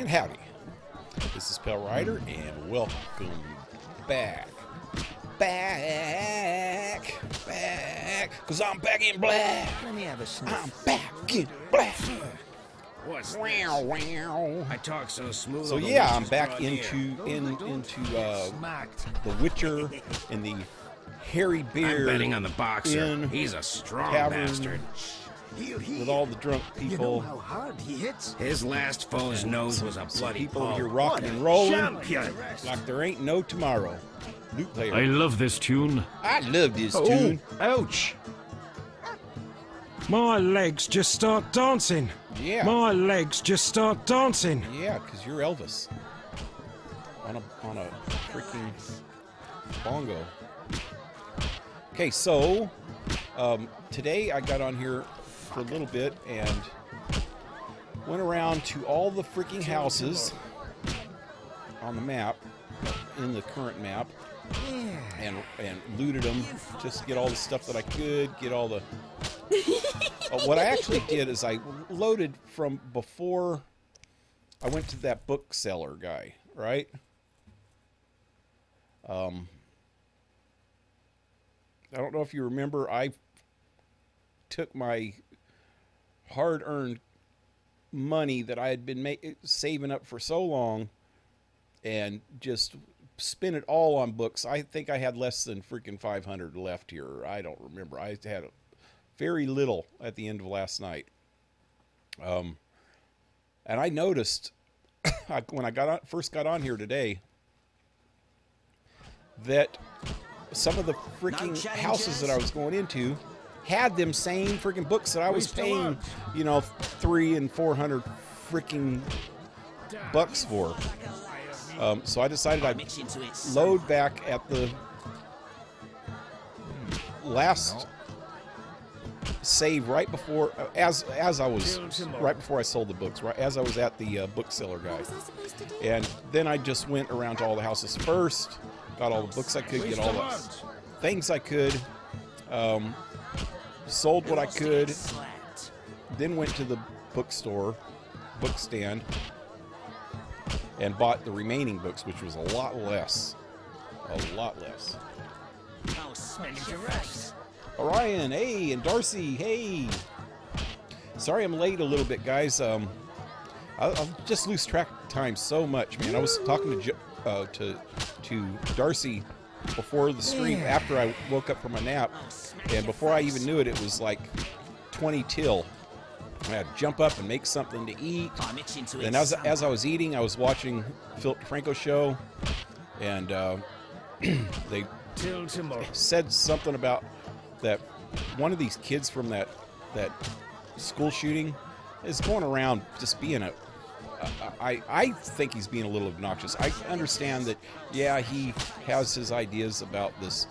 Howdy. This is PaleRider, and welcome back. Cause I'm back in black. Let me have a sniff. I'm back in black. What's this? Wow. I talk so smooth. So yeah, I'm back into The Witcher and the Hairy Beard. I'm betting on the boxer. in He's a strong tavern bastard. with all the drunk people. You know how hard he hits? His last foe's nose was a bloody People pulp. here rocking and rolling Champion. like there ain't no tomorrow. Loot player. I love this tune. I love this tune. Ouch. My legs just start dancing. Yeah. My legs just start dancing. Yeah, because you're Elvis. On a freaking bongo. Okay, so today I got on here for a little bit and went around to all the freaking houses on the map, in the current map, and looted them just to get all the stuff that I could, get all the... what I actually did is I loaded from before I went to that bookseller guy, right? I don't know if you remember, I took my hard-earned money that I had been saving up for so long and just spent it all on books. I think I had less than freaking 500 left here. I don't remember. I had very little at the end of last night. And I noticed when I first got on here today that some of the freaking houses that I was going into had them same freaking books that I was paying, you know, $300 and $400 freaking bucks for. So I decided I'd load back at the last save right before, right before I sold the books, right as I was at the bookseller guy. And then I just went around to all the houses first, got all the books I could, get all the things I could, sold what I could, then went to the book stand, and bought the remaining books, which was a lot less. Orion, hey, and Darcy, hey. Sorry I'm late a little bit, guys. I just lose track of time so much, man. I was talking to Darcy before the stream, after I woke up from a nap, and before I even knew it, it was like 20 till. I had to jump up and make something to eat. And as I was eating, I was watching Philip DeFranco show, and they said something about that one of these kids from that school shooting is going around just being I think he's being a little obnoxious. I understand that, yeah, he has his ideas about this,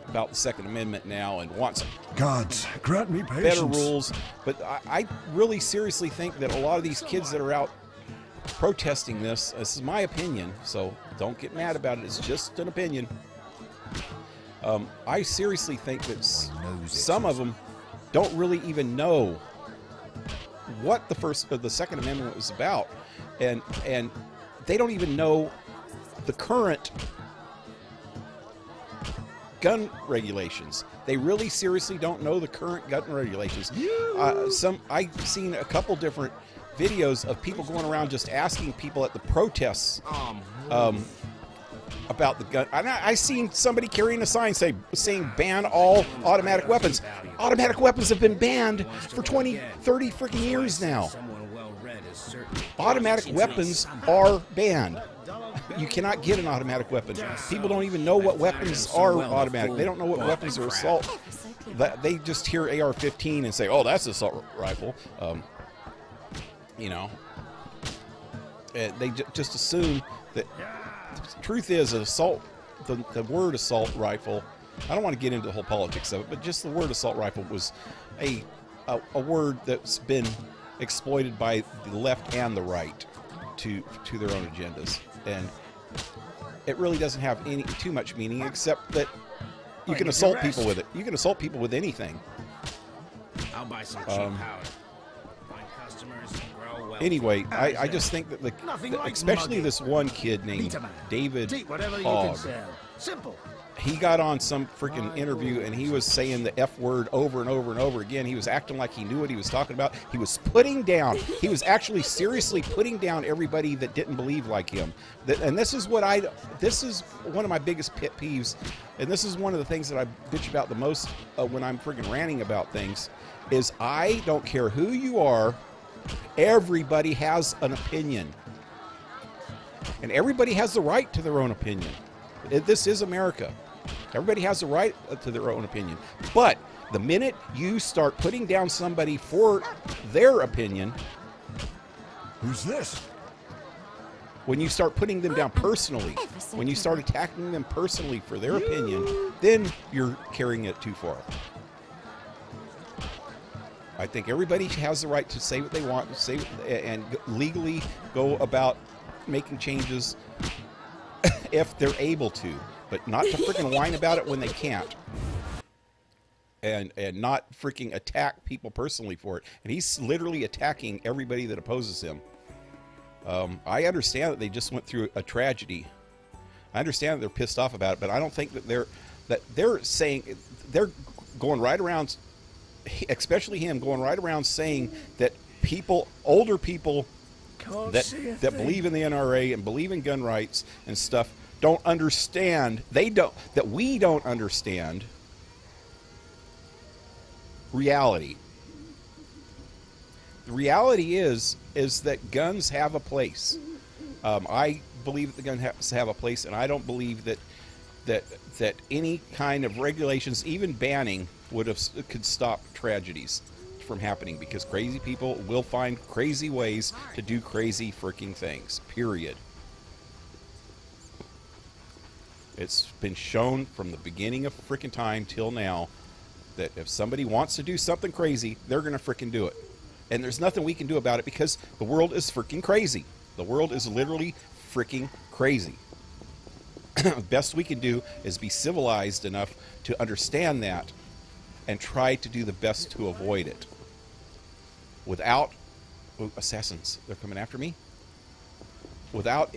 about the Second Amendment now, and wants Gods, grant me patience. better rules. But I really seriously think that a lot of these kids that are out protesting this is my opinion, so don't get mad about it. It's just an opinion. I seriously think that some of them don't really even know what the Second Amendment was about, and they don't even know the current gun regulations. They really seriously don't know the current gun regulations. I've seen a couple different videos of people going around just asking people at the protests about the gun. I seen somebody carrying a sign saying ban all automatic weapons. Automatic weapons have been banned for 20, 30 freaking years now. Automatic weapons are banned. You cannot get an automatic weapon. People don't even know what weapons are automatic. They don't know what weapons are assault. They just hear AR-15 and say, "Oh, that's an assault rifle." You know, they just assume that. The truth is, assault, the word assault rifle, I don't want to get into the whole politics of it, but just the word assault rifle was a word that's been exploited by the left and the right to their own agendas, and it really doesn't have too much meaning, except that you can assault people with it. You can assault people with anything. I'll buy some cheap powder. customers grow well. Anyway, I just think that Nothing like especially mugging. this one kid named Peter man. David Take whatever you Hogg. can sell. Simple. He got on some freaking interview and he was saying the F word over and over and over again. He was acting like he knew what he was talking about. He was putting down, he was actually seriously putting down everybody that didn't believe like him. And this is this is one of my biggest pet peeves. And this is one of the things that I bitch about the most when I'm freaking ranting about things, is I don't care who you are, everybody has an opinion. And everybody has the right to their own opinion. This is America. Everybody has the right to their own opinion. But the minute you start putting down somebody for their opinion, Who's this? when you start putting them down personally, when you start attacking them personally for their opinion, then you're carrying it too far. I think everybody has the right to say what they want, and legally go about making changes if they're able to, but not to freaking whine about it when they can't, and not freaking attack people personally for it. And he's literally attacking everybody that opposes him. I understand that they just went through a tragedy. I understand that they're pissed off about it, but I don't think that they're saying, they're going right around, especially him, going right around saying that people, older people that believe in the NRA and believe in gun rights and stuff don't understand, that we don't understand reality. The reality is that guns have a place. I believe that the guns have a place, and I don't believe that any kind of regulations, even banning, could stop tragedies from happening, because crazy people will find crazy ways to do crazy freaking things, period. It's been shown from the beginning of freaking time till now that if somebody wants to do something crazy, they're gonna freaking do it. And there's nothing we can do about it, because the world is freaking crazy. The world is literally freaking crazy. The best we can do is be civilized enough to understand that and try to do the best to avoid it. Without assassins, they're coming after me. Without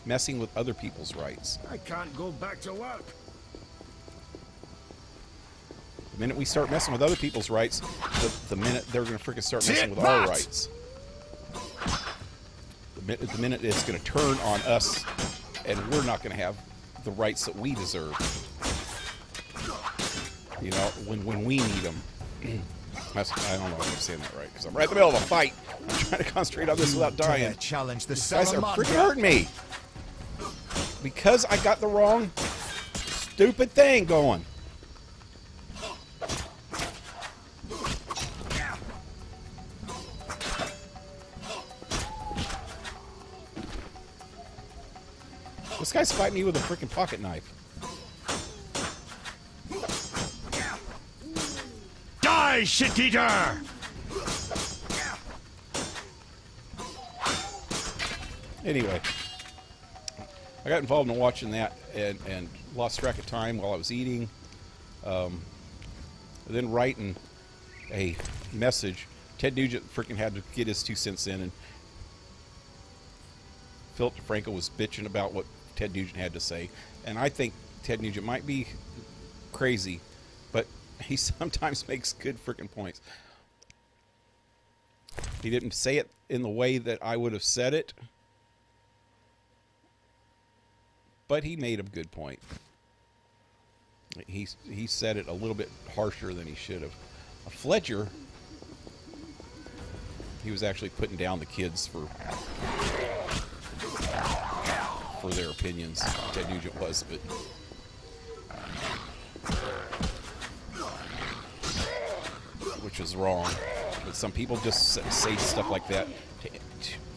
messing with other people's rights. I can't go back to work. The minute we start messing with other people's rights, the minute they're going to freaking start messing with our rights. The minute it's going to turn on us, and we're not going to have the rights that we deserve. You know, when we need them. I don't know if I'm saying that right, because I'm right in the middle of a fight. I'm trying to concentrate on this without dying. Challenge the These guys are freaking hurting me. Because I got the wrong stupid thing going. This guy's fighting me with a freaking pocket knife. Die, shit-eater! Anyway, I got involved in watching that and lost track of time while I was eating. Then writing a message. Ted Nugent freaking had to get his 2 cents in, and Philip DeFranco was bitching about what Ted Nugent had to say. And I think Ted Nugent might be crazy, but he sometimes makes good freaking points. He didn't say it in the way that I would have said it, but he made a good point. He said it a little bit harsher than he should have. Fletcher, he was actually putting down the kids for their opinions. Ted Nugent was, but which is wrong. But some people just say stuff like that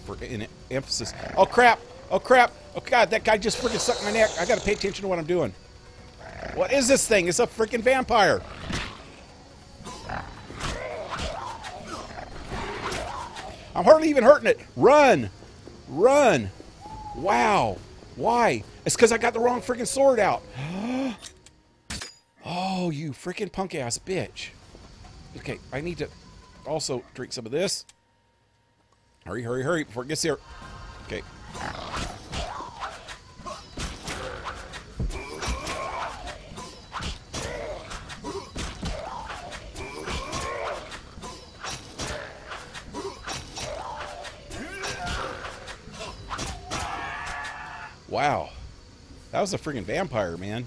for an emphasis. Oh crap! Oh crap! Oh god! That guy just freaking sucked my neck. I got to pay attention to what I'm doing. What is this thing? It's a freaking vampire. I'm hardly even hurting it. Run! Run! Wow. Why? It's because I got the wrong freaking sword out. Oh, you freaking punk ass bitch. Okay, I need to... Also, drink some of this. Hurry, hurry, hurry before it gets here. Okay. Wow. That was a friggin' vampire, man.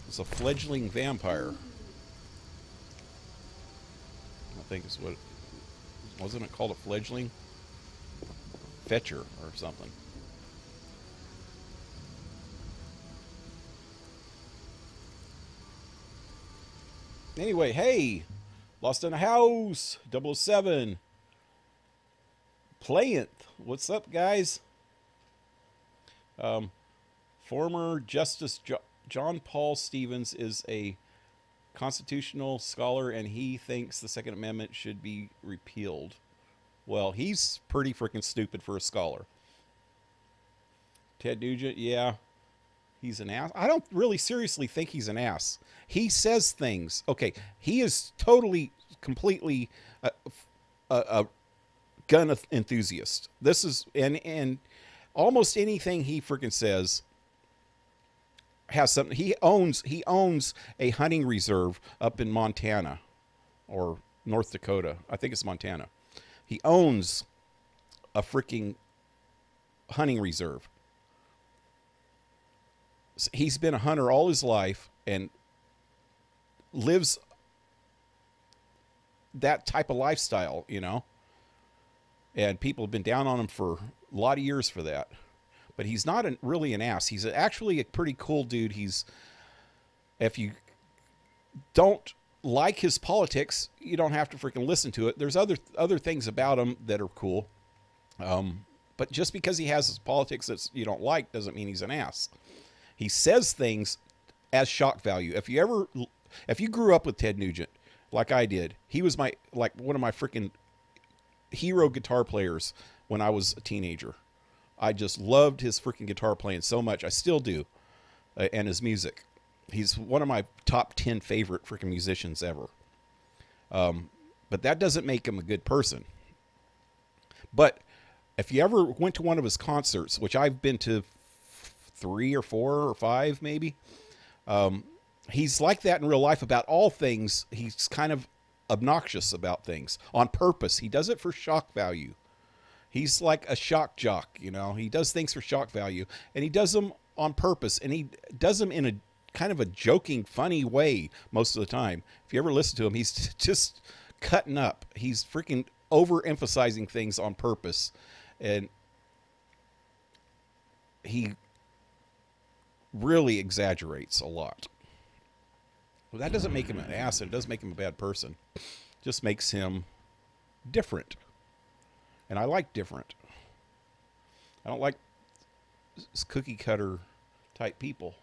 It's a fledgling vampire. I think it's what... Wasn't it called a fledgling? Fetcher or something. Anyway, hey! Lost in a House! 007. Playnth. What's up, guys? Former Justice John Paul Stevens is a constitutional scholar, and he thinks the Second Amendment should be repealed. Well, he's pretty freaking stupid for a scholar. Ted Nugent, yeah, he's an ass. I don't really seriously think he's an ass. He says things. Okay, he is totally, completely a gun enthusiast. This is, and almost anything he freaking says has something. He owns a hunting reserve up in Montana or North Dakota. I think it's Montana. He owns a freaking hunting reserve. He's been a hunter all his life and lives that type of lifestyle, you know. And people have been down on him for a lot of years for that. But he's not really an ass. He's actually a pretty cool dude. If you don't like his politics, you don't have to freaking listen to it. There's other things about him that are cool. But just because he has his politics that you don't like doesn't mean he's an ass. He says things as shock value. If you grew up with Ted Nugent, like I did, he was one of my freaking hero guitar players when I was a teenager. I just loved his freaking guitar playing so much. I still do. And his music. He's one of my top 10 favorite freaking musicians ever. But that doesn't make him a good person. But if you ever went to one of his concerts, which I've been to 3 or 4 or 5 maybe, he's like that in real life about all things. He's kind of obnoxious about things on purpose. He does it for shock value. He's like a shock jock, you know. He does things for shock value, and he does them on purpose, and he does them in a kind of a joking, funny way most of the time. If you ever listen to him, he's just cutting up. He's freaking overemphasizing things on purpose, and he really exaggerates a lot. Well, that doesn't make him an ass, and it doesn't make him a bad person. It just makes him different. And I like different. I don't like cookie cutter type people.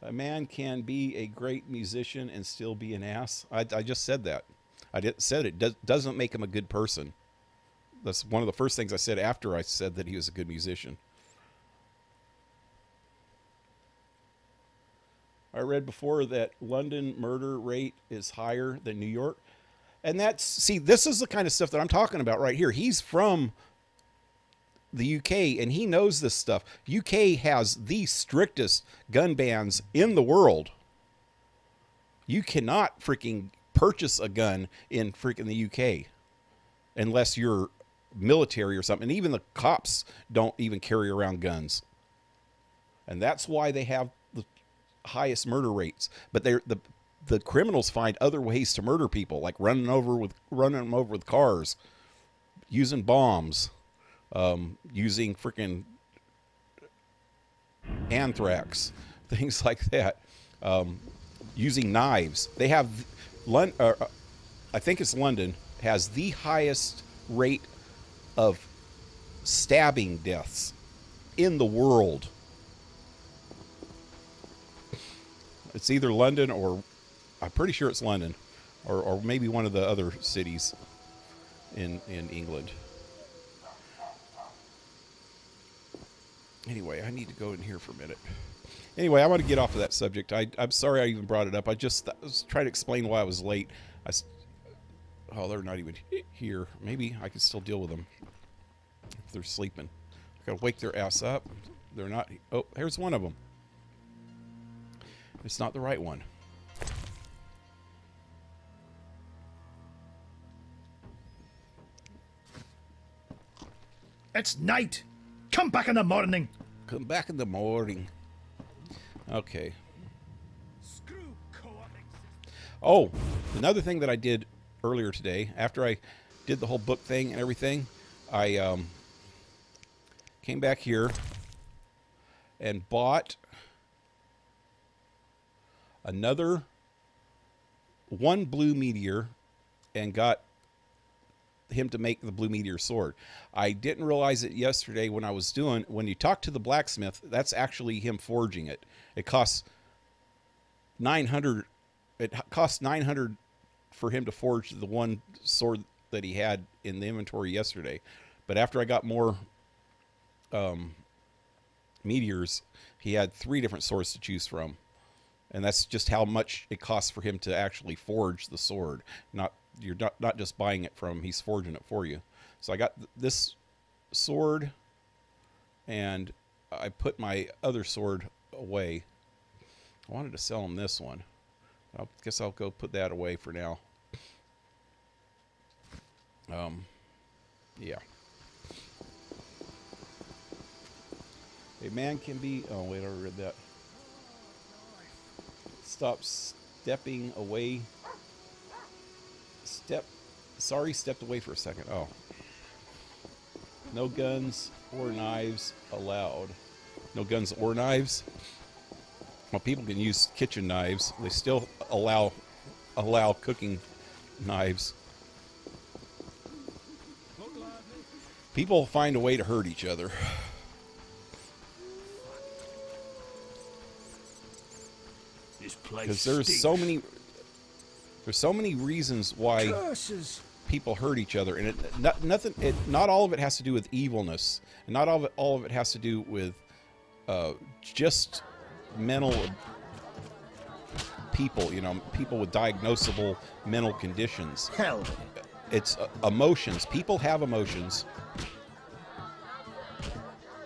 A man can be a great musician and still be an ass. I just said that. Said it doesn't make him a good person. That's one of the first things I said after I said that he was a good musician. I read before that London murder rate is higher than New York. And see, this is the kind of stuff that I'm talking about right here. He's from the UK, and he knows this stuff. UK has the strictest gun bans in the world. You cannot freaking purchase a gun in freaking the UK unless you're military or something. And even the cops don't even carry around guns. And that's why they have the highest murder rates. But the criminals find other ways to murder people, like running them over with cars, using bombs, using freaking anthrax, things like that, using knives. They have I think it's London has the highest rate of stabbing deaths in the world. It's either London or I'm pretty sure it's London, or maybe one of the other cities in England. Anyway, I need to go in here for a minute. Anyway, I want to get off of that subject. I'm sorry I even brought it up. I was trying to explain why I was late. Oh, they're not even here. Maybe I can still deal with them if they're sleeping. I gotta wake their ass up. They're not. Oh, here's one of them. It's not the right one. It's night. Come back in the morning. Come back in the morning. Okay. Oh, another thing that I did earlier today, after I did the whole book thing and everything, I came back here and bought another one blue meteor and got him to make the blue meteor sword. I didn't realize it yesterday when you talk to the blacksmith, that's actually him forging it. It costs 900. It cost 900 for him to forge the one sword that he had in the inventory yesterday. But after I got more meteors, he had 3 different swords to choose from. And that's just how much it costs for him to actually forge the sword. You're not just buying it from him, he's forging it for you. So I got this sword, and I put my other sword away. I wanted to sell him this one. I guess I'll go put that away for now. Yeah. A man can be... Oh, wait, I already read that. Stop stepping away. Sorry, stepped away for a second. Oh. No guns or knives allowed. No guns or knives? Well, people can use kitchen knives. They still allow cooking knives. People find a way to hurt each other. This place Because there's so many reasons why people hurt each other, and not all of it has to do with evilness, and not all of it has to do with just mental people, people with diagnosable mental conditions. Hell. It's emotions. People have emotions.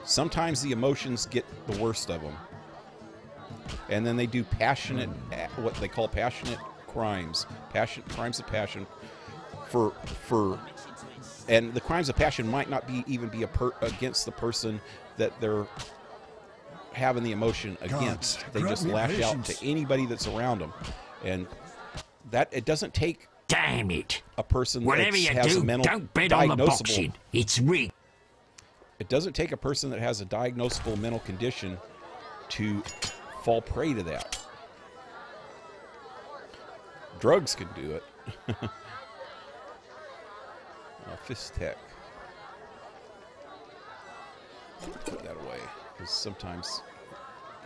Sometimes the emotions get the worst of them. And then they do passionate, what they call passionate crimes. Crimes of passion and the crimes of passion might not even be against the person that they're having the emotion against. They just lash out to anybody that's around them. And that it doesn't take Damn it. a person Whatever that you has do, a mental don't bet on the diagnosable. boxing. It's rigged. It doesn't take a person that has a diagnosable mental condition to fall prey to that. Drugs can do it. Fist tech. Put that away, because sometimes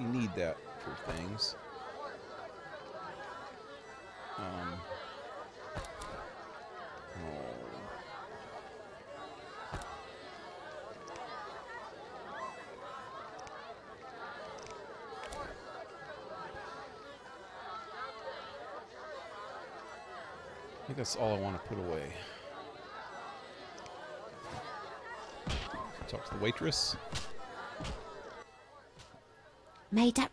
you need that for things. I think that's all I want to put away. Talk to the waitress. Made up.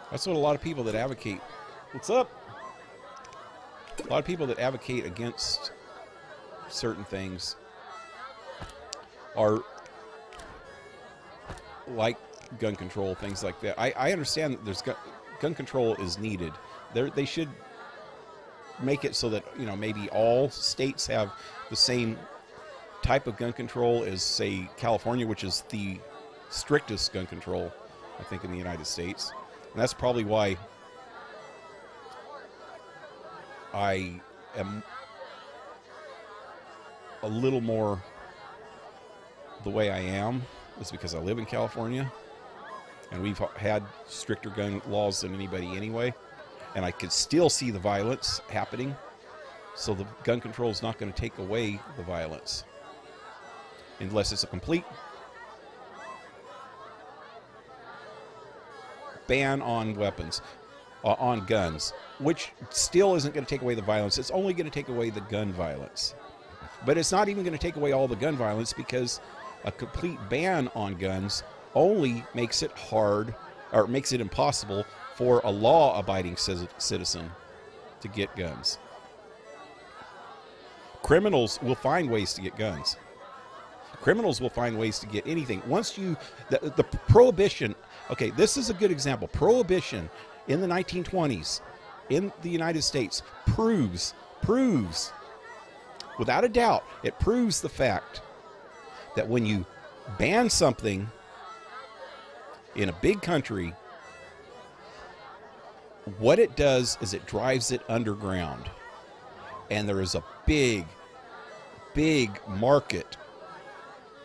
That's what a lot of people that advocate. What's up? A lot of people that advocate against certain things are like gun control, things like that. I understand that there's gun control is needed. They should make it so that, maybe all states have the same type of gun control as, say, California, which is the strictest gun control, I think, in the United States. And that's probably why I am a little more the way I am, is because I live in California, and we've had stricter gun laws than anybody anyway, and I could still see the violence happening. So the gun control is not going to take away the violence. Unless it's a complete ban on weapons, on guns, which still isn't going to take away the violence. It's only going to take away the gun violence. But it's not even going to take away all the gun violence, because a complete ban on guns only makes it hard, or makes it impossible for a law-abiding citizen to get guns. Criminals will find ways to get guns. Criminals will find ways to get anything. Once you, the prohibition, okay, this is a good example. Prohibition in the 1920s in the United States proves, without a doubt, it proves the fact that when you ban something in a big country, what it does is it drives it underground. And there is a big market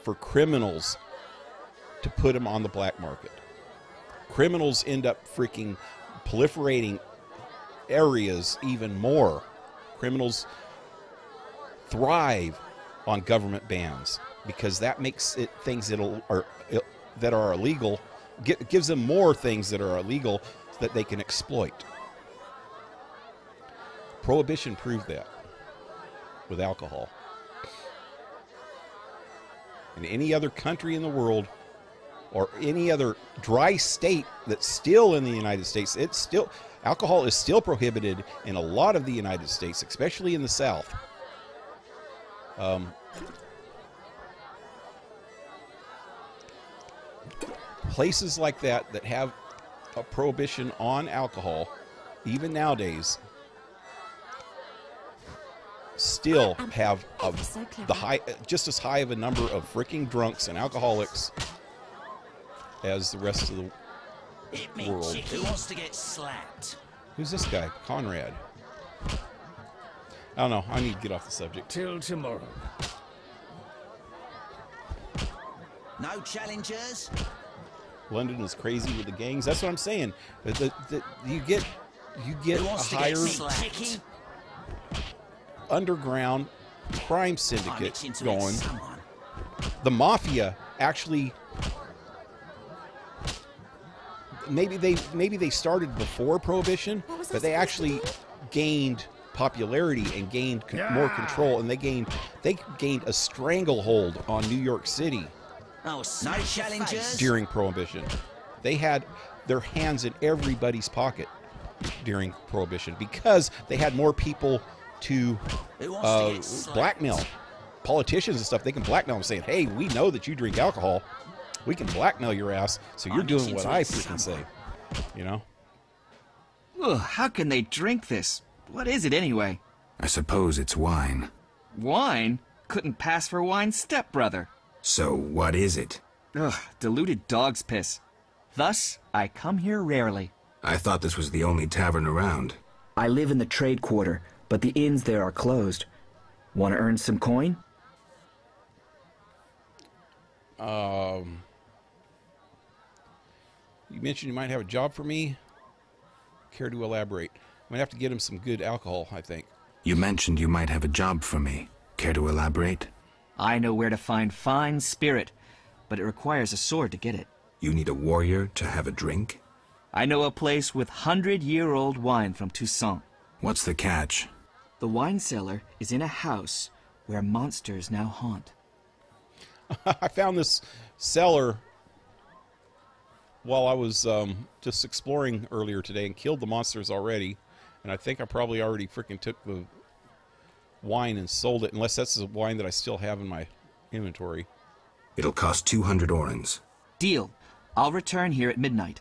for criminals to put them on the black market. Criminals end up freaking proliferating areas even more. Criminals thrive on government bans because that makes it things that are illegal, gives them more things that are illegal that they can exploit. Prohibition proved that with alcohol. In any other country in the world, or any other dry state that's still in the United States, alcohol is still prohibited in a lot of the United States, especially in the South. Places like that have a prohibition on alcohol, even nowadays, still have just as high of a number of freaking drunks and alcoholics as the rest of the world. Who wants to get slapped? Who's this guy? Conrad. I don't know. I need to get off the subject. Till tomorrow. No challengers? London is crazy with the gangs. That's what I'm saying. You get a higher underground crime syndicate going. The mafia actually, maybe they started before Prohibition, but they actually gained popularity and gained more control, and they gained a stranglehold on New York City. Oh, no challengers during Prohibition. They had their hands in everybody's pocket during Prohibition because they had more people to blackmail. Politicians and stuff, they can blackmail them saying, hey, we know that you drink alcohol. We can blackmail your ass, so you're doing what I freaking say. You know? Ugh, how can they drink this? What is it anyway? I suppose it's wine. Wine? Couldn't pass for wine, stepbrother. So what is it? Ugh, diluted dog's piss. Thus, I come here rarely. I thought this was the only tavern around. I live in the trade quarter, but the inns there are closed. Want to earn some coin? You mentioned you might have a job for me. Care to elaborate? I'm gonna have to get him some good alcohol, I think. You mentioned you might have a job for me. Care to elaborate? I know where to find fine spirit, but it requires a sword to get it. You need a warrior to have a drink? I know a place with 100-year-old wine from Toussaint. What's the catch? The wine cellar is in a house where monsters now haunt. I found this cellar while I was just exploring earlier today and killed the monsters already. And I think I probably already freaking took the wine and sold it, unless that's the wine that I still have in my inventory. It'll cost 200 orens. Deal. I'll return here at midnight.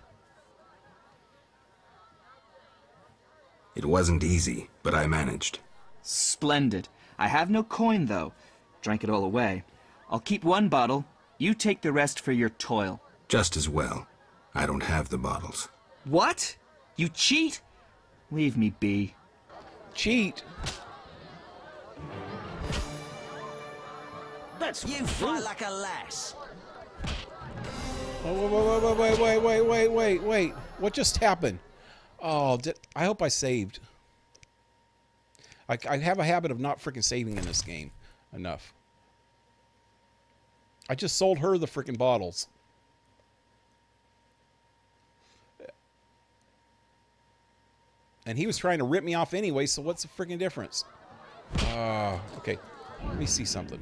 It wasn't easy, but I managed. Splendid. I have no coin, though. Drank it all away. I'll keep one bottle. You take the rest for your toil. Just as well. I don't have the bottles. What? You cheat? Leave me be. Cheat? That's you fly like a lass. Oh, wait. What just happened? Oh, I hope I saved. I have a habit of not freaking saving in this game enough. I just sold her the freaking bottles. And he was trying to rip me off anyway, so what's the freaking difference? Okay. Let me see something.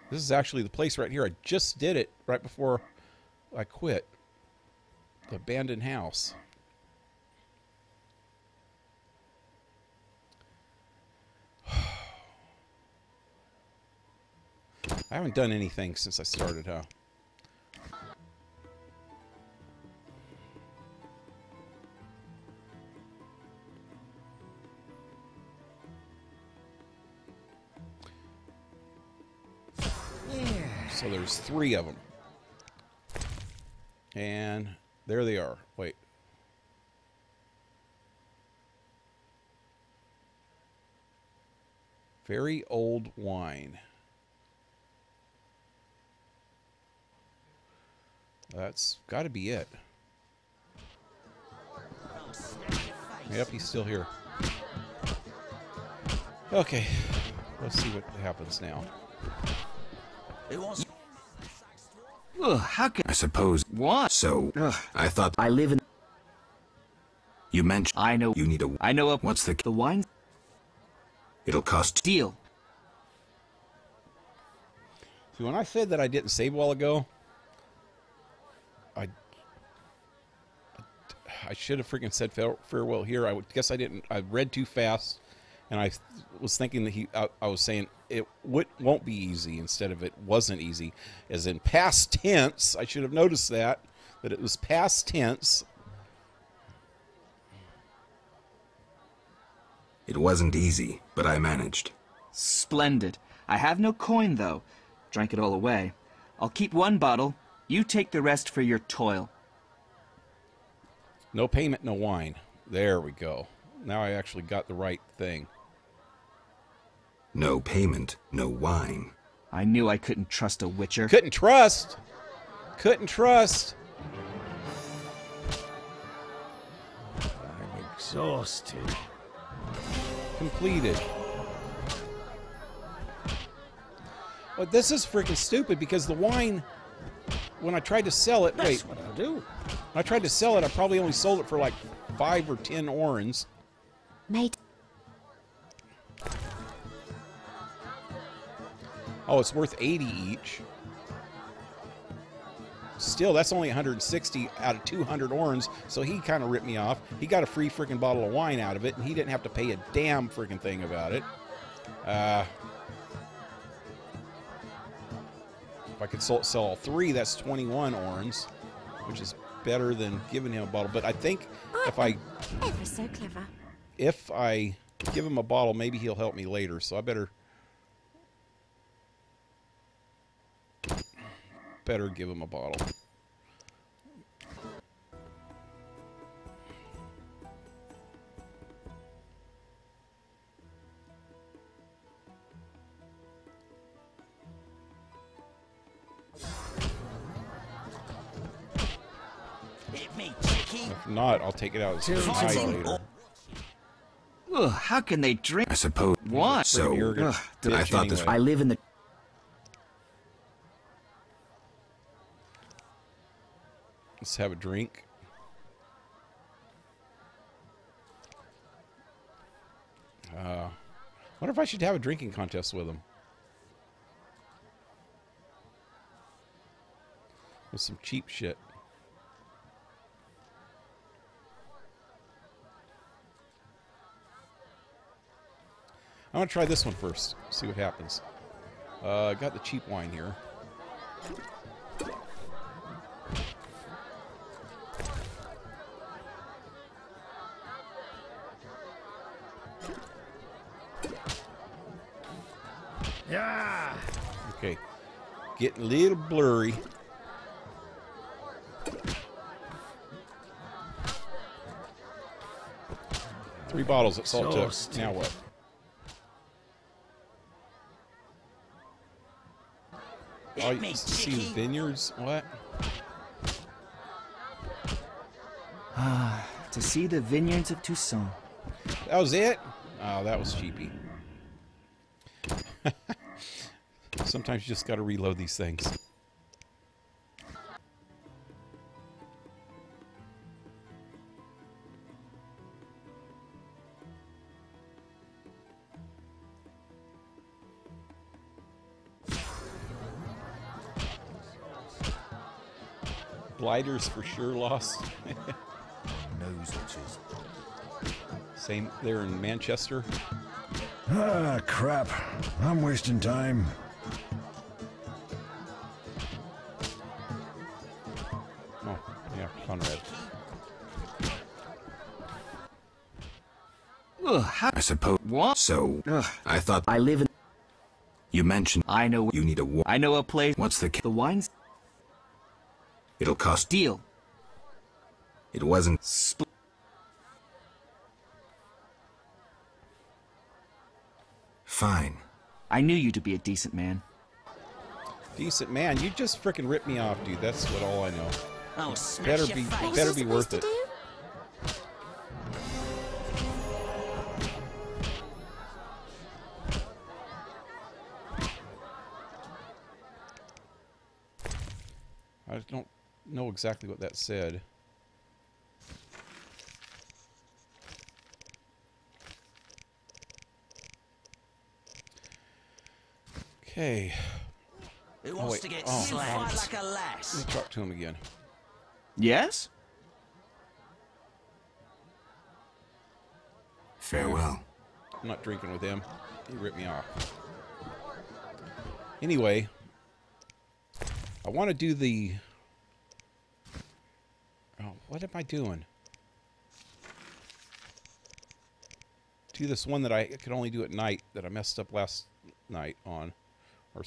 This is actually the place right here. I just did it right before I quit. The abandoned house. I haven't done anything since I started, huh? So there's 3 of them. And there they are. Wait. Very old wine. That's got to be it. Yep, he's still here. Okay. Let's see what happens now. Ugh, how can... I suppose. What? So, Ugh. I thought I live in... you mentioned I know... you need a... I know of... What's the... The wine... It'll cost... Deal. See, when I said that I didn't save a while ago, I should have freaking said farewell here. I guess I didn't. I read too fast, and I was thinking that I was saying it won't be easy instead of it wasn't easy, as in past tense. I should have noticed that it was past tense. It wasn't easy, but I managed. Splendid. I have no coin, though. Drank it all away. I'll keep 1 bottle. You take the rest for your toil. No payment, no wine. There we go. Now I actually got the right thing. No payment, no wine. I knew I couldn't trust a witcher. Couldn't trust. Couldn't trust. I'm exhausted. Completed. Well, this is freaking stupid because the wine, when I tried to sell it, That's what I'll do. when I tried to sell it, I probably only sold it for like 5 or 10 orens. Mate. Oh, it's worth 80 each. Still, that's only 160 out of 200 orens, so he kind of ripped me off. He got a free freaking bottle of wine out of it, and he didn't have to pay a damn freaking thing about it. If I could sell all 3, that's 21 orens, which is better than giving him a bottle. But I think if I Ever so clever. if I give him a bottle, maybe he'll help me later. So I better give him a bottle. Hit me, chicky. If not, I'll take it out as a hide later. Ugh, how can they drink? I suppose. What? So, Ugh, I thought this... I live in the... Let's have a drink. Wonder if I should have a drinking contest with him. With some cheap shit. I'm gonna try this one first. See what happens. I got the cheap wine here. Yeah. Okay. Getting a little blurry. Three bottles, that's all it took. Now what? Oh, you see the vineyards? What? To see the vineyards of Toussaint. That was it? Oh, that was cheapy. Sometimes you just gotta reload these things. Blighters for sure lost. Nose itches. Same there in Manchester. Ah, crap. I'm wasting time. Oh, yeah, Conrad. Ugh, how... I suppose. What? So, Ugh. I thought I live in. you mentioned I know... you need a I know a place... What's the The wine's... It'll cost. Deal. It wasn't. Fine. I knew you to be a decent man. Decent man, you just frickin' ripped me off, dude. That's what all I know. Oh, smash Better your be, face. What was better I be supposed worth to it. do? I don't know exactly what that said. Okay. Who wants wait. to get Oh, slapped? oh. Fight like a Let lass. me talk to him again. Yes? Farewell. I'm not drinking with him. He ripped me off. Anyway, I want to do the... Oh, what am I doing? Do this one that I could only do at night that I messed up last night on. Or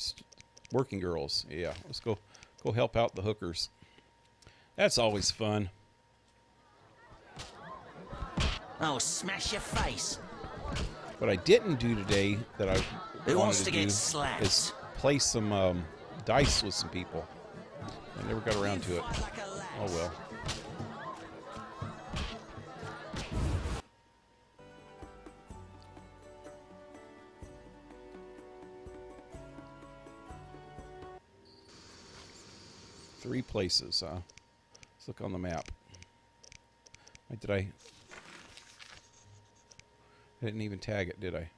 working girls. Yeah, let's go help out the hookers. That's always fun. Oh, smash your face. What I didn't do today that I Who wanted wants to to do get slapped? is play some dice with some people. I never got around to it. Fight like a lass. Oh well. Three places, huh? Let's look on the map. Wait, did I didn't even tag it, did I?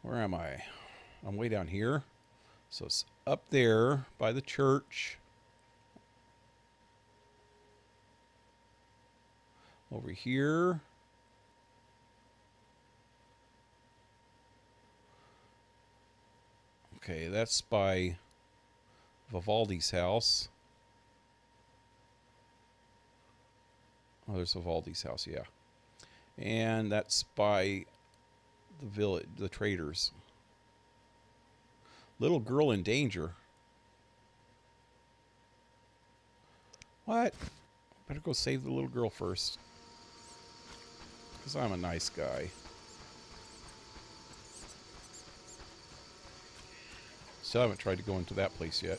Where am I? I'm way down here. So it's up there by the church. Over here. Okay, that's by Vivaldi's house. Oh, there's Vivaldi's house, yeah. And that's by the village, the traders. Little girl in danger. What? Better go save the little girl first. Because I'm a nice guy. Still haven't tried to go into that place yet.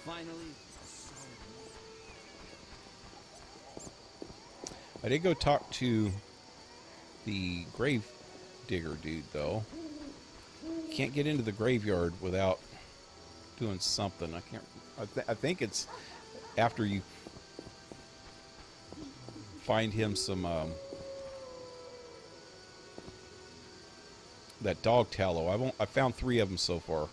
Finally. I did go talk to the grave digger dude, though. Can't get into the graveyard without doing something. I can't. I think it's after you find him some that dog tallow. I found 3 of them so far.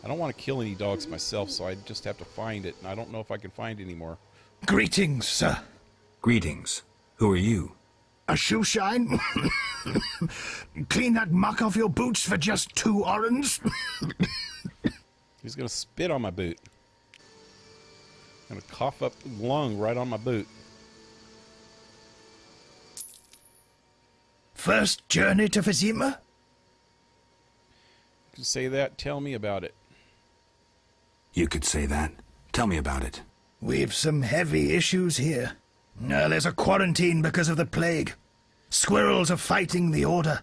I don't want to kill any dogs myself, so I just have to find it, and I don't know if I can find any more. Greetings, sir. Greetings. Who are you? A shoe shine? Clean that muck off your boots for just 2 orens? He's gonna spit on my boot. Gonna cough up lung right on my boot. First journey to Vizima? You can say that. Tell me about it. You could say that. Tell me about it. We've some heavy issues here. There's a quarantine because of the plague. Squirrels are fighting the Order.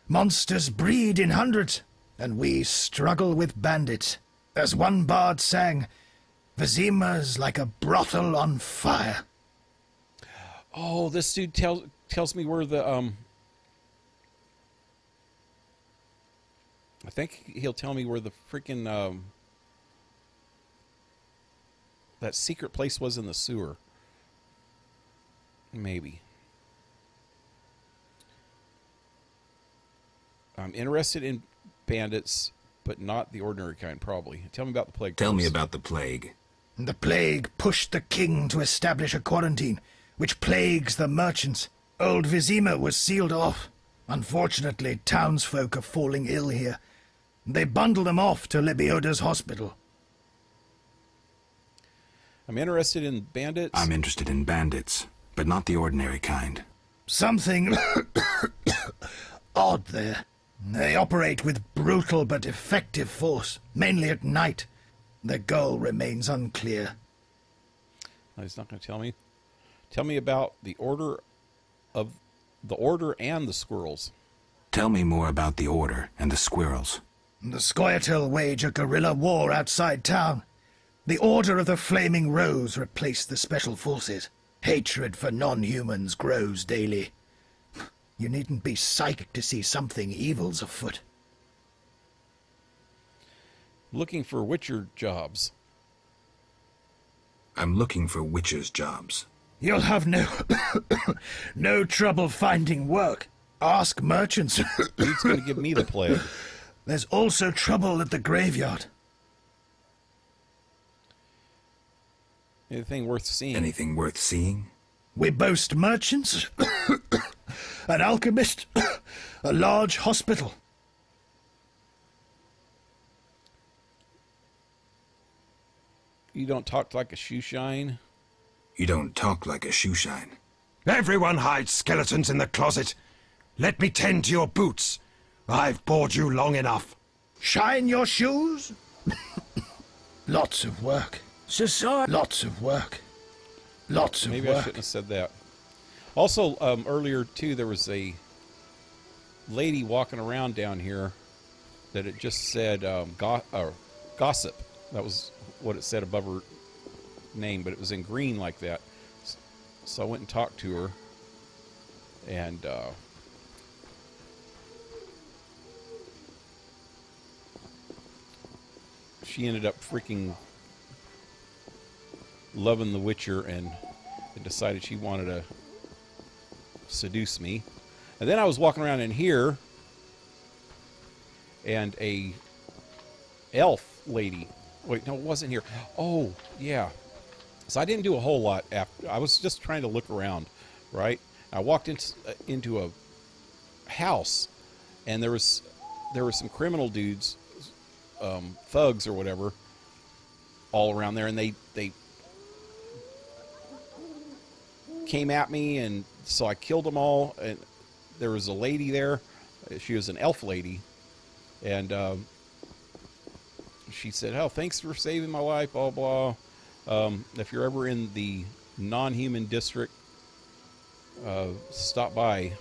Monsters breed in hundreds. and we struggle with bandits. As one bard sang, Vizima's like a brothel on fire. Oh, this dude tells me where the I think he'll tell me where the freaking that secret place was in the sewer. Maybe. I'm interested in bandits, but not the ordinary kind, probably. Tell me about the plague. Tell me about the plague. The plague pushed the king to establish a quarantine, which plagues the merchants. Old Vizima was sealed off. Unfortunately, townsfolk are falling ill here. They bundled them off to Lebioda's hospital. I'm interested in bandits. I'm interested in bandits, but not the ordinary kind. Something odd there. They operate with brutal but effective force, mainly at night. Their goal remains unclear. No, he's not going to tell me. Tell me about the order and the squirrels. Tell me more about the Order and the squirrels. The Scoia'tael wage a guerrilla war outside town. The Order of the Flaming Rose replaced the Special Forces. Hatred for non-humans grows daily. You needn't be psychic to see something evil's afoot. Looking for Witcher jobs. I'm looking for witchers' jobs. You'll have no trouble finding work. Ask merchants. Dude's going to give me the plague. There's also trouble at the graveyard. Anything worth seeing? Anything worth seeing? We boast merchants, an alchemist, a large hospital. You don't talk like a shoe shine. You don't talk like a shoe shine. Everyone hides skeletons in the closet. Let me tend to your boots. I've bored you long enough. Shine your shoes? Lots of work. Lots of work. Lots of Maybe work. I shouldn't have said that. Also, earlier, too, there was a lady walking around down here that it just said gossip. That was what it said above her name, but it was in green like that. So I went and talked to her, and she ended up freaking loving The Witcher and decided she wanted to seduce me. And then I was walking around in here, and a elf lady. Wait, no, it wasn't here. Oh, yeah. So I didn't do a whole lot after. I was just trying to look around, right? I walked into a house, and there were some criminal dudes, thugs or whatever, all around there, and they came at me, and so I killed them all. And there was a lady there. She was an elf lady, and she said, "Oh, thanks for saving my life, blah blah. If you're ever in the non-human district, stop by."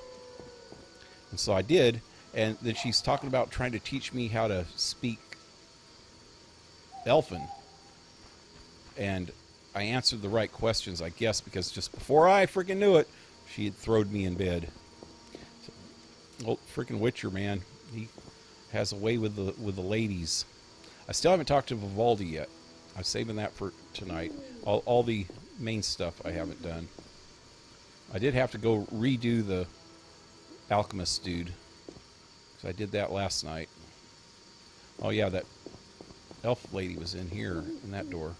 And so I did, and then she's talking about trying to teach me how to speak Elfin, and I answered the right questions, I guess, because just before I freaking knew it, she had thrown me in bed. So, well, freaking Witcher, man, he has a way with the ladies. I still haven't talked to Vivaldi yet. I'm saving that for tonight. All the main stuff I haven't done. I did have to go redo the alchemist dude, because I did that last night. Oh yeah, that elf lady was in here in that door.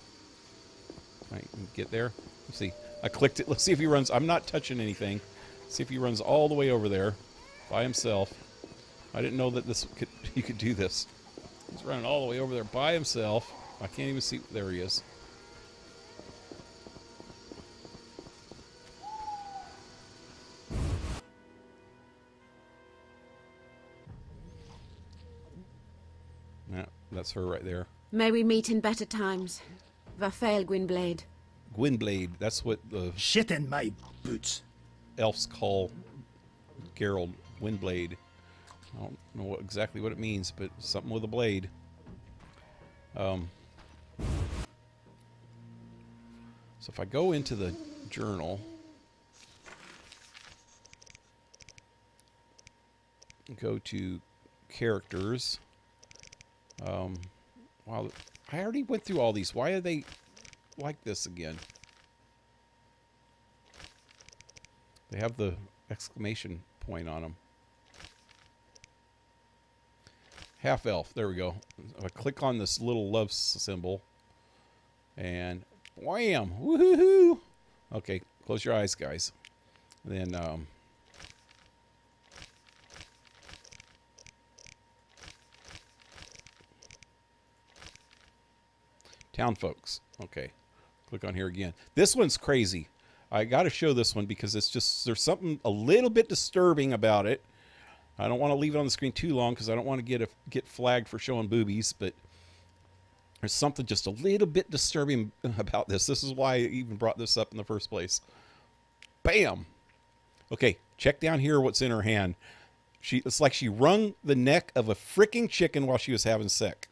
Can I get there? Let's see. I clicked it. Let's see if he runs. I'm not touching anything. See if he runs all the way over there by himself. I didn't know that you could do this. He's running all the way over there by himself. I can't even see. There he is. Yeah, that's her right there. May we meet in better times. Vafael Gwynblade. Gwynblade. That's what the Shit in my boots. elves call Geralt. Windblade. I don't know exactly what it means, but something with a blade. So if I go into the journal, go to characters. Wow, I already went through all these. Why are they like this again? They have the exclamation point on them. Half elf. There we go. I click on this little love symbol, and wham! Woohoo! Okay, close your eyes, guys. And then town folks. Okay, click on here again. This one's crazy. I got to show this one because it's just, there's something a little bit disturbing about it. I don't want to leave it on the screen too long because I don't want to get flagged for showing boobies, but there's something just a little bit disturbing about this. This is why I even brought this up in the first place. Bam! Okay, check down here what's in her hand. It's like she wrung the neck of a freaking chicken while she was having sex.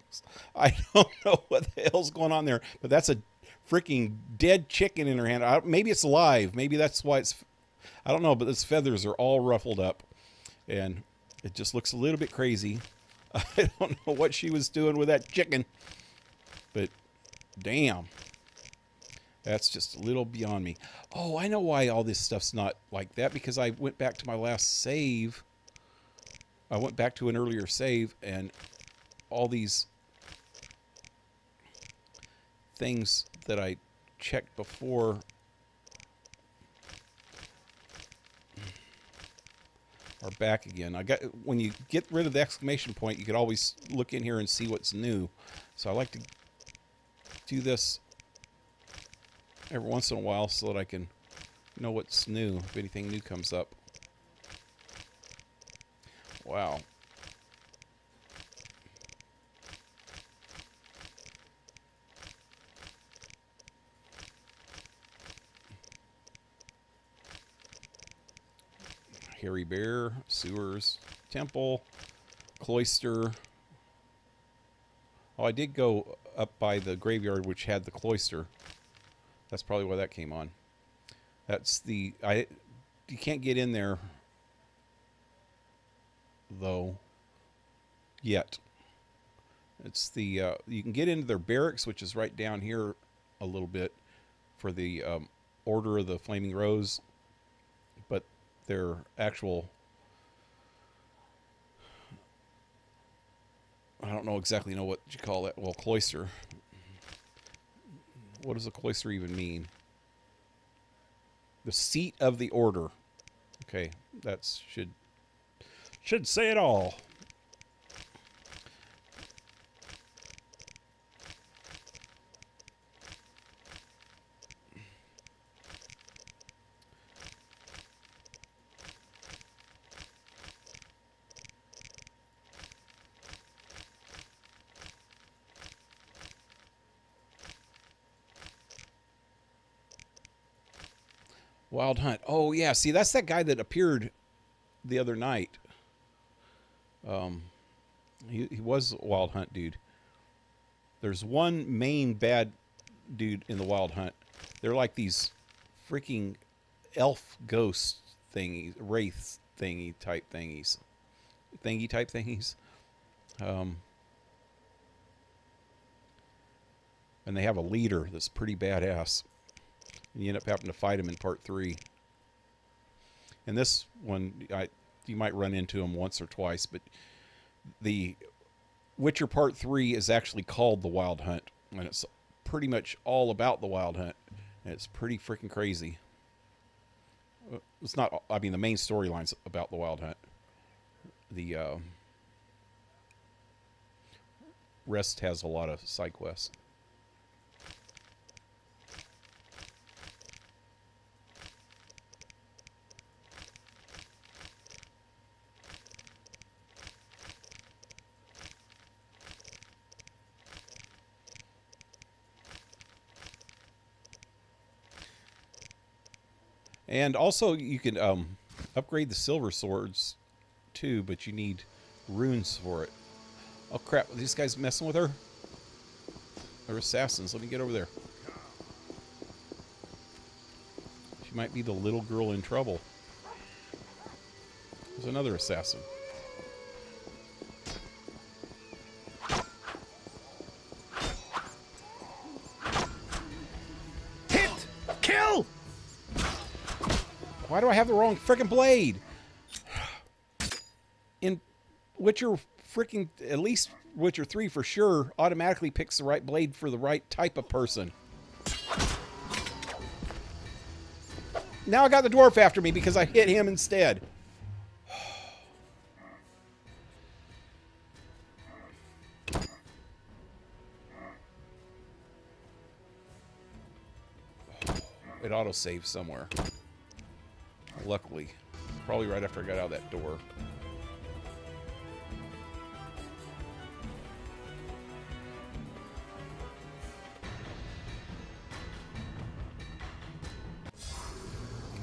I don't know what the hell's going on there, but that's a freaking dead chicken in her hand. Maybe it's alive. Maybe that's why it's... I don't know, but its feathers are all ruffled up. And it just looks a little bit crazy. I don't know what she was doing with that chicken. But, damn. That's just a little beyond me. Oh, I know why all this stuff's not like that. Because I went back to my last save. I went back to an earlier save. And all these things that I checked before are back again. When you get rid of the exclamation point, you could always look in here and see what's new. So I like to do this every once in a while so that I can know what's new if anything new comes up. Wow. Hairy Bear, Sewers, Temple, Cloister. Oh, I did go up by the graveyard which had the Cloister. That's probably why that came on. That's the... you can't get in there, though, yet. It's the... you can get into their barracks, which is right down here a little bit, for the Order of the Flaming Rose. But their actual... I don't know exactly what you call that. Well, cloister. What does a cloister even mean? The seat of the order. Okay, that should say it all. Wild Hunt. Oh, yeah. See, that's that guy that appeared the other night. He was a Wild Hunt dude. There's one main bad dude in the Wild Hunt. They're like these freaking elf ghost thingies, wraith thingy type thingies. Thingy type thingies. And they have a leader that's pretty badass. You end up having to fight him in part 3. And this one, you might run into him once or twice, but the Witcher part 3 is actually called The Wild Hunt, and it's pretty much all about the Wild Hunt, and it's pretty freaking crazy. It's not, I mean, the main storyline's about the Wild Hunt. The rest has a lot of side quests. And also, you can upgrade the silver swords, too, but you need runes for it. Oh crap, are these guys messing with her? They're assassins. Let me get over there. She might be the little girl in trouble. There's another assassin. Hit! Kill! Why do I have the wrong frickin' blade? In Witcher freaking, at least Witcher 3 for sure, automatically picks the right blade for the right type of person. Now I got the dwarf after me because I hit him instead. It auto-saved somewhere. Luckily. Probably right after I got out of that door.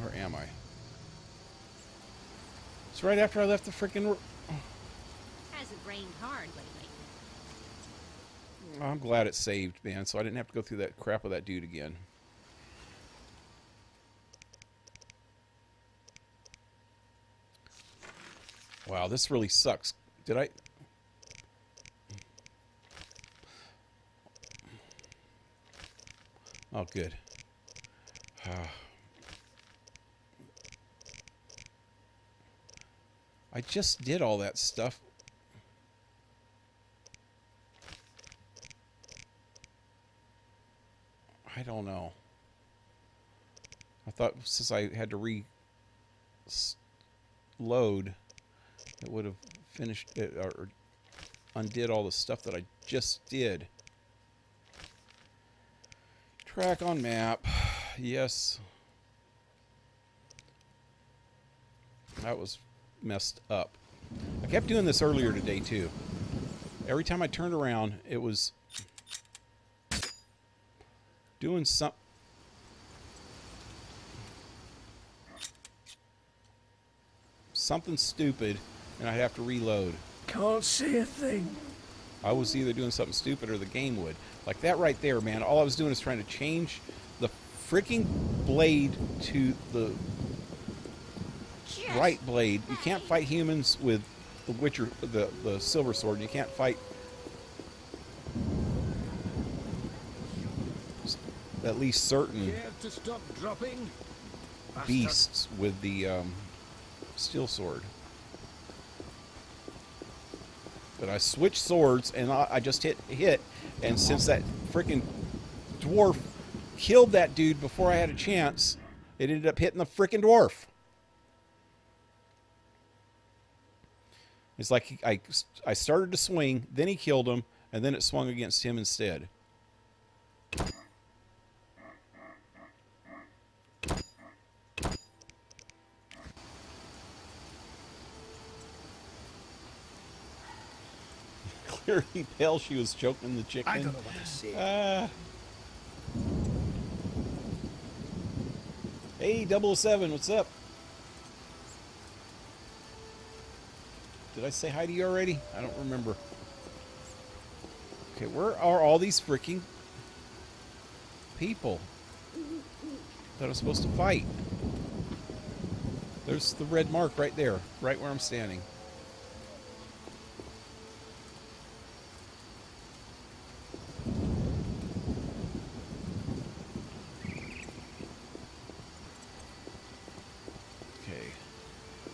Where am I? It's right after I left the frickin'... Hasn't rained hard lately. I'm glad it saved, man, so I didn't have to go through that crap with that dude again. Wow, this really sucks. Did I... Oh, good. I just did all that stuff. I don't know. I thought since I had to reload, it would have finished it or undid all the stuff that I just did. Track on map. Yes. That was messed up. I kept doing this earlier today too. Every time I turned around, it was doing something stupid, and I'd have to reload. Can't see a thing. I was either doing something stupid or the game would. Like that right there, man. All I was doing is trying to change the freaking blade to the right blade. You can't fight humans with the Witcher, the silver sword. You can't fight at least certain beasts with the steel sword. But I switched swords and I just hit, and since that freaking dwarf killed that dude before I had a chance, it ended up hitting the freaking dwarf. It's like I started to swing, then he killed him, and then it swung against him instead. Clearly pale, she was choking the chicken. I don't know what to say. Hey, 007, what's up? Did I say hi to you already? I don't remember. Okay, where are all these freaking people that I'm supposed to fight? There's the red mark right there, right where I'm standing.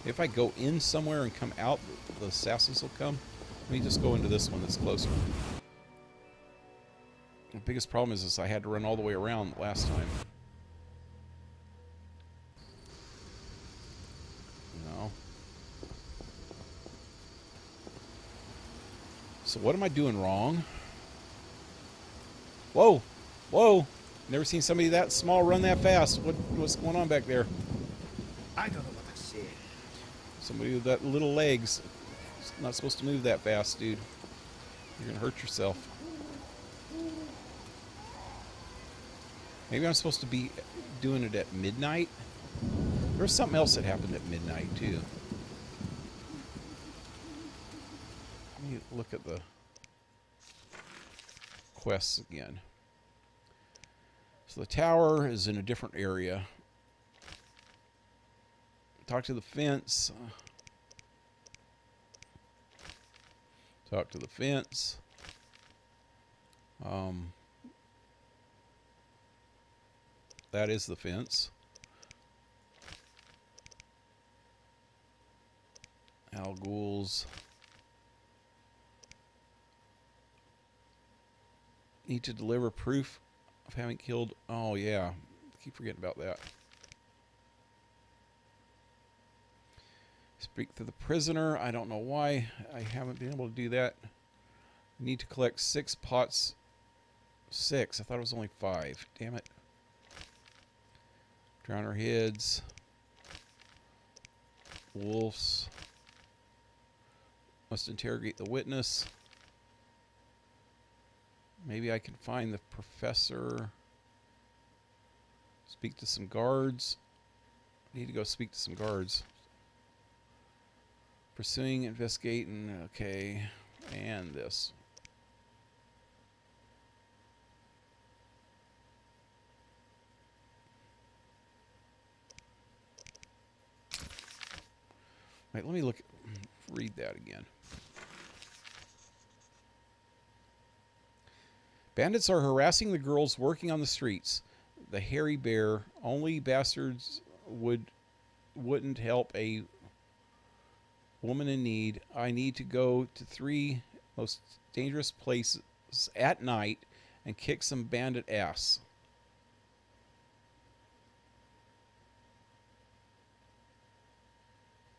If I go in somewhere and come out, the assassins will come. Let me just go into this one that's closer. The biggest problem is I had to run all the way around last time. No. So what am I doing wrong? Whoa! Whoa! Never seen somebody that small run that fast. What's going on back there? I don't know what to say. Somebody with that little legs. It's not supposed to move that fast, dude. You're gonna hurt yourself. Maybe I'm supposed to be doing it at midnight. There was something else that happened at midnight, too. look at the quests again. So the tower is in a different area. Talk to the fence. Talk to the fence. That is the fence. Al ghouls. Need to deliver proof of having killed. Oh yeah, I keep forgetting about that. Speak to the prisoner. I don't know why I haven't been able to do that. Need to collect 6 pots. 6. I thought it was only 5. Damn it. Drowner heads. Wolves. Must interrogate the witness. Maybe I can find the professor. Speak to some guards. Need to go speak to some guards. Pursuing, investigating. Okay. And this. Wait, let me read that again. Bandits are harassing the girls working on the streets. The hairy bear. Only bastards wouldn't help a woman in need. I need to go to 3 most dangerous places at night and kick some bandit ass.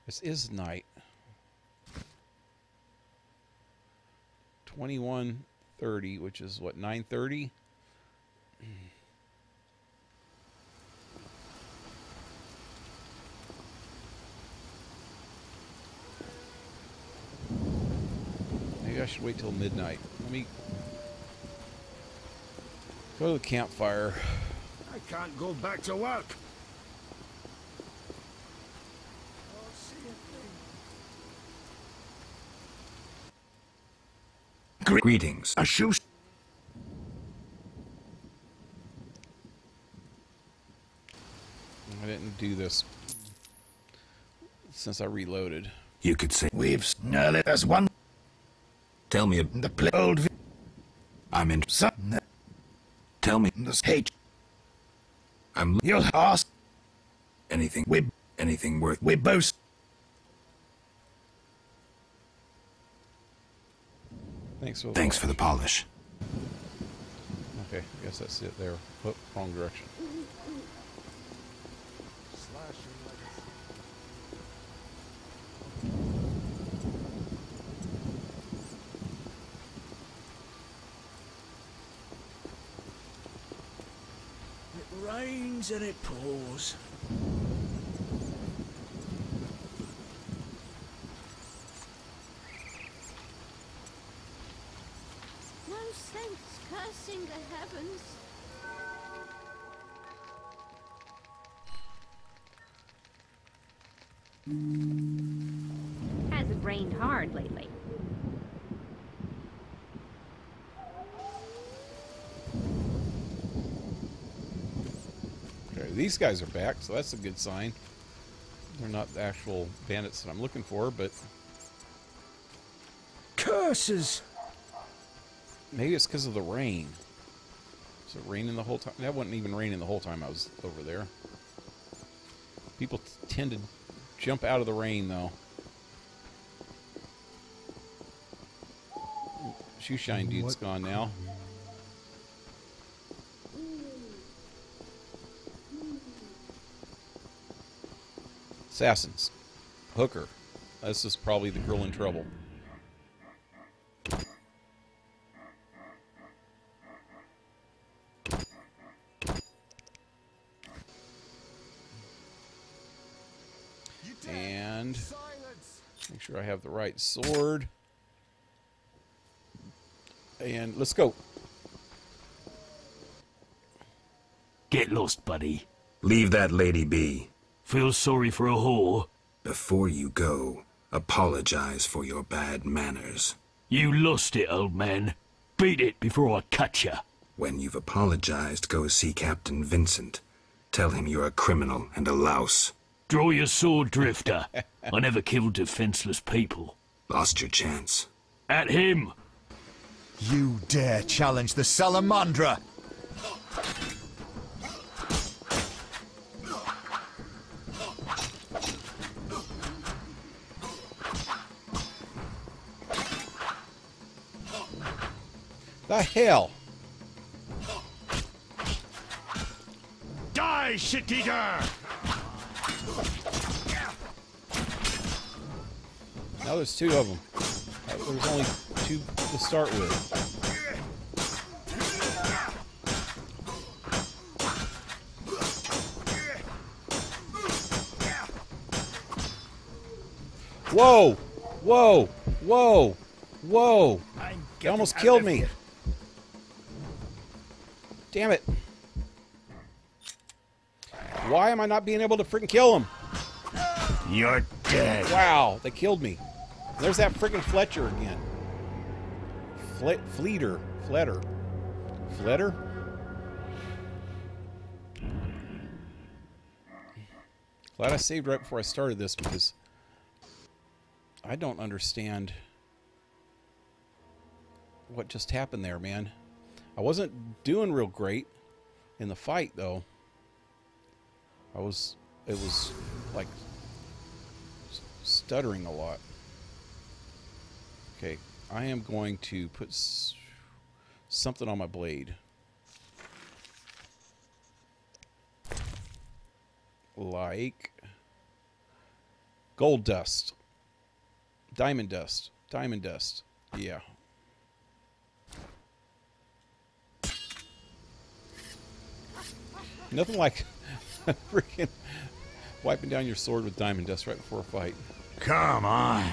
This is night. 21:30, which is what, 9:30? Maybe I should wait till midnight. Let me go to the campfire. I can't go back to work. Greetings. A shoe. I didn't do this since I reloaded. You could say We've nearly as one. tell me The old. I'm in Son. tell me The hate. I'm You'll ask. anything anything worth We both. Thanks for the polish. Okay, I guess that's it there. Oh, wrong direction. It rains and it pours. No sense cursing the heavens. Hasn't rained hard lately. Okay, these guys are back, so that's a good sign. They're not the actual bandits that I'm looking for, but Curses! maybe it's because of the rain. Was it raining the whole time? That wasn't even raining the whole time I was over there. People tend to jump out of the rain, though. Shoeshine dude's gone now. Assassins. Hooker. This is probably the girl in trouble. And make sure I have the right sword. And let's go. Get lost, buddy. Leave that lady be. Feel sorry for a whore? Before you go, apologize for your bad manners. You lost it, old man. Beat it before I cut you. When you've apologized, go see Captain Vincent. Tell him you're a criminal and a louse. Draw your sword, Drifter. I never killed defenseless people. Lost your chance. At him! You dare challenge the Salamandra? The hell? Die, shit-eater! Now there's two of them. There's only two to start with. Whoa! Whoa! Whoa! Whoa! He almost killed me. Damn it. Why am I not being able to freaking kill him? You're dead. Wow, they killed me. There's that freaking Fletcher again. Fletter. Glad I saved right before I started this because I don't understand what just happened there, man. I wasn't doing real great in the fight, though. It was like stuttering a lot. Okay, I am going to put something on my blade. Like gold dust. Diamond dust. Diamond dust. Yeah. Nothing like freaking wiping down your sword with diamond dust right before a fight. Come on.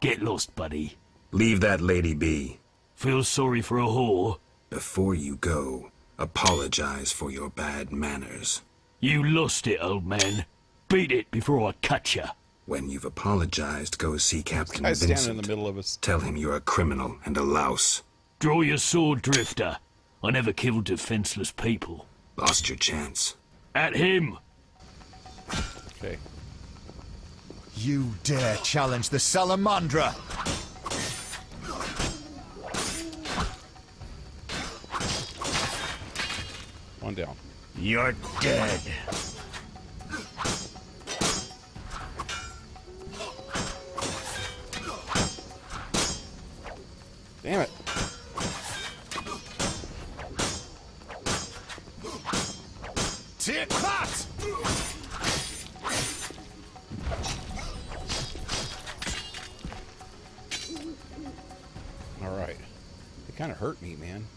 Get lost, buddy. Leave that lady be. Feel sorry for a whore? Before you go, apologize for your bad manners. You lost it, old man. Beat it before I cut you. When you've apologized, go see Captain Guy's Vincent. standing in the middle of us. Tell him you're a criminal and a louse. Draw your sword, Drifter. I never killed defenseless people. Lost your chance. At him! Okay. You dare challenge the Salamandra? One down. You're dead. Damn it. Take that! All right. It kind of hurt me, man.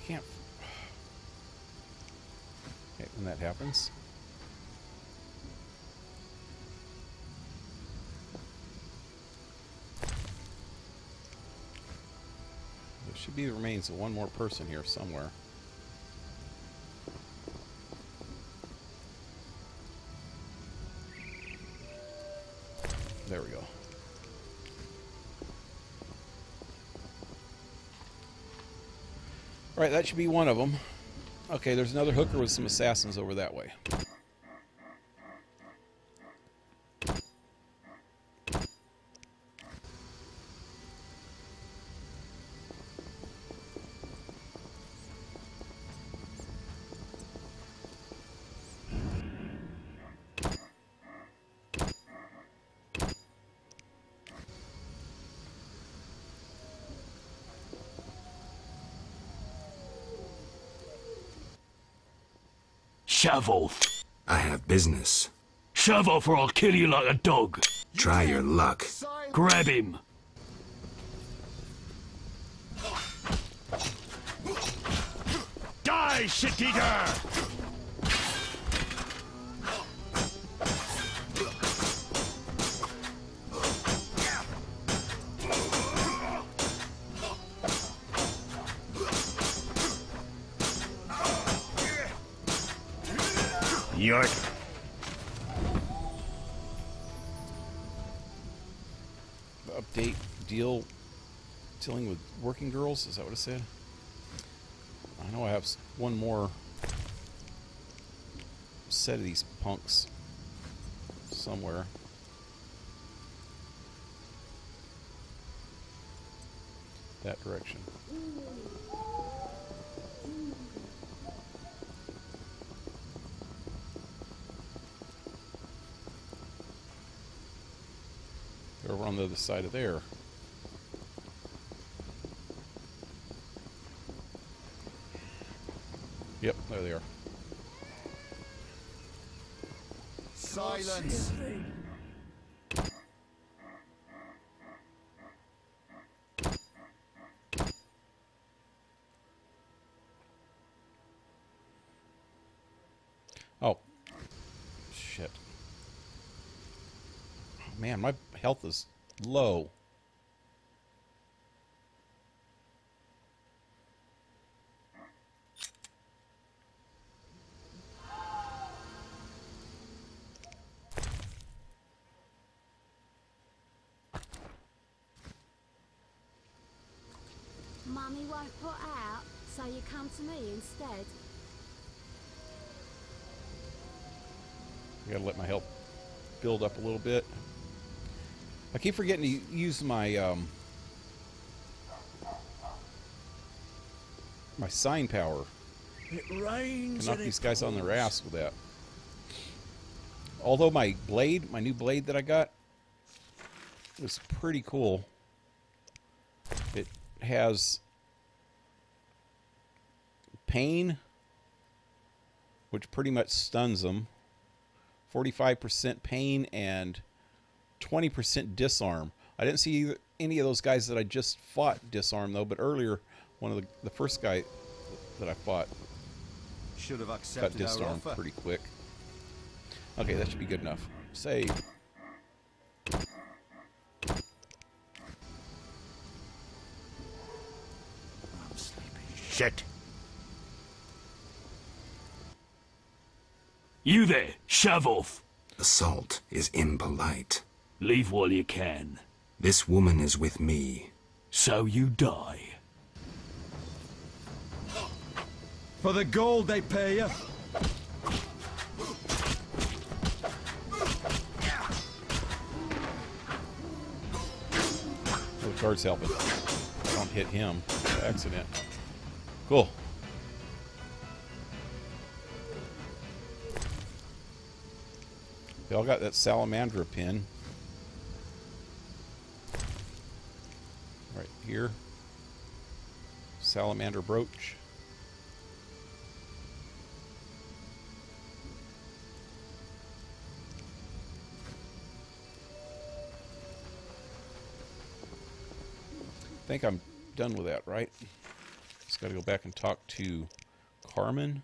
Can't. Okay, when that happens. There should be the remains of one more person here somewhere. There we go. All right, that should be one of them. Okay, there's another hooker with some assassins over that way. Shove off. I have business. Shove off or I'll kill you like a dog. Try your luck. Grab him. Die, shit-eater! You're... Update deal dealing with working girls. Is that what it said? I know I have one more set of these punks somewhere. That direction. They're over on the other side of there. Yep, there they are. Silence! Oh. Shit. Oh, man, my health is low. Mummy won't put out, so you come to me instead. I gotta let my health build up a little bit. I keep forgetting to use my my sign power. It rains. Can knock these guys on their ass with that. Although my blade, my new blade that I got, was pretty cool. It has pain, which pretty much stuns them. 45% pain and 20% disarm. I didn't see any of those guys that I just fought disarm though, but earlier one of the first guy that I fought should have got accepted disarmed pretty quick. Okay, that should be good enough. Save. I'm sleepy. Shit. You there, shove off. Assault is impolite. Leave while you can. This woman is with me. So you die. For the gold they pay you. The guard's helping. Don't hit him by accident. Cool. They all got that salamandra pin. Right here. Salamander brooch. I think I'm done with that, right? Just got to go back and talk to Carmen.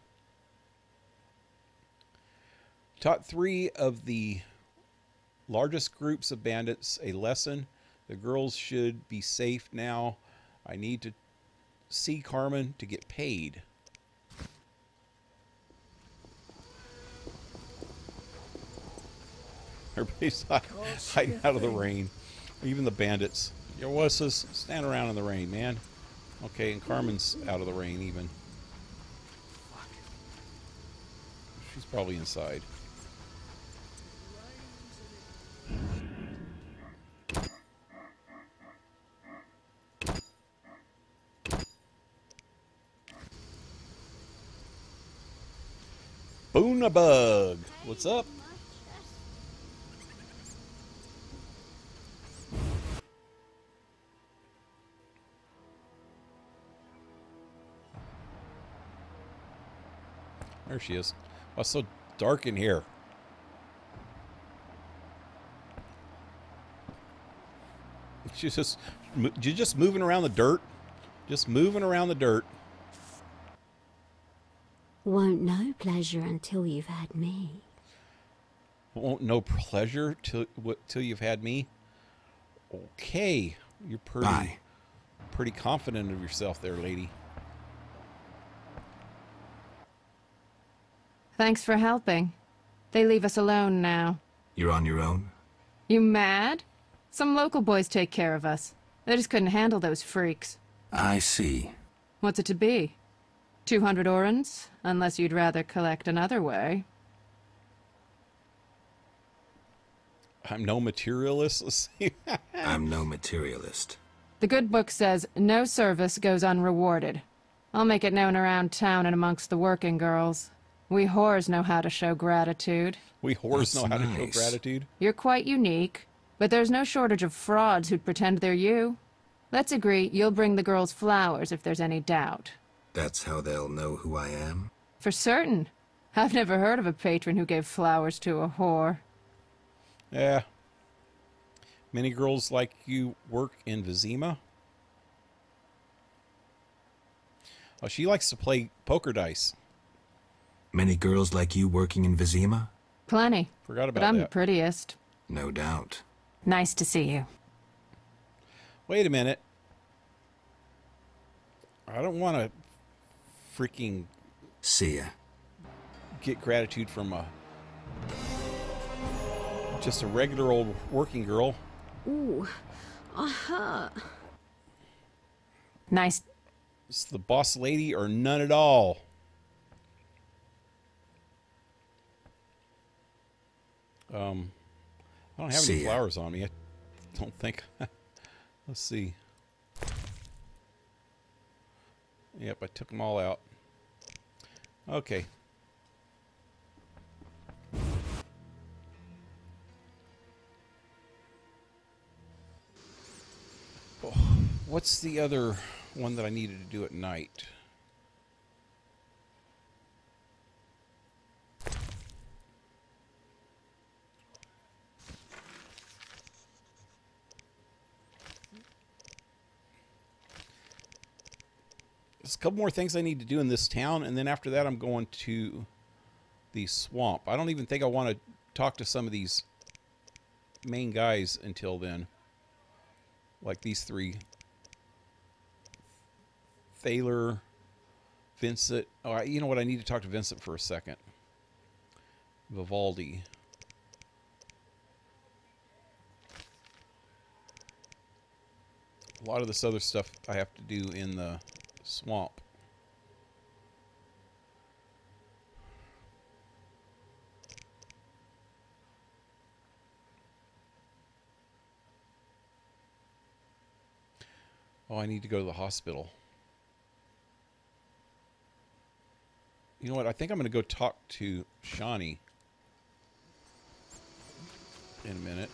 Taught 3 of the largest groups of bandits a lesson. The girls should be safe now. I need to see Carmen to get paid. Everybody's hiding out of the rain. Even the bandits. Your wusses, stand around in the rain, man. Okay, and Carmen's out of the rain even. She's probably inside. Boonabug, what's up? There she is. Oh, it's so dark in here. She's just, you're just moving around the dirt. Just moving around the dirt. Won't know pleasure until you've had me. Won't know pleasure till you've had me. Okay, you're pretty confident of yourself there, lady. Thanks for helping. They leave us alone now. You're on your own? You mad? Some local boys take care of us. They just couldn't handle those freaks. I see. What's it to be? 200 orens? Unless you'd rather collect another way. I'm no materialist. Let's see. I'm no materialist. The good book says no service goes unrewarded. I'll make it known around town and amongst the working girls. We whores know how to show gratitude. We whores know how to show gratitude. You're quite unique, but there's no shortage of frauds who'd pretend they're you. Let's agree you'll bring the girls flowers if there's any doubt. That's how they'll know who I am? For certain. I've never heard of a patron who gave flowers to a whore. Yeah. Many girls like you work in Vizima? Oh, she likes to play poker dice. Many girls like you working in Vizima? Plenty. Forgot about but I'm that. the prettiest. No doubt. Nice to see you. Wait a minute. I don't want to freaking... See ya. Get gratitude from just a regular old working girl. Ooh. Aha. Nice. It's the boss lady or none at all. I don't have any flowers on me. I don't think. Let's see. Yep, I took them all out. Okay. Oh, what's the other one that I needed to do at night? There's a couple more things I need to do in this town, and then after that I'm going to the swamp. I don't even think I want to talk to some of these main guys until then. Like these three. Thaler, Vincent. Oh, you know what? I need to talk to Vincent for a second. Vivaldi. A lot of this other stuff I have to do in the swamp. Oh, I need to go to the hospital. You know what? I think I'm going to go talk to Shawnee in a minute.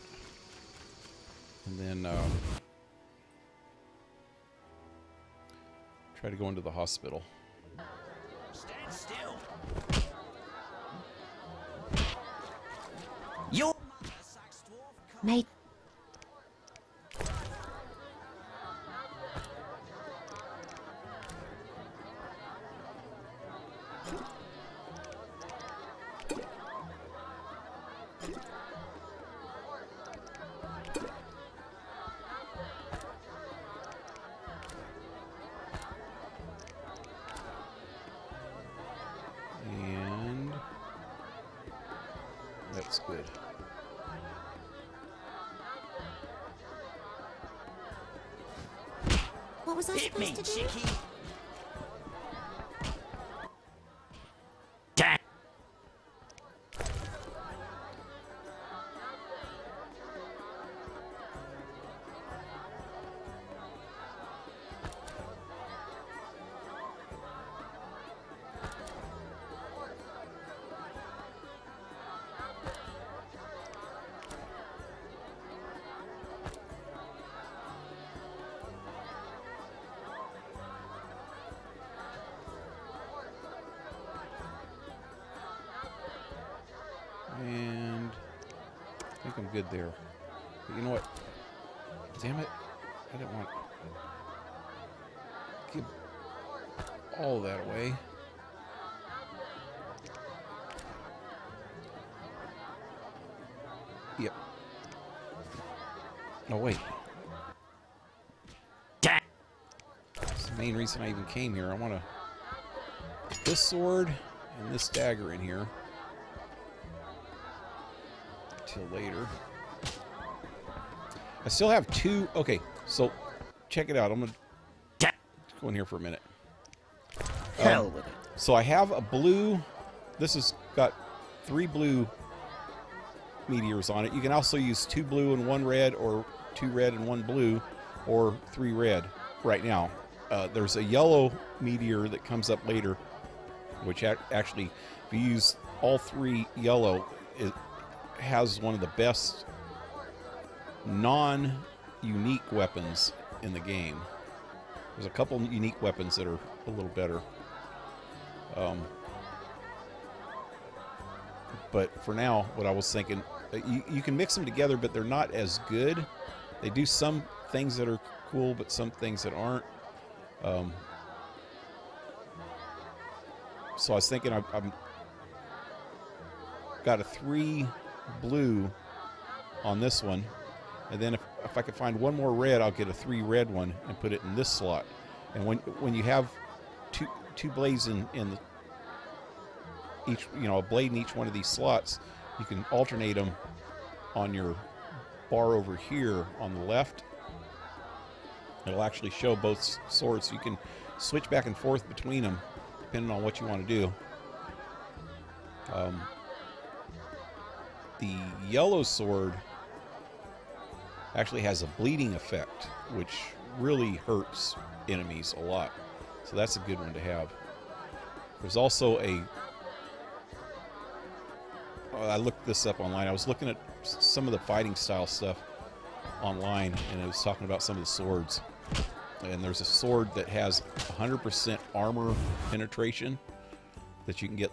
And then try to go into the hospital. Stand still. Your Mate. That's good. What was I Hit me, supposed to do? chickie. And I think I'm good there. But you know what? Damn it. I didn't want to give all that away. Yep. Oh, wait. That's the main reason I even came here. I want to put this sword and this dagger in here. till later. I still have 2. Okay, so check it out. I'm gonna go in here for a minute. Hell with it. So I have a blue. This has got 3 blue meteors on it. You can also use 2 blue and 1 red, or 2 red and 1 blue, or 3 red right now. There's a yellow meteor that comes up later, which actually, if you use all 3 yellow, it has one of the best non-unique weapons in the game. There's a couple unique weapons that are a little better. But for now, what I was thinking, you can mix them together, but they're not as good. They do some things that are cool, but some things that aren't. So I was thinking I'm got a 3 blue on this one, and then if I could find 1 more red, I'll get a 3 red one and put it in this slot. And when you have two blades in the, each, you know, a blade in each one of these slots, you can alternate them on your bar over here on the left. It'll actually show both swords, so you can switch back and forth between them depending on what you want to do. The yellow sword actually has a bleeding effect, which really hurts enemies a lot. So that's a good one to have. There's also I looked this up online. I was looking at some of the fighting style stuff online, and it was talking about some of the swords. And there's a sword that has 100% armor penetration that you can get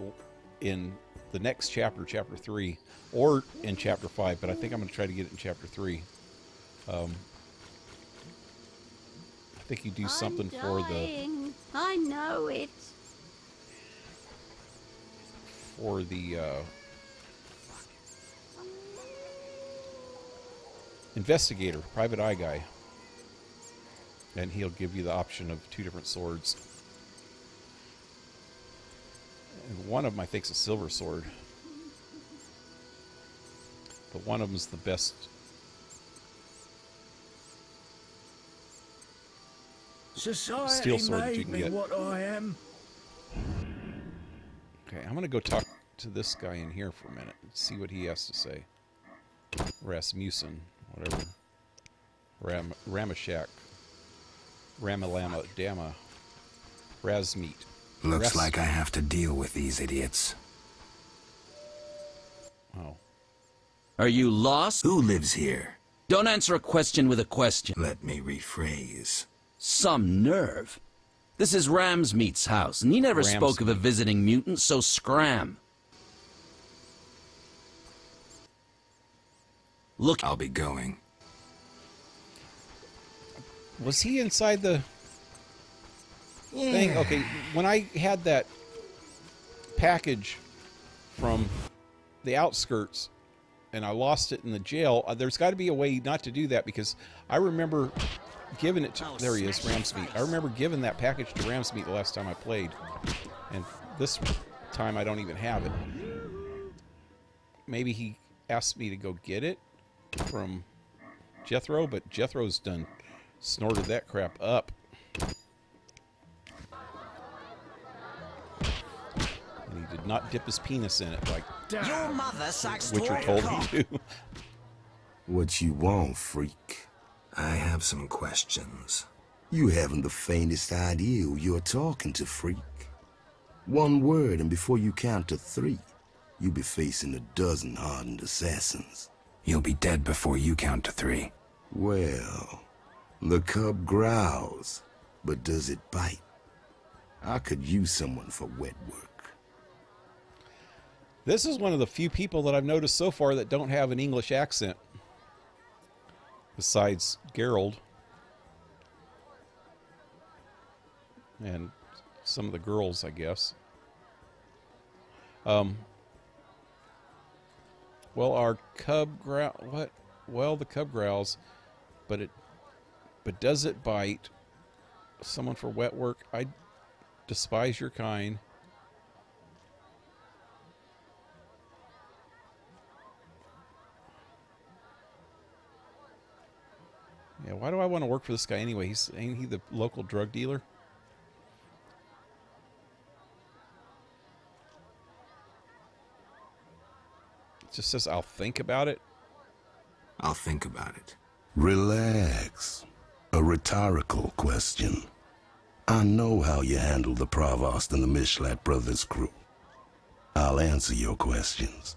in the next chapter, chapter 3, or in chapter 5, but I think I'm going to try to get it in chapter 3. I think you do something for the... I know it. For the investigator, private eye guy. And he'll give you the option of 2 different swords. And one of them, I think, is a silver sword. But one of them is the best. Society Steel sword that you made can me get. what I am. Okay, I'm going to go talk to this guy in here for a minute and see what he has to say. Rasmussen, whatever. Ramashak. Ramalama Dama. Razmeet. Looks like I have to deal with these idiots. Oh. Are you lost? Who lives here? Don't answer a question with a question. Let me rephrase. Some nerve. This is Ramsmeet's house, and he never spoke of a visiting mutant, so scram. Look, I'll be going. Was he inside the thing? Okay, when I had that package from the outskirts and I lost it in the jail, there's got to be a way not to do that, because I remember giving it to... There he is, Ramsmeet. I remember giving that package to Ramsmeet the last time I played. And this time I don't even have it. Maybe he asked me to go get it from Jethro, but Jethro's done snorted that crap up. And he did not dip his penis in it like Your mother sucks Witcher told him to. What you want, freak? I have some questions. You haven't the faintest idea who you're talking to, freak. One word, and before you count to 3, you'll be facing a dozen hardened assassins. You'll be dead before you count to 3. Well, the cub growls, but does it bite? I could use someone for wet work. This is one of the few people that I've noticed so far that don't have an English accent. Besides Geralt. And some of the girls, I guess. Well, our cub growl... What? Well, the cub growls, but does it bite? Someone for wet work? I despise your kind. Yeah, why do I want to work for this guy anyway? Ain't he the local drug dealer? It just says I'll think about it. I'll think about it. Relax. A rhetorical question. I know how you handle the Provost and the Mishlat brothers' crew. I'll answer your questions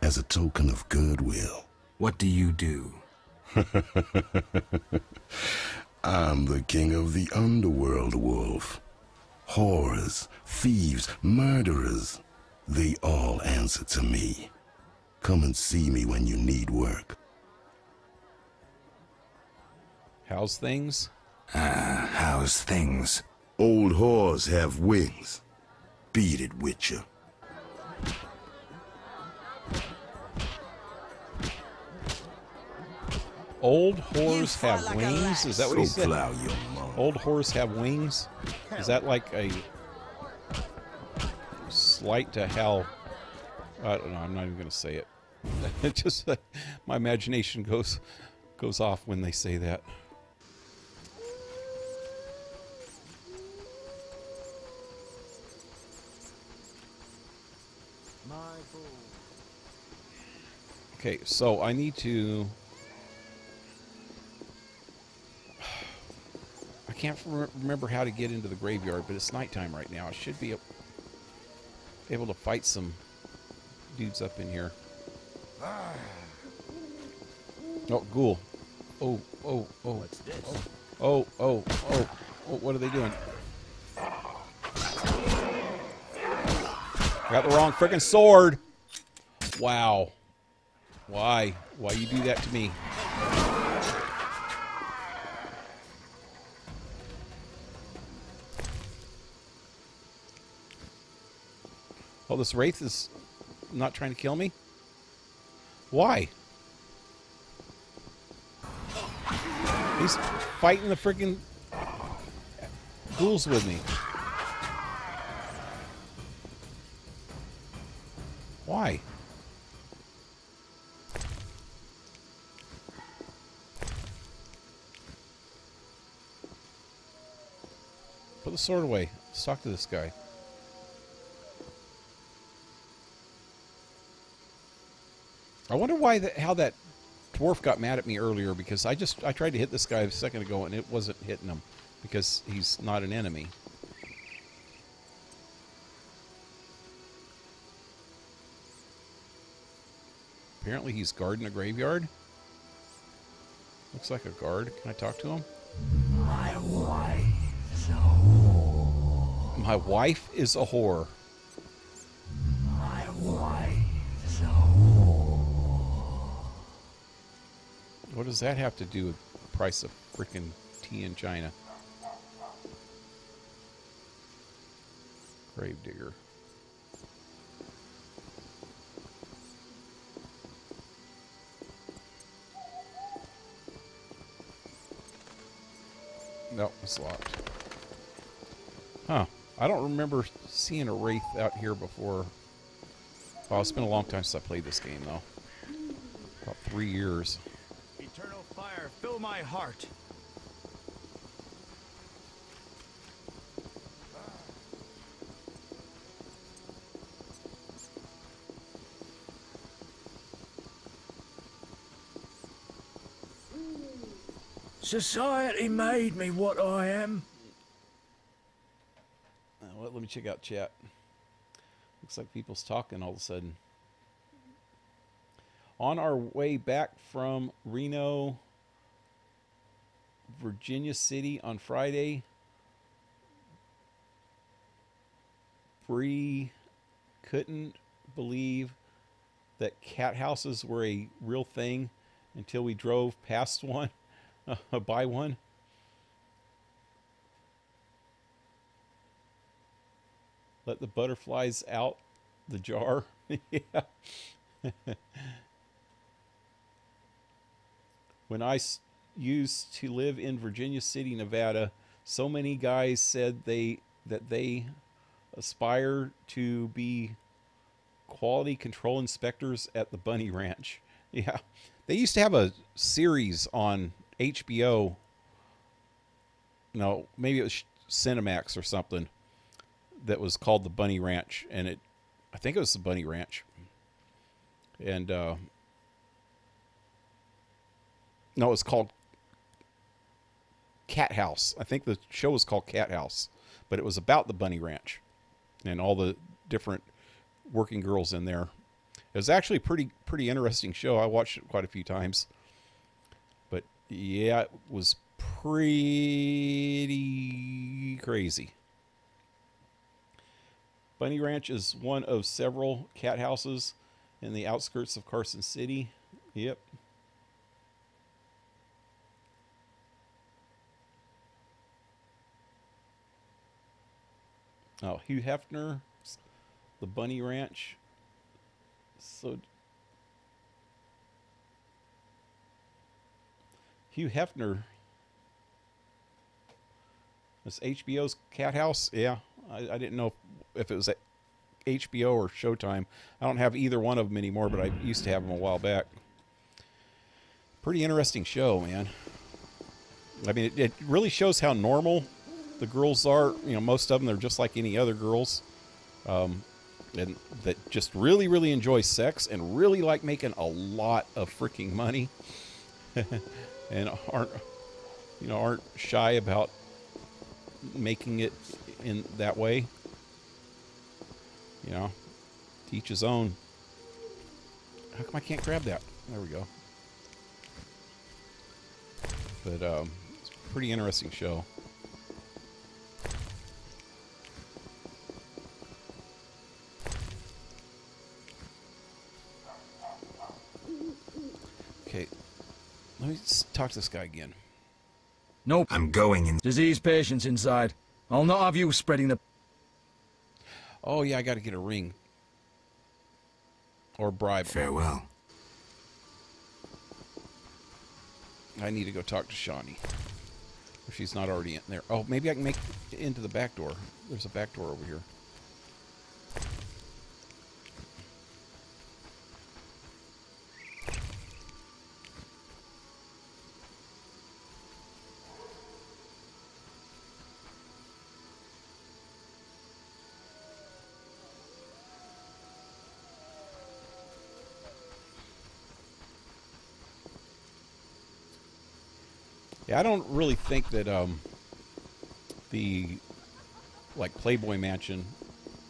as a token of goodwill. What do you do? I'm the king of the underworld, Wolf. Whores, thieves, murderers, they all answer to me. Come and see me when you need work. How's things? How's things? Old whores have wings. Beat it, Witcher. Old whores have wings? Is that what he said? Plow your mom. Old whores have wings? Is that like a slight to how... I don't know, I'm not even going to say it. It just, my imagination goes off when they say that. Okay, so I need to... I can't remember how to get into the graveyard, but it's nighttime right now. I should be able to fight some dudes up in here. Oh, ghoul. Oh. What's this? Oh, what are they doing? Got the wrong freaking sword. Wow. Why? Why you do that to me? Oh, this wraith is not trying to kill me? Why? He's fighting the freaking ghouls with me. Why? Put the sword away. Let's talk to this guy. I wonder how that dwarf got mad at me earlier, because I tried to hit this guy a second ago and it wasn't hitting him because he's not an enemy. Apparently he's guarding a graveyard. Looks like a guard. Can I talk to him? My wife is a whore. My wife is a whore. My wife is a whore. What does that have to do with the price of freaking tea in China? Gravedigger. Nope, it's locked. Huh. I don't remember seeing a wraith out here before. Well, it's been a long time since I played this game, though. About 3 years. Eternal fire, fill my heart. Society made me what I am. Let me check out chat. Looks like people's talking all of a sudden. On our way back from Reno, Virginia City on Friday, Bree couldn't believe that cat houses were a real thing until we drove past one, by one. Let the butterflies out the jar. Yeah. When I used to live in Virginia City, Nevada, so many guys said that they aspire to be quality control inspectors at the Bunny Ranch. Yeah. They used to have a series on HBO. No, maybe it was Cinemax or something that was called the Bunny Ranch, and I think it was the Bunny Ranch. And no, it was called Cat House. I think the show was called Cat House, but it was about the Bunny Ranch and all the different working girls in there. It was actually a pretty interesting show. I watched it quite a few times. But yeah, it was pretty crazy. Bunny Ranch is one of several cat houses in the outskirts of Carson City. Yep. Oh, Hugh Hefner, the Bunny Ranch. So Hugh Hefner, this HBO's Cat House. Yeah, I didn't know if it was at HBO or Showtime. I don't have either one of them anymore, but I used to have them a while back. Pretty interesting show, man. I mean, it really shows how normal the girls are. You know, most of them, they're just like any other girls. And that just really, really enjoy sex and really like making a lot of freaking money. And aren't shy about making it in that way. You know, to each his own. How come I can't grab that? There we go. But it's a pretty interesting show. Okay, let me talk to this guy again. Nope. I'm going in. Disease patients inside. I'll not have you spreading the... Oh, yeah, I got to get a ring. Or bribe. Farewell. I need to go talk to Shawnee. If she's not already in there. Oh, maybe I can make it into the back door. There's a back door over here. Yeah, I don't really think that the Playboy Mansion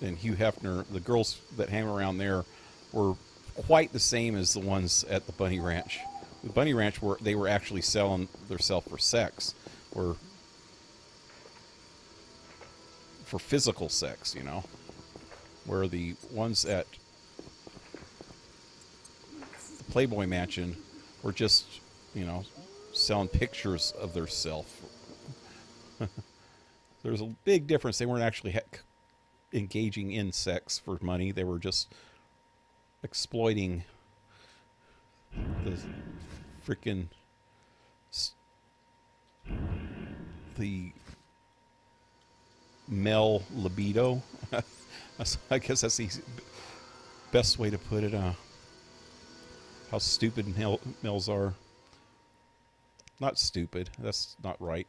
and Hugh Hefner, the girls that hang around there, were quite the same as the ones at the Bunny Ranch. The Bunny Ranch, they were actually selling themselves for sex, or for physical sex, you know. Where the ones at the Playboy Mansion were just, you know, selling pictures of their self. There's a big difference. They weren't actually engaging in sex for money. They were just exploiting the freaking the male libido. I guess that's the best way to put it. How stupid males are. Not stupid. That's not right.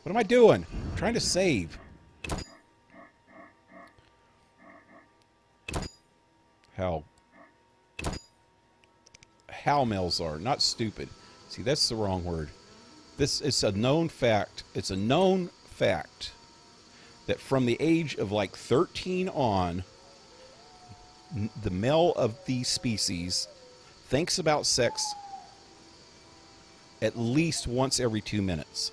What am I doing? I'm trying to save. How males are. Not stupid. See, that's the wrong word. It's a known fact. It's a known fact that from the age of like 13 on, the male of these species thinks about sex at least once every 2 minutes.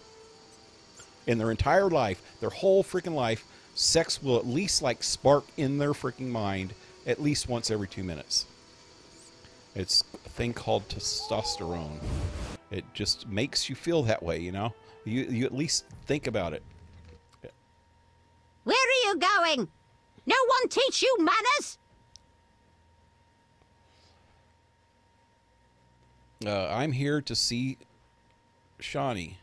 In their entire life, their whole freaking life, sex will at least like spark in their freaking mind at least once every 2 minutes. It's a thing called testosterone. It just makes you feel that way, you know? You at least think about it. Where are you going? No one teach you manners? I'm here to see Shawnee.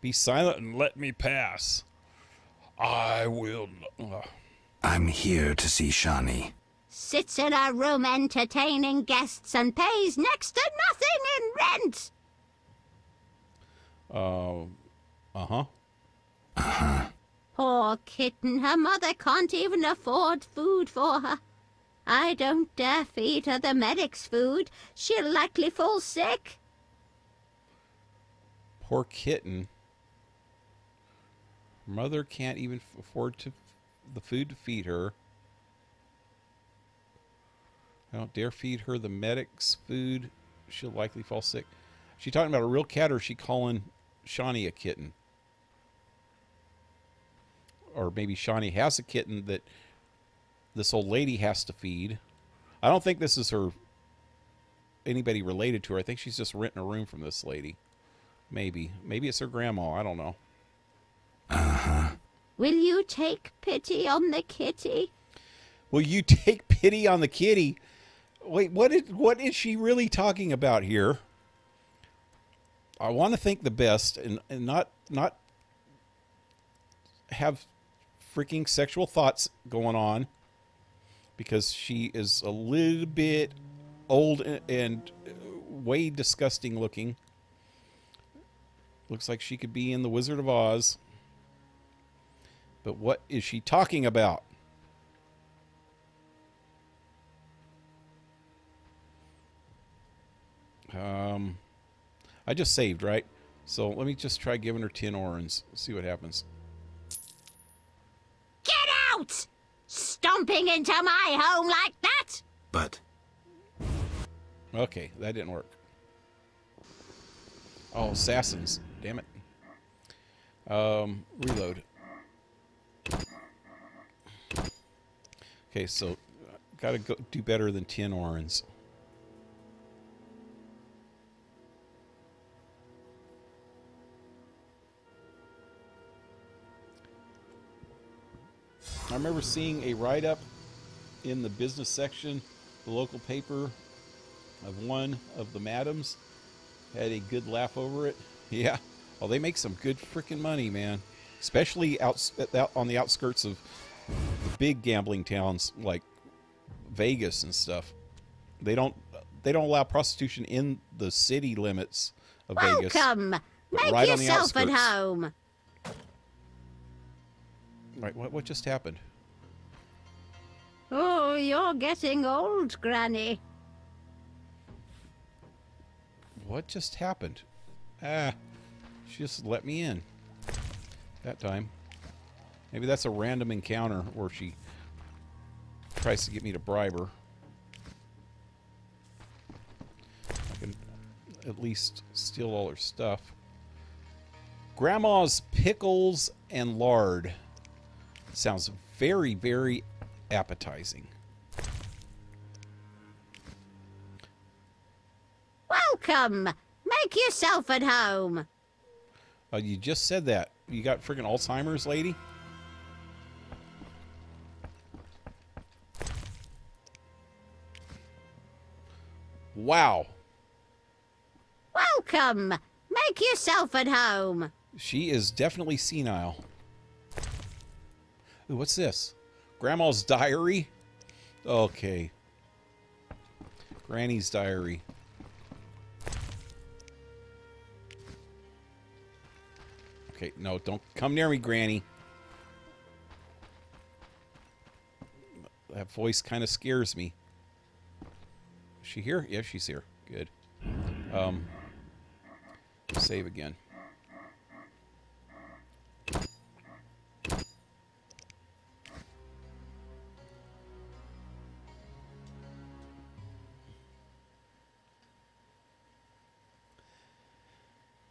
Be silent and let me pass. I will not. I'm here to see Shawnee. Sits in a room entertaining guests and pays next to nothing in rent. Uh-huh. Poor kitten, her mother can't even afford food for her. I don't dare feed her the medic's food. She'll likely fall sick. Poor kitten. Mother can't even afford the food to feed her. I don't dare feed her the medic's food. She'll likely fall sick. She talking about a real cat, or is she calling Shawnee a kitten? Or maybe Shawnee has a kitten that this old lady has to feed. I don't think this is anybody related to her. I think she's just renting a room from this lady. Maybe it's her grandma. I don't know. Will you take pity on the kitty? Will you take pity on the kitty? Wait, what is she really talking about here? I want to think the best and not have freaking sexual thoughts going on, because she is a little bit old and way disgusting looking. Looks like she could be in The Wizard of Oz. But what is she talking about? I just saved, right? So let me just try giving her 10 orans. See what happens. Get out! Stomping into my home like that? But... Okay, that didn't work. Oh, assassins. Damn it. Reload. Okay, so gotta do better than 10 orans. I remember seeing a write-up in the business section, the local paper, of one of the madams. Had a good laugh over it. Yeah. Well, they make some good freaking money, man. Especially out on the outskirts of the big gambling towns like Vegas and stuff. They don't allow prostitution in the city limits of Vegas. Welcome. Make right on the yourself at outskirts. home. Right, what just happened? Oh, you're getting old, Granny. What just happened? She just let me in. That time. Maybe that's a random encounter where she tries to get me to bribe her. I can at least steal all her stuff. Grandma's pickles and lard. Sounds very, very appetizing. Welcome. Make yourself at home. You just said that. You got freaking Alzheimer's, lady? Wow. Welcome. Make yourself at home. She is definitely senile. Ooh, what's this? Grandma's diary? Okay. Granny's diary. Okay, no, don't come near me, Granny. That voice kind of scares me. Is she here? Yeah, she's here. Good. Save again.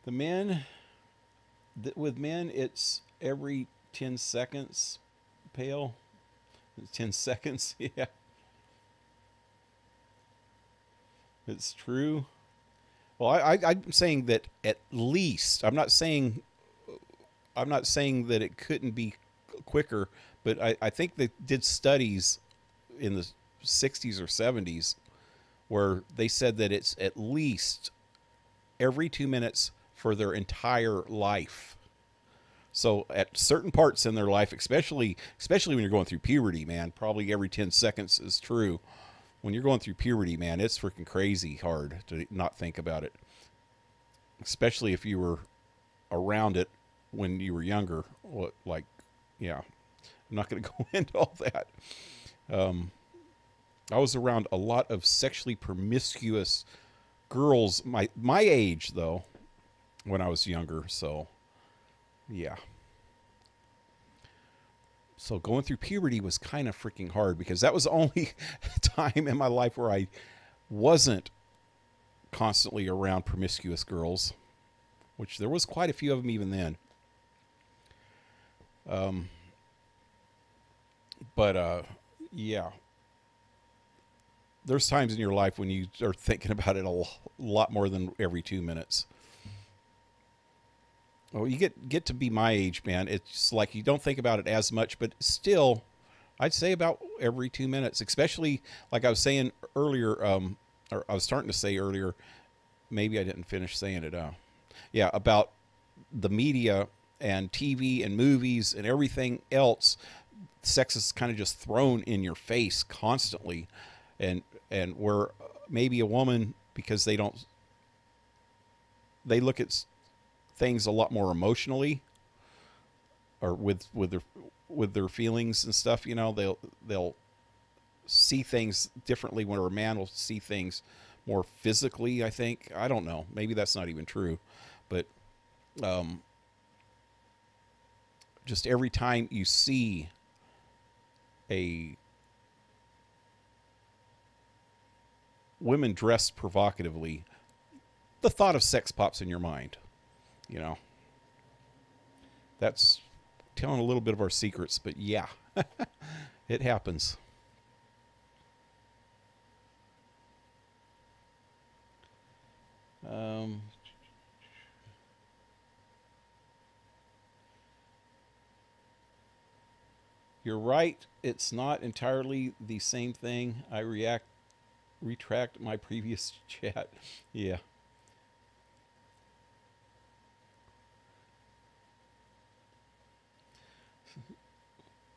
The men, with men, it's every 10 seconds, Pale. 10 seconds, yeah. It's true. Well, I'm saying that at least, I'm not saying that it couldn't be quicker, but I think they did studies in the 60s or 70s where they said that it's at least every 2 minutes for their entire life. So at certain parts in their life, especially when you're going through puberty, man, probably every 10 seconds is true. When you're going through puberty, man, it's freaking crazy hard to not think about it. Especially if you were around it when you were younger. What, like, yeah, I'm not going to go into all that. I was around a lot of sexually promiscuous girls my age, though, when I was younger. So, yeah. So going through puberty was kind of freaking hard because that was the only time in my life where I wasn't constantly around promiscuous girls, which there was quite a few of them even then. Yeah. There's times in your life when you are thinking about it a lot more than every 2 minutes. Well, you get to be my age, man. It's like you don't think about it as much, but still, I'd say about every 2 minutes, especially like I was saying earlier, or I was starting to say earlier, maybe I didn't finish saying it. Yeah, about the media and TV and movies and everything else. Sex is kind of just thrown in your face constantly. And where maybe a woman, because they look at things a lot more emotionally, or with their feelings and stuff, you know, they'll see things differently, where a man will see things more physically, I think. I don't know. Maybe that's not even true, but just every time you see a women dressed provocatively, the thought of sex pops in your mind. You know, that's telling a little bit of our secrets, but yeah, it happens. You're right. It's not entirely the same thing. I retract my previous chat. Yeah.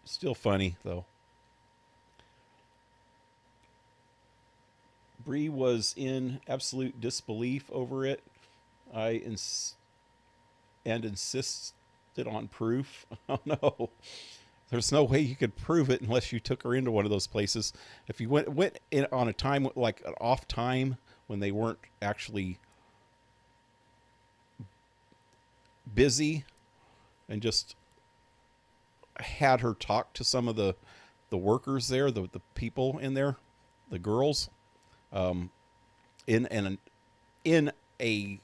Still funny, though. Bree was in absolute disbelief over it. I insisted on proof. Oh, no. There's no way you could prove it unless you took her into one of those places. If you went in on a time, like an off time, when they weren't actually busy, and just had her talk to some of the workers there, the people in there, the girls, in a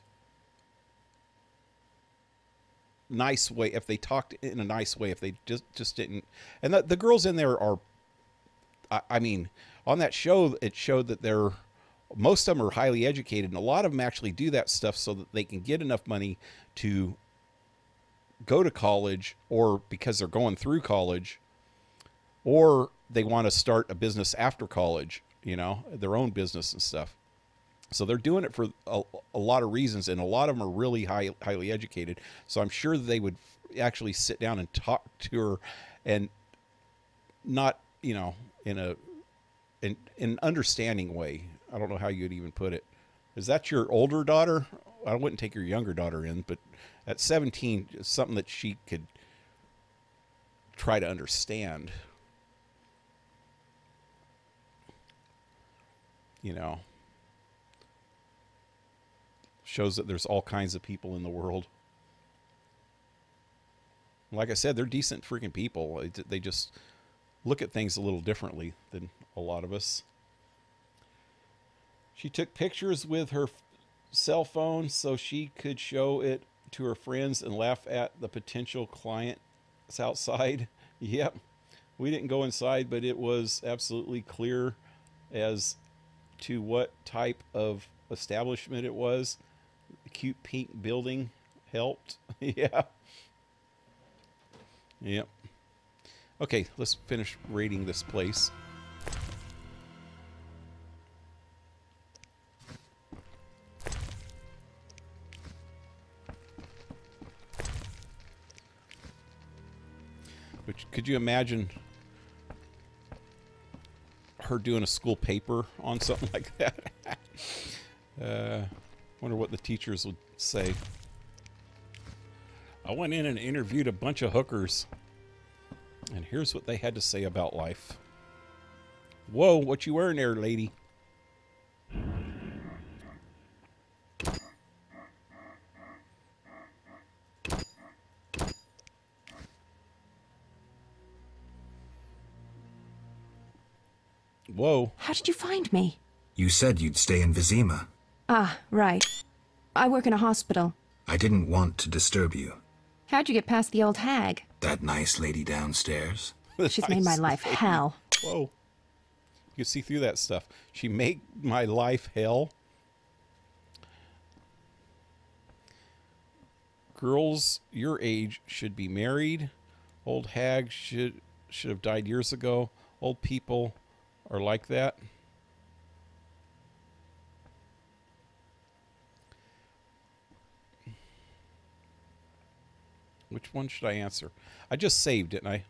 nice way. If they talked in a nice way, if they just didn't, and the girls in there are, I mean, on that show, it showed that most of them are highly educated, and a lot of them actually do that stuff so that they can get enough money to go to college, or because they're going through college, or they want to start a business after college, you know, their own business and stuff. So they're doing it for a lot of reasons, and a lot of them are really highly educated. So I'm sure they would actually sit down and talk to her, and not, you know, in an understanding way. I don't know how you'd even put it. Is that your older daughter? I wouldn't take your younger daughter in, but at 17, it's something that she could try to understand. You know, shows that there's all kinds of people in the world. Like I said, they're decent freaking people. They just look at things a little differently than a lot of us. She took pictures with her cell phone so she could show it to her friends and laugh at the potential clients outside. Yep. We didn't go inside, but it was absolutely clear as to what type of establishment it was. The cute pink building helped. Yeah. Yep. Okay, let's finish rating this place. Which, could you imagine her doing a school paper on something like that? Wonder what the teachers would say. I went in and interviewed a bunch of hookers. And here's what they had to say about life. Whoa, what you wearing there, lady? Whoa. How did you find me? You said you'd stay in Vizima. Ah, right. I work in a hospital. I didn't want to disturb you. How'd you get past the old hag? That nice lady downstairs. She's made my life hell. Whoa. You can see through that stuff. She made my life hell. Girls your age should be married. Old hags should have died years ago. Old people are like that. Which one should I answer? I just saved, didn't I?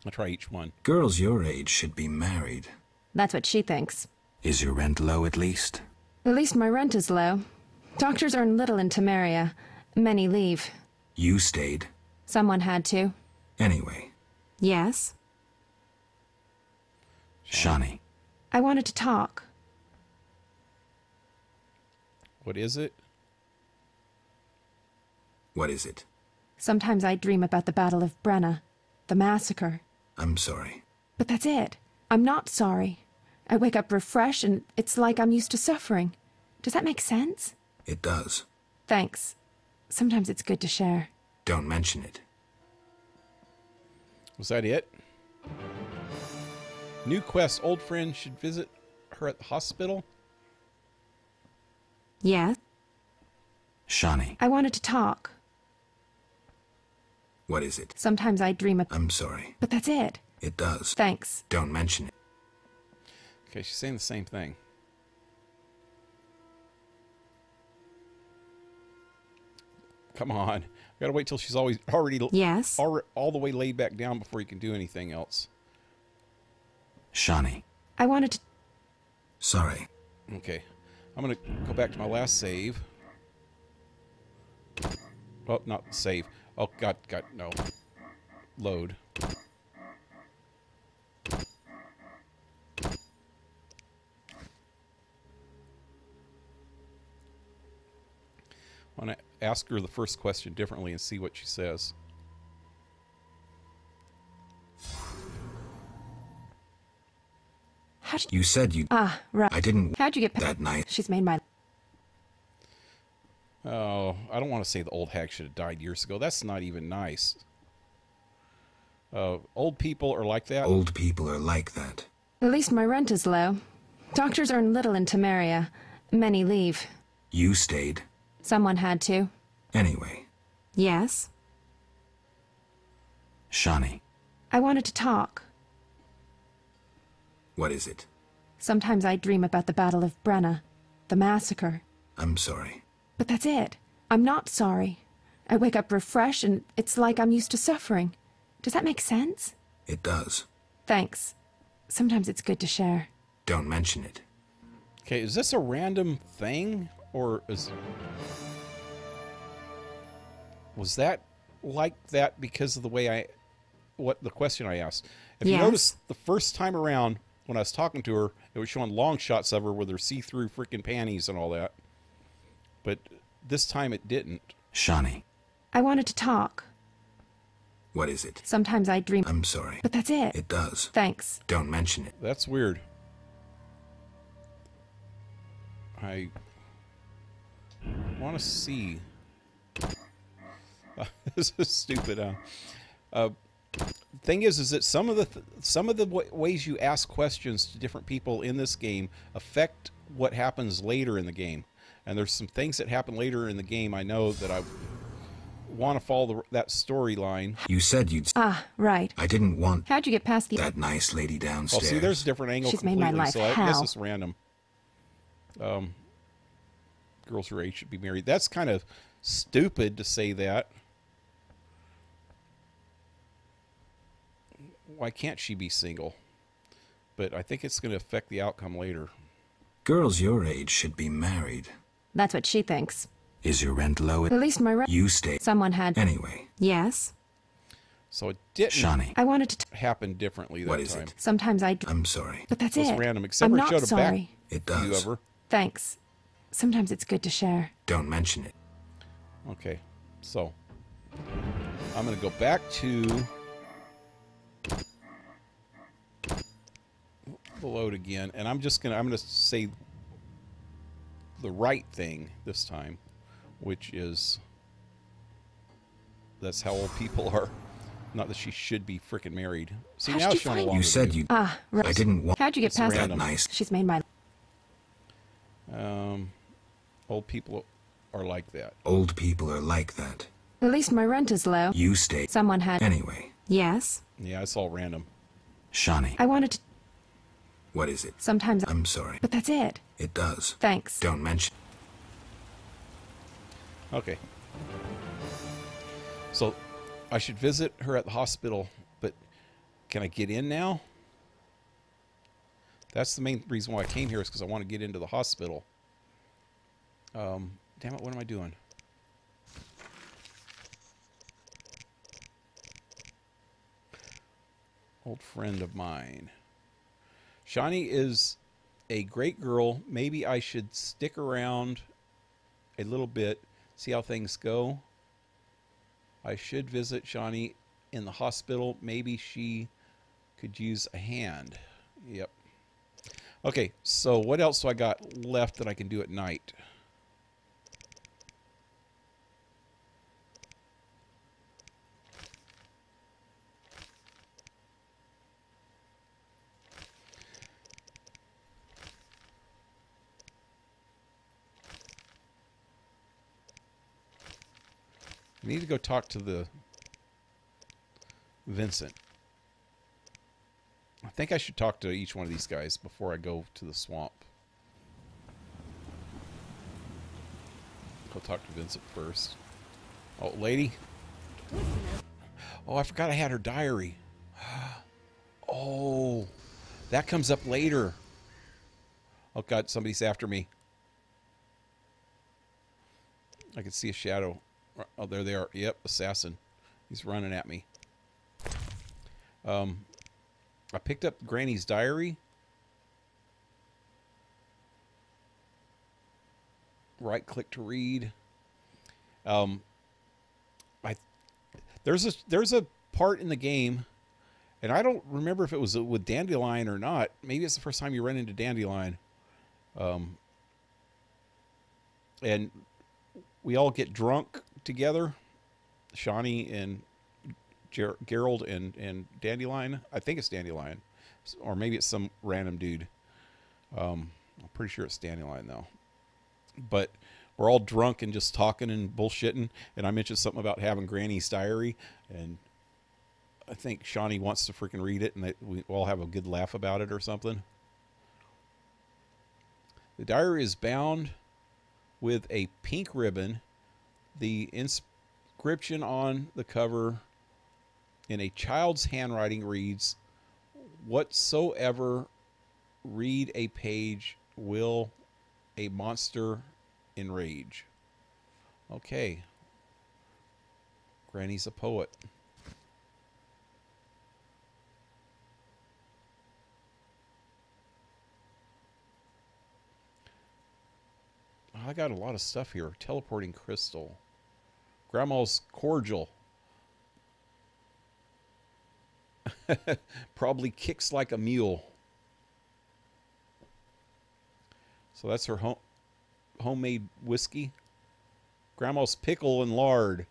I'll try each one. Girls your age should be married. That's what she thinks. Is your rent low at least? At least my rent is low. Doctors earn little in Tamriel. Many leave. You stayed. Someone had to. Anyway. Yes? Shani. I wanted to talk. What is it? What is it? Sometimes I dream about the Battle of Brenna. The massacre. I'm sorry. But that's it. I'm not sorry. I wake up refreshed and it's like I'm used to suffering. Does that make sense? It does. Thanks. Sometimes it's good to share. Don't mention it. Was that it? New quest. Old friend should visit her at the hospital? Yes? Shani. I wanted to talk. What is it? Sometimes I dream of... I'm sorry. But that's it. It does. Thanks. Don't mention it. Okay, she's saying the same thing. Come on. You gotta wait till she's already yes. all the way laid back down before you can do anything else. Shani. I wanted to... Sorry. Okay. I'm gonna go back to my last save. Oh, not save. Oh, God, no. Load. I want to ask her the first question differently and see what she says. You said you... Ah, right. I didn't... How'd you get... That night. She's made my... Oh, I don't want to say the old hag should have died years ago. That's not even nice. Old people are like that? Old people are like that. At least my rent is low. Doctors earn little in Tamriel. Many leave. You stayed. Someone had to. Anyway. Yes? Shani. I wanted to talk. What is it? Sometimes I dream about the Battle of Brenna. The massacre. I'm sorry. But that's it. I'm not sorry. I wake up refreshed and it's like I'm used to suffering. Does that make sense? It does. Thanks. Sometimes it's good to share. Don't mention it. Okay, is this a random thing? Or was that like that because of the way the question I asked? If you notice, the first time around when I was talking to her, it was showing long shots of her with her see-through freaking panties and all that. But this time it didn't. Shani. I wanted to talk. What is it? Sometimes I dream... I'm sorry. But that's it. It does. Thanks. Don't mention it. That's weird. I want to see. This is stupid. Thing is that some of the ways you ask questions to different people in this game affect what happens later in the game. And there's some things that happen later in the game I know that I want to follow that storyline. You said you'd... Ah, right. I didn't want... How'd you get past the... That nice lady downstairs. Oh, see, there's a different angle. She's completely, made my life so I hell. guess it's random. Girls her age should be married. That's kind of stupid to say that. Why can't she be single? But I think it's going to affect the outcome later. Girls your age should be married. That's what she thinks. Is your rent low? At least my rent. You stay. Someone had. Anyway. Yes. So it didn't Shawnee. I wanted to happen differently that What is time. it? Sometimes I. I'm sorry. But that's It was it. random, except I'm for it not showed a sorry. back. It does. You ever? Thanks. Sometimes it's good to share. Don't mention it. Okay, so I'm gonna go back to load again, and I'm gonna say the right thing this time, which is that's how old people are. Not that she should be freaking married. See, How'd now you it's showing find- longer. You said you. Ah, right. I didn't want. How'd you get It's past random. that? Nice. She's made my. Old people are like that. Old people are like that. At least my rent is low. You stay. Someone had. Anyway. Yes. Yeah, it's all random. Shawnee. I wanted to. What is it? Sometimes. I'm sorry. But that's it. It does. Thanks. Don't mention. Okay. So, I should visit her at the hospital, but can I get in now? That's the main reason why I came here, is because I want to get into the hospital. Damn it, what am I doing? Old friend of mine. Shawnee is a great girl. Maybe I should stick around a little bit, see how things go. I should visit Shawnee in the hospital. Maybe she could use a hand. Yep. Okay, so what else do I got left that I can do at night? I need to go talk to the Vincent. I think I should talk to each one of these guys before I go to the swamp. I'll talk to Vincent first. Oh, lady. Oh, I forgot I had her diary. Oh, that comes up later. Oh, God, somebody's after me. I can see a shadow. Oh, there they are. Yep, assassin. He's running at me. I picked up Granny's diary. Right click to read. There's a part in the game, and I don't remember if it was with Dandelion or not. Maybe it's the first time you run into Dandelion. And we all get drunk together. Shawnee and Gerald and Dandelion. I think it's Dandelion. Or maybe it's some random dude. I'm pretty sure it's Dandelion, though. But we're all drunk and just talking and bullshitting. And I mentioned something about having Granny's diary. And I think Shawnee wants to freaking read it. And we all have a good laugh about it or something. The diary is bound with a pink ribbon. The inscription on the cover in a child's handwriting reads, "Whatsoever read a page will a monster enrage." Okay. Granny's a poet. I got a lot of stuff here. Teleporting crystal. Grandma's cordial. Probably kicks like a mule. So that's her homemade whiskey. Grandma's pickle and lard.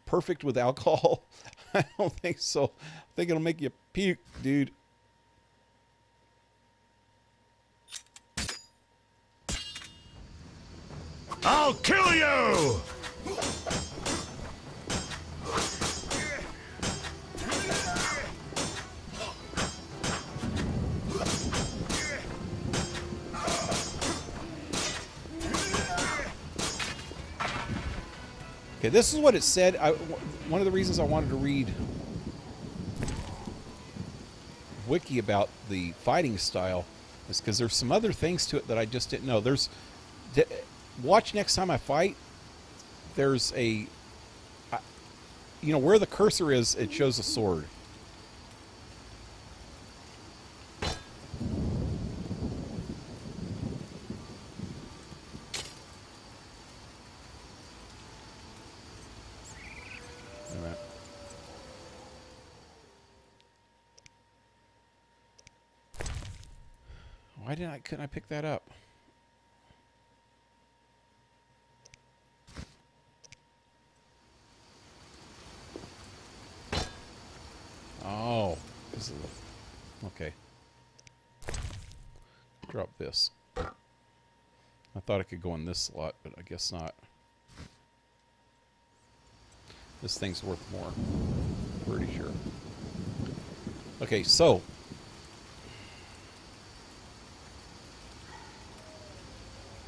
Perfect with alcohol? I don't think so. I think it'll make you puke, dude. I'll kill you! Okay, this is what it said. One of the reasons I wanted to read Wiki about the fighting style is because there's some other things to it that I just didn't know. There's Watch next time I fight. There's a... you know, where the cursor is, it shows a sword. Why couldn't I pick that up? Oh, this is okay. Drop this. I thought it could go in this slot, but I guess not. This thing's worth more. Pretty sure. Okay, so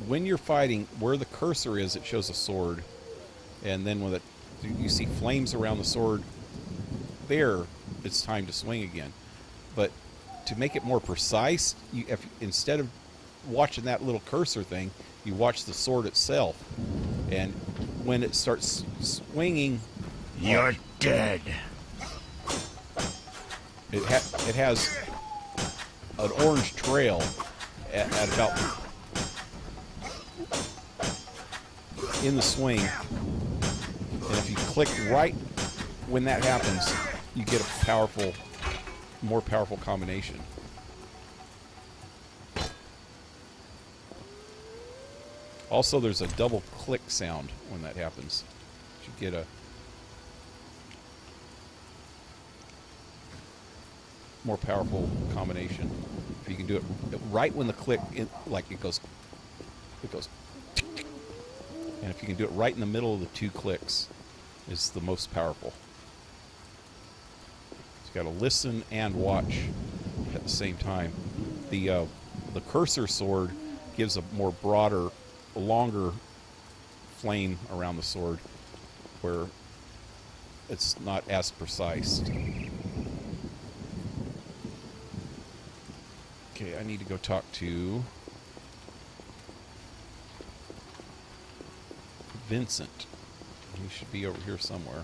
when you're fighting, where the cursor is, it shows a sword, and then when you see flames around the sword, there, it's time to swing again. But to make it more precise, instead of watching that little cursor thing, you watch the sword itself, and when it starts swinging, you're dead. It has an orange trail at about in the swing, and if you click right when that happens, you get a more powerful combination. Also, there's a double click sound when that happens. You get a more powerful combination. If you can do it right when the click, like it goes. And if you can do it right in the middle of the two clicks, it's the most powerful. You've got to listen and watch at the same time. The cursor sword gives a more broader, longer flame around the sword, where it's not as precise. Okay, I need to go talk to Vincent. He should be over here somewhere.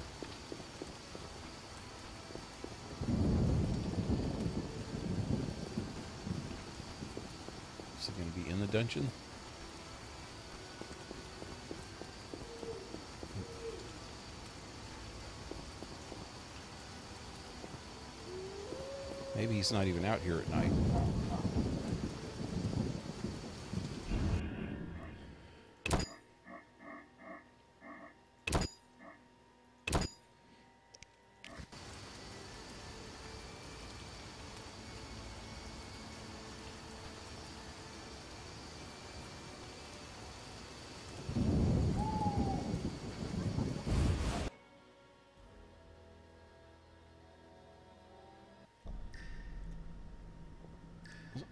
Is he going to be in the dungeon? Maybe he's not even out here at night.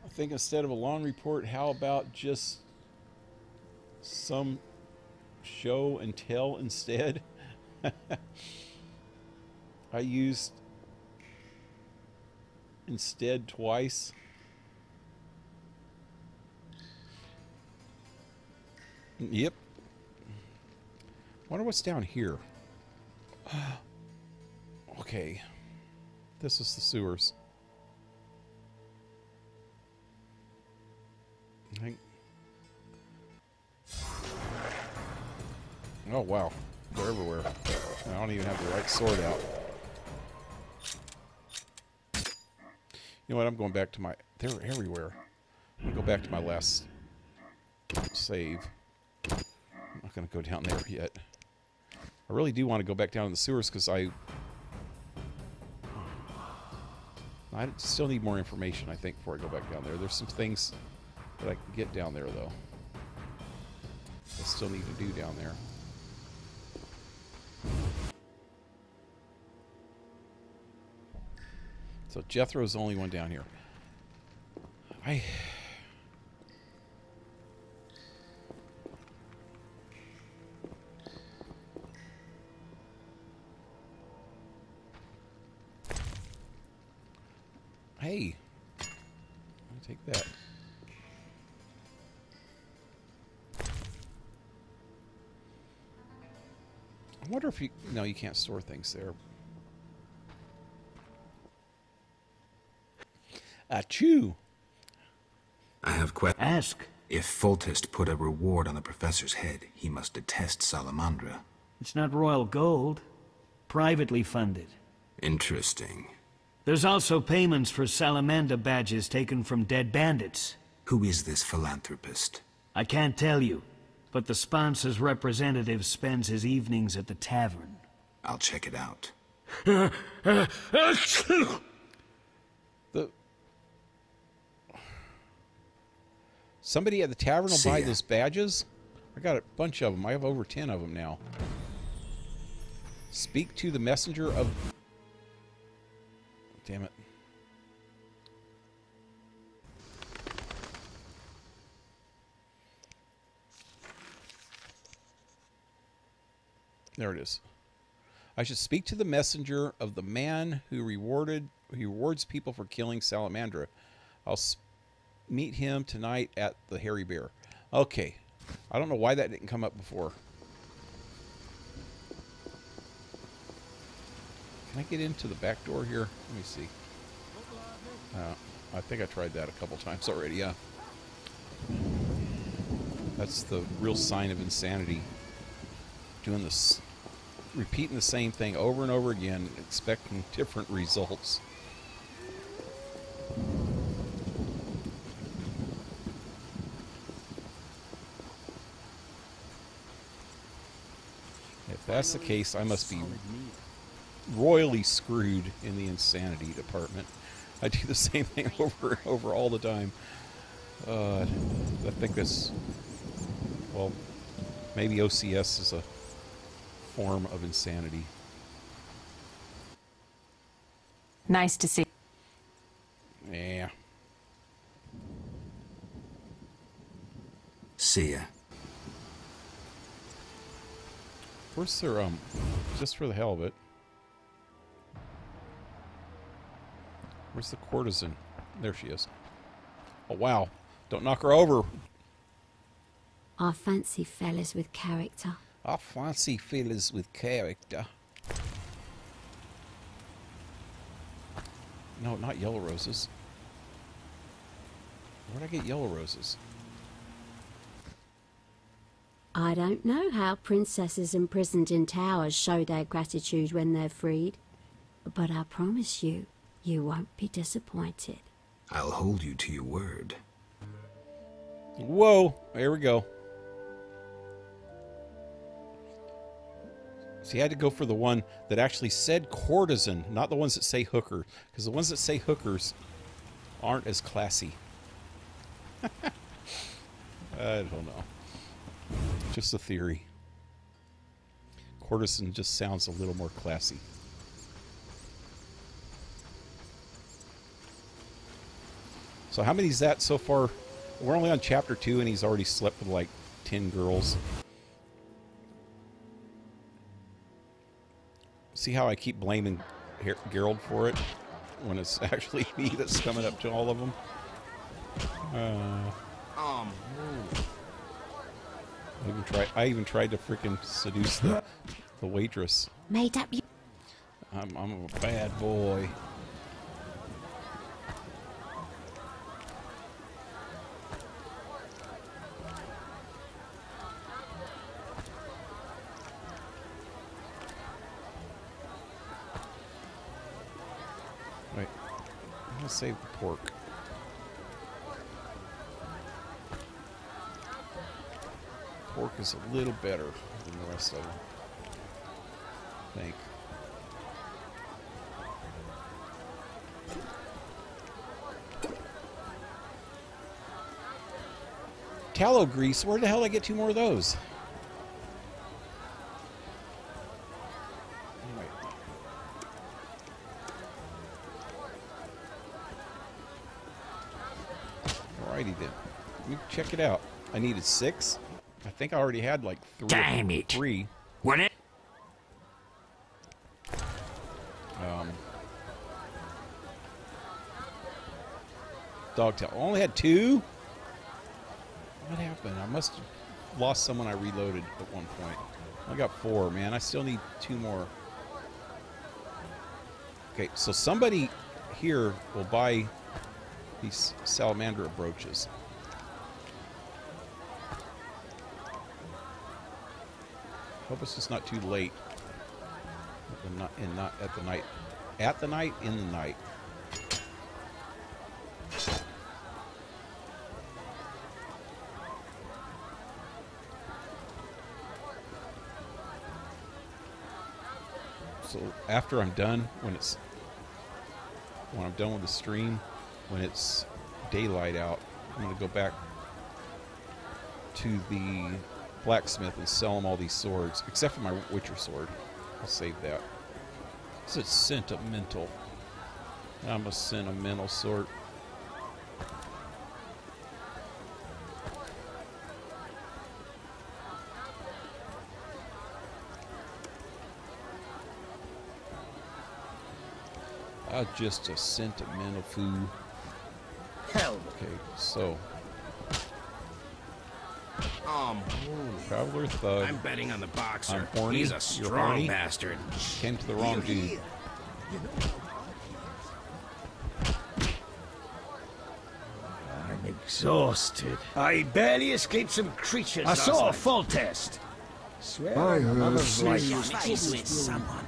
I think instead of a long report, how about just some show and tell instead? I used instead twice. Yep. Wonder what's down here. Okay. This is the sewers. I think. Oh wow, they're everywhere. I don't even have the right sword out. You know what? I'm going back to my. They're everywhere. I'm gonna go back to my last save. I'm not gonna go down there yet. I really do want to go back down in the sewers because I still need more information. I think before I go back down there. There's some things that I can get down there, though. I still need to do down there. So Jethro's the only one down here. Hey, let me take that. I wonder if you... No, you can't store things there. Achoo! I have questions. Ask. If Foltest put a reward on the professor's head, he must detest Salamandra. It's not royal gold. Privately funded. Interesting. There's also payments for salamander badges taken from dead bandits. Who is this philanthropist? I can't tell you, but the sponsor's representative spends his evenings at the tavern. I'll check it out. Somebody at the tavern will buy ya. those badges? I got a bunch of them. I have over 10 of them now. Speak to the messenger of... Damn it. There it is. I should speak to the messenger of the man who rewards people for killing Salamandra. I'll meet him tonight at the Hairy Bear. Okay. I don't know why that didn't come up before. Can I get into the back door here? Let me see. I think I tried that a couple times already, yeah. That's the real sign of insanity. Doing this, repeating the same thing over and over again, expecting different results. If that's the case, I must be royally screwed in the insanity department. I do the same thing over and over all the time. I think this, well, maybe OCS is a form of insanity. Nice to see. Yeah. See ya. Where's their, just for the hell of it. Where's the courtesan? There she is. Oh, wow. Don't knock her over. I fancy fellas with character. I fancy fellas with character. No, not yellow roses. Where'd I get yellow roses? I don't know how princesses imprisoned in towers show their gratitude when they're freed, but I promise you, you won't be disappointed. I'll hold you to your word. Whoa, there we go. See, I had to go for the one that actually said courtesan, not the ones that say hooker, because the ones that say hookers aren't as classy. I don't know. Just a theory. Courtesan just sounds a little more classy. So how many is that so far? We're only on chapter 2 and he's already slept with like 10 girls. See how I keep blaming Geralt for it when it's actually me that's coming up to all of them? I even tried to freaking seduce the waitress. Made up you. I'm a bad boy. Wait, I'm gonna save the pork. Pork is a little better than the rest of them, I think. Tallow grease, where the hell did I get 2 more of those? Alrighty then. Let me check it out. I needed 6. I think I already had like 3. Damn it. 3. What it? Dogtail. I only had 2? What happened? I must have lost someone I reloaded at one point. I got 4, man. I still need 2 more. Okay, so somebody here will buy these salamander brooches. Hope it's just not too late. Not at the night. At the night, in the night. So after I'm done, when I'm done with the stream, when it's daylight out, I'm gonna go back to the blacksmith and sell him all these swords, except for my Witcher sword. I'll save that. It's sentimental. I'm a sentimental sort. Just a sentimental fool. Hell. Okay, so. Traveler Thug. I'm betting on the boxer. I'm horny. He's a You're strong horny? bastard. Came to the wrong dude. I'm exhausted. I barely escaped some creatures. I saw a full test. Swear I on my heard mother's life. Someone.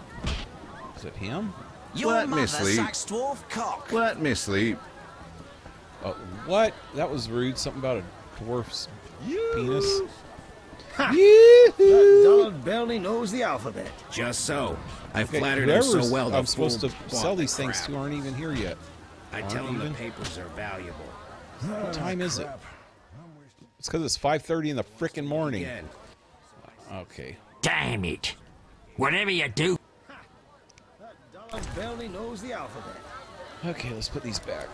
Is it him? Your Let me mother sleep. sucks dwarf cock. Let me sleep. What? That was rude. Something about a dwarf's penis. Ha! That dog barely knows the alphabet. Just so. I Okay, flattered him so whoever's well the I'm supposed to fool sell bought these the things crap. to aren't even here yet. I Aren't tell him the even? papers are valuable. What time is it? It's because it's 5:30 in the frickin' morning. Again. Okay. Damn it. Whatever you do. That dog barely knows the alphabet. Okay, let's put these back.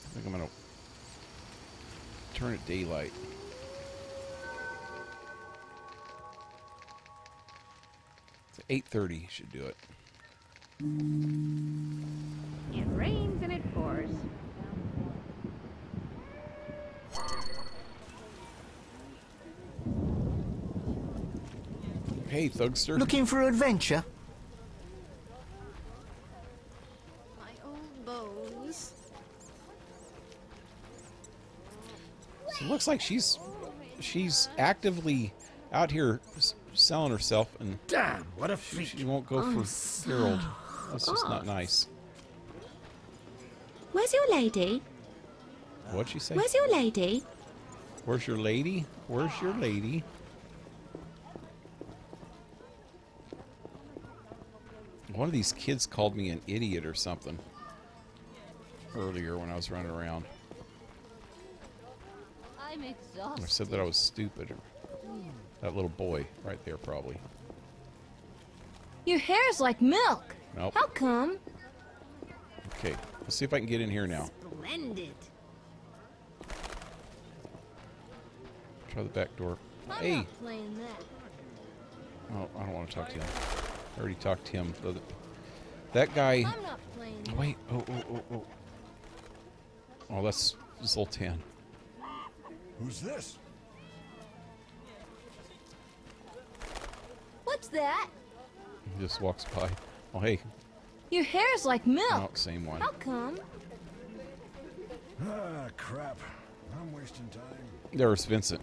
I think I'm gonna turn it daylight. It's 8:30 should do it. It rains and it pours. Hey, Thugster. Looking for adventure? My old bones. So it looks like she's actively out here selling herself, and Damn, what a freak. she won't go for Harold. That's just not nice. Where's your lady? What'd she say? Where's your lady? Where's your lady? Where's your lady? One of these kids called me an idiot or something earlier when I was running around. I'm exhausted. I said that I was stupid. That little boy right there, probably. Your hair's like milk. Nope. How come? Okay, let's see if I can get in here now. Splendid. Try the back door. I'm Hey! not playing that. Oh, I don't want to talk to him. I already talked to him. That guy... I'm not playing that. Wait. Oh. Oh, that's Zoltan. Who's this? What's that? He just walks by. Oh, hey. Your hair's like milk. No, same one. How come? Ah, crap. I'm wasting time. There's Vincent.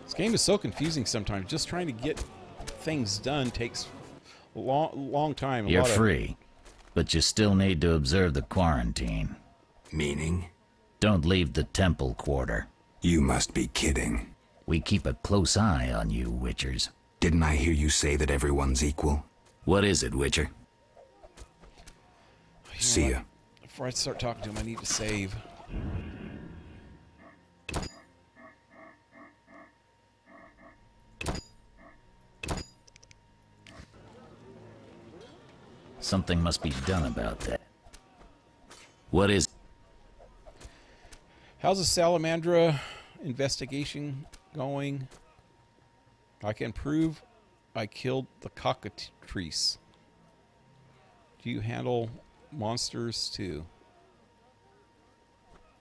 This game is so confusing sometimes. Just trying to get things done takes a long time. You're free, but you still need to observe the quarantine. Meaning? Don't leave the temple quarter. You must be kidding. We keep a close eye on you, Witchers. Didn't I hear you say that everyone's equal? What is it, Witcher? See ya. Before I start talking to him, I need to save. Something must be done about that. What is... How's the Salamandra investigation going? I can prove I killed the cockatrice. Do you handle monsters too?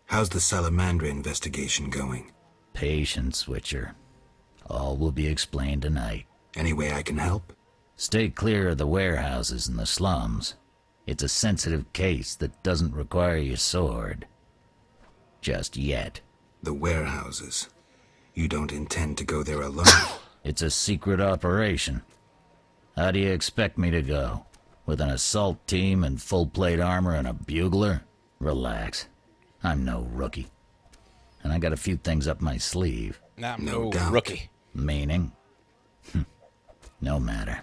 How's the Salamandra investigation going? Patience, Witcher. All will be explained tonight. Any way I can help? Stay clear of the warehouses and the slums. It's a sensitive case that doesn't require your sword. Just yet. The warehouses. You don't intend to go there alone? It's a secret operation. How do you expect me to go? With an assault team and full-plate armor and a bugler? Relax. I'm no rookie. And I got a few things up my sleeve. I'm no rookie. Meaning? No matter.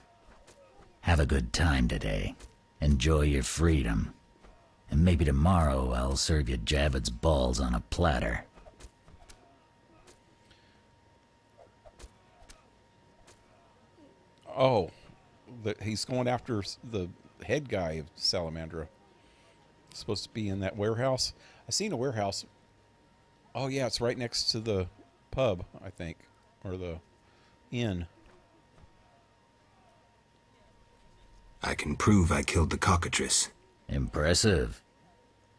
Have a good time today. Enjoy your freedom. And maybe tomorrow I'll serve you Javed's balls on a platter. Oh, he's going after the head guy of Salamandra. Supposed to be in that warehouse. I seen a warehouse. Oh yeah, it's right next to the pub, I think, or the inn. I can prove I killed the cockatrice. Impressive.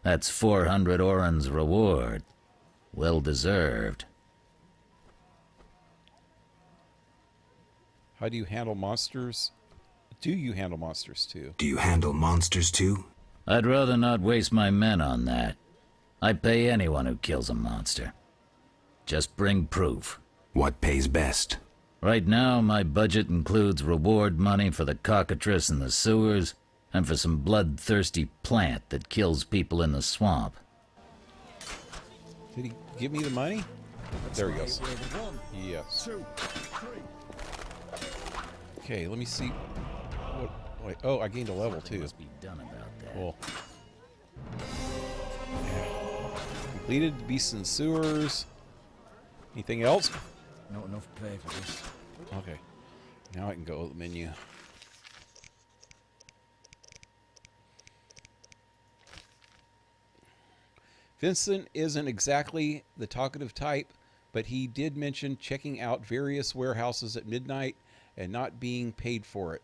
That's 400 Oren's reward. Well deserved. How do you handle monsters? Do you handle monsters too? Do you handle monsters too? I'd rather not waste my men on that. I pay anyone who kills a monster. Just bring proof. What pays best? Right now, my budget includes reward money for the cockatrice in the sewers, and for some bloodthirsty plant that kills people in the swamp. Did he give me the money? There he goes. Yes. Okay, let me see. What? Wait, oh, I gained a level too. Must be done about that. Cool. Completed Beasts and Sewers. Anything else? Not enough pay for this. Okay. Now I can go to the menu. Vincent isn't exactly the talkative type, but he did mention checking out various warehouses at midnight and not being paid for it.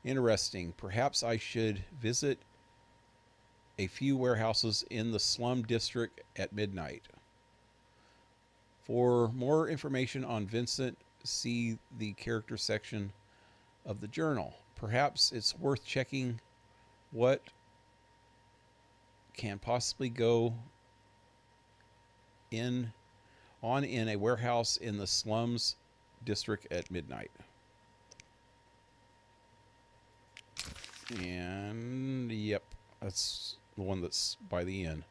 Interesting. Perhaps I should visit a few warehouses in the slum district at midnight. For more information on Vincent, see the character section of the journal. Perhaps it's worth checking what can possibly go on in a warehouse in the slums district at midnight. And yep, that's the one that's by the inn.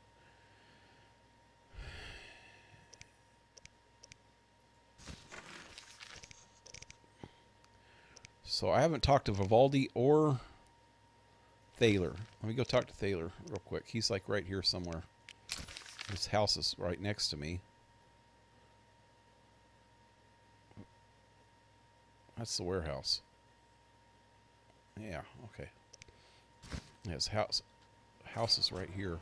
So I haven't talked to Vivaldi or Thaler. Let me go talk to Thaler real quick. He's like right here somewhere. His house is right next to me. That's the warehouse. Yeah, okay. His house is right here.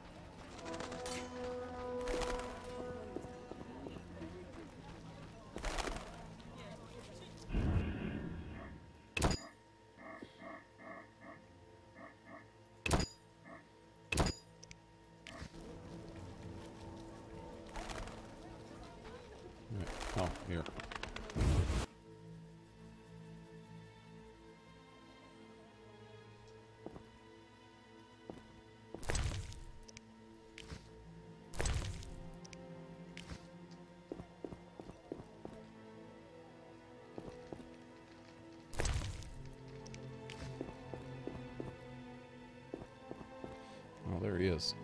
Oh, here. Oh, there he is.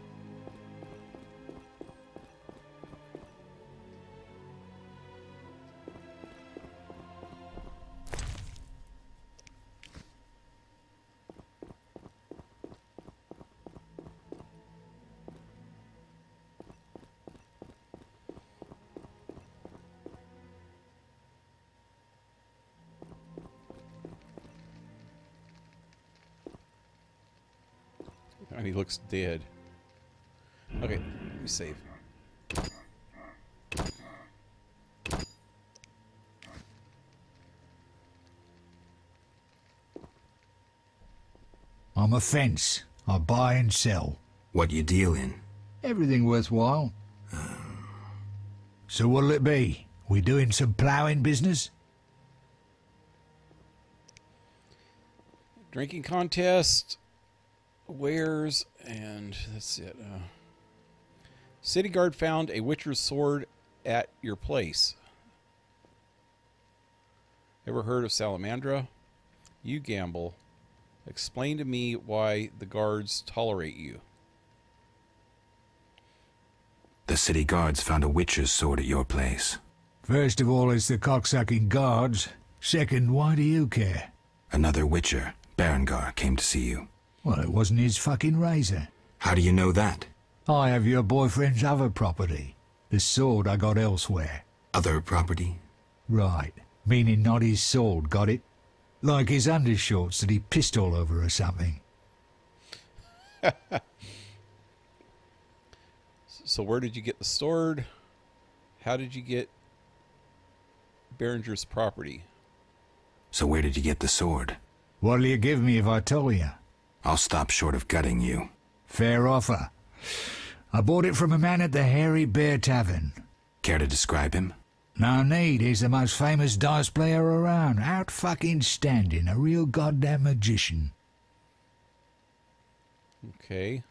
And he looks dead. Okay, let me save. I'm a fence. I buy and sell. What you deal in? Everything worthwhile. So what'll it be? We doing some ploughing business? Drinking contest, wares, and that's it. City guard found a witcher's sword at your place. Ever heard of Salamandra? You gamble. Explain to me why the guards tolerate you. The city guards found a witcher's sword at your place. First of all, it's the cocksucking guards. Second, why do you care? Another witcher, Berengar, came to see you. Well, it wasn't his fucking razor. How do you know that? I have your boyfriend's other property. The sword I got elsewhere. Other property? Right. Meaning not his sword, got it? Like his undershorts that he pissed all over or something. So where did you get the sword? How did you get Berengar's property? So where did you get the sword? What'll you give me if I tell you? I'll stop short of gutting you. Fair offer. I bought it from a man at the Hairy Bear Tavern. Care to describe him? No need, he's the most famous dice player around. Out fucking standing, a real goddamn magician. Okay.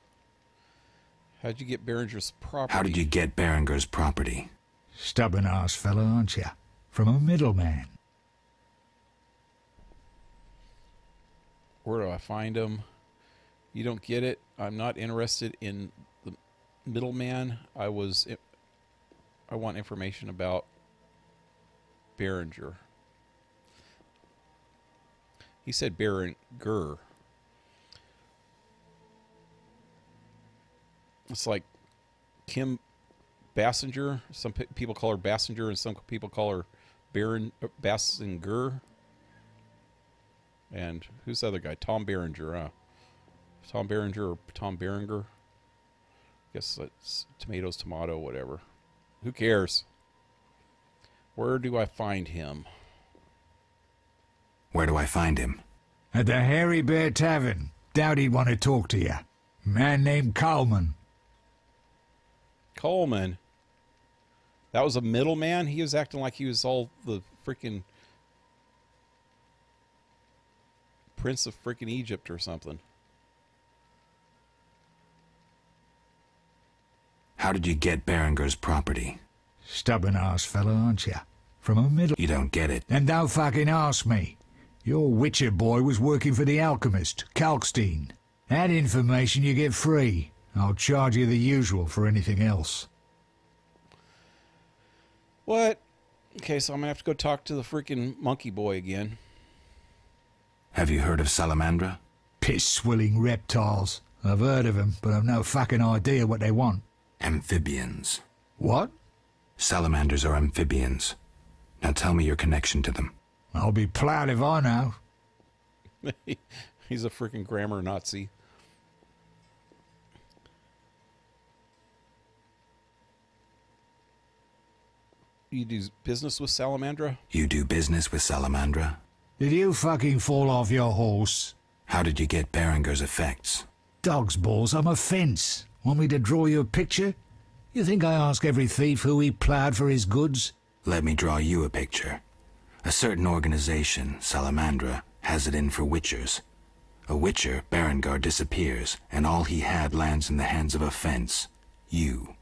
How'd you get Berengar's property? How did you get Berengar's property? Stubborn-ass fellow, aren't you? From a middleman. Where do I find him? You don't get it. I'm not interested in the middleman. I want information about Berenger. He said Berenger. It's like Kim Basinger. Some people call her Basinger, and some people call her Basinger. And who's the other guy? Tom Berenger, huh? Tom Berenger or Tom Berenger? Guess that's tomatoes, tomato, whatever. Who cares? Where do I find him? Where do I find him? At the Hairy Bear Tavern. Doubt he'd want to talk to you. Man named Coleman. Coleman? That was a middleman? He was acting like he was all the freaking Prince of freaking Egypt or something. How did you get Berengar's property? Stubborn-ass fellow, aren't you? From a middle... You don't get it. Then don't fucking ask me. Your Witcher boy was working for the alchemist, Kalkstein. That information you get free. I'll charge you the usual for anything else. What? Okay, so I'm gonna have to go talk to the freaking monkey boy again. Have you heard of Salamandra? Piss-swilling reptiles. I've heard of them, but I've no fucking idea what they want. Amphibians. What? Salamanders are amphibians. Now tell me your connection to them. I'll be plowed if I know. He's a freaking grammar Nazi. You do business with Salamandra? You do business with Salamandra? Did you fucking fall off your horse? How did you get Berengar's effects? Dog's balls, I'm a fence. Want me to draw you a picture? You think I ask every thief who he ploughed for his goods? Let me draw you a picture. A certain organization, Salamandra, has it in for witchers. A witcher, Berengar, disappears, and all he had lands in the hands of a fence. You.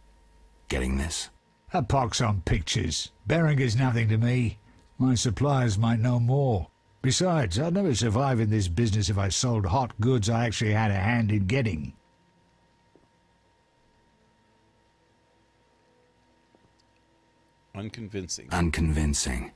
Getting this? A pox on pictures. Berengar's nothing to me. My suppliers might know more. Besides, I'd never survive in this business if I sold hot goods I actually had a hand in getting. Unconvincing. Unconvincing.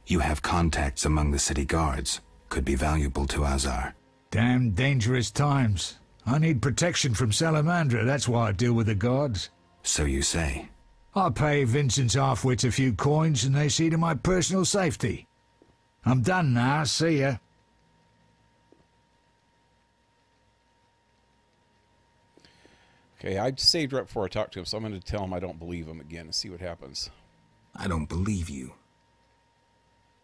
You have contacts among the city guards. Could be valuable to Azar. Damn dangerous times. I need protection from Salamandra, that's why I deal with the guards. So you say. I pay Vincent's half-wits a few coins and they see to my personal safety. I'm done now, see ya. Okay, I saved right before I talked to him, so I'm going to tell him I don't believe him again and see what happens. I don't believe you.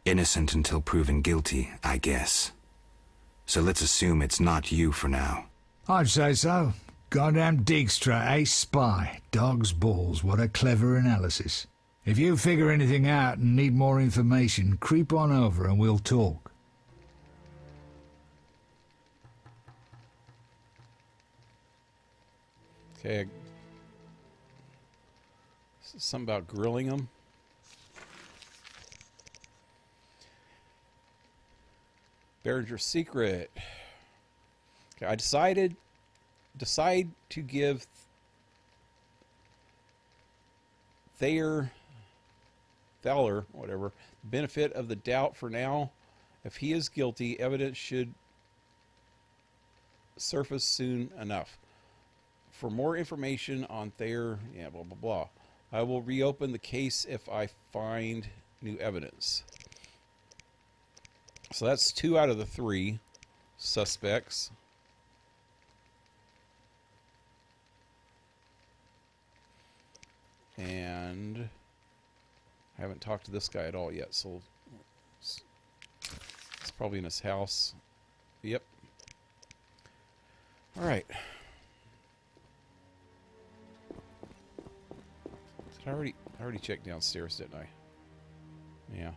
Innocent until proven guilty, I guess. So let's assume it's not you for now. I'd say so. Goddamn Dijkstra, ace spy. Dog's balls, what a clever analysis. If you figure anything out and need more information, creep on over and we'll talk. Okay. Something about grilling them. Behringer's secret. Okay, I decide to give Thaler, whatever, benefit of the doubt for now. If he is guilty, evidence should surface soon enough. For more information on Thaler, yeah, blah, blah, blah. I will reopen the case if I find new evidence. So that's 2 out of the 3 suspects. And I haven't talked to this guy at all yet, so it's probably in his house. Yep. All right. I already checked downstairs, didn't I? Yeah.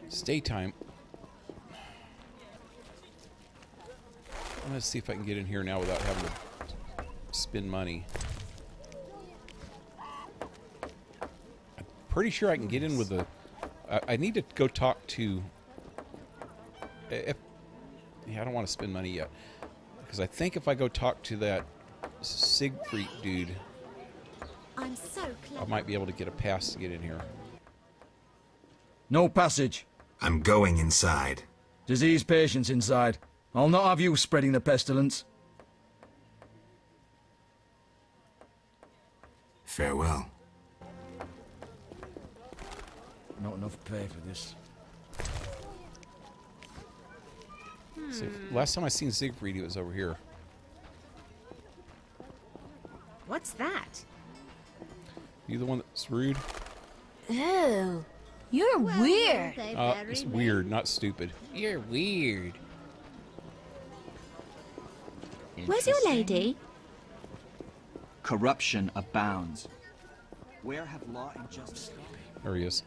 It's daytime. Let's see if I can get in here now without having to spend money. I'm pretty sure I can get in with the... I need to go talk to... yeah, I don't want to spend money yet. Because I think if I go talk to that Siegfried dude, I'm so clever. I might be able to get a pass to get in here. No passage. I'm going inside. Disease patients inside. I'll not have you spreading the pestilence. Farewell. Not enough pay for this. So last time I seen Siegfried, he was over here. What's that? You the one that's rude? Ew. You're weird. It's weird, not stupid. You're weird. Where's your lady? Corruption abounds. Where have law and justice gone? There he is.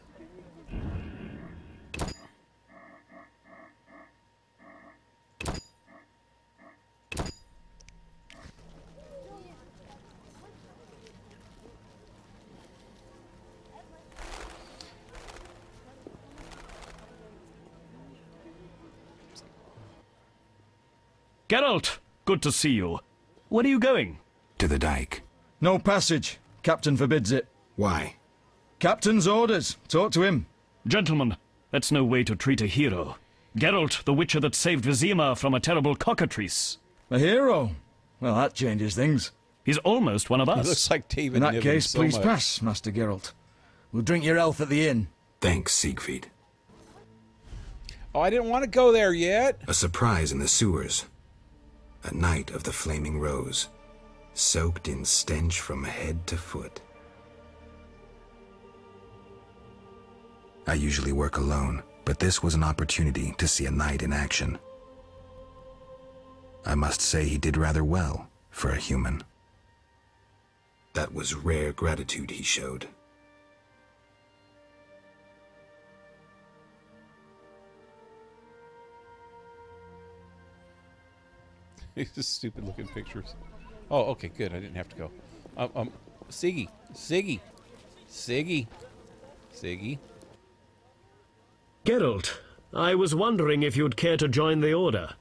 Geralt, good to see you. Where are you going? To the dike. No passage. Captain forbids it. Why? Captain's orders. Talk to him. Gentlemen, that's no way to treat a hero. Geralt, the witcher that saved Vizima from a terrible cockatrice. A hero? Well, that changes things. He's almost one of us. He looks like David In that Niven case, so please much. pass, Master Geralt. We'll drink your health at the inn. Thanks, Siegfried. Oh, I didn't want to go there yet. A surprise in the sewers. A night of the Flaming Rose, soaked in stench from head to foot. I usually work alone, but this was an opportunity to see a knight in action. I must say he did rather well for a human. That was rare gratitude he showed. It's just stupid looking pictures. Oh, okay, good. I didn't have to go. Siggy. Geralt, I was wondering if you'd care to join the Order.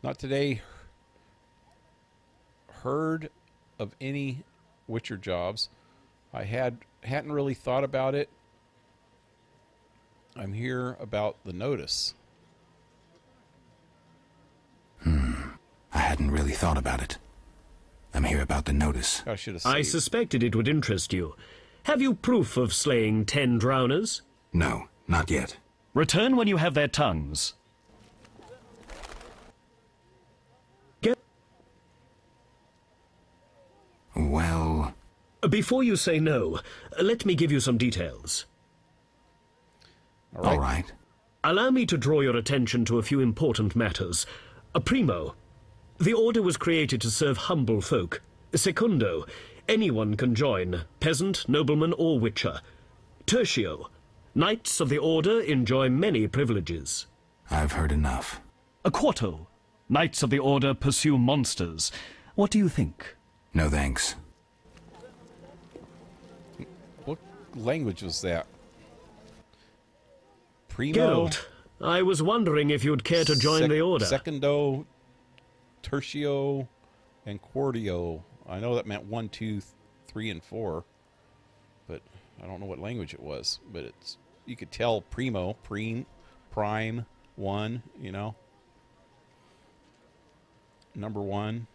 Not today. Heard of any Witcher jobs. I hadn't really thought about it. I'm here about the notice. I hadn't really thought about it. I'm here about the notice. I should have I suspected it would interest you. Have you proof of slaying 10 drowners? No, not yet. Return when you have their tongues. Well... Before you say no, let me give you some details. All right. Allow me to draw your attention to a few important matters. Primo, the Order was created to serve humble folk. Secundo, anyone can join, peasant, nobleman, or witcher. Tertio, Knights of the Order enjoy many privileges. I've heard enough. Quarto, Knights of the Order pursue monsters. What do you think? No thanks. What language was that? Primo? Geralt, I was wondering if you'd care to join the Order. Secundo, Tertio, and Quartio. I know that meant 1, 2, 3, and 4, but I don't know what language it was. But it's, you could tell Primo, Prime, 1, you know. Number 1.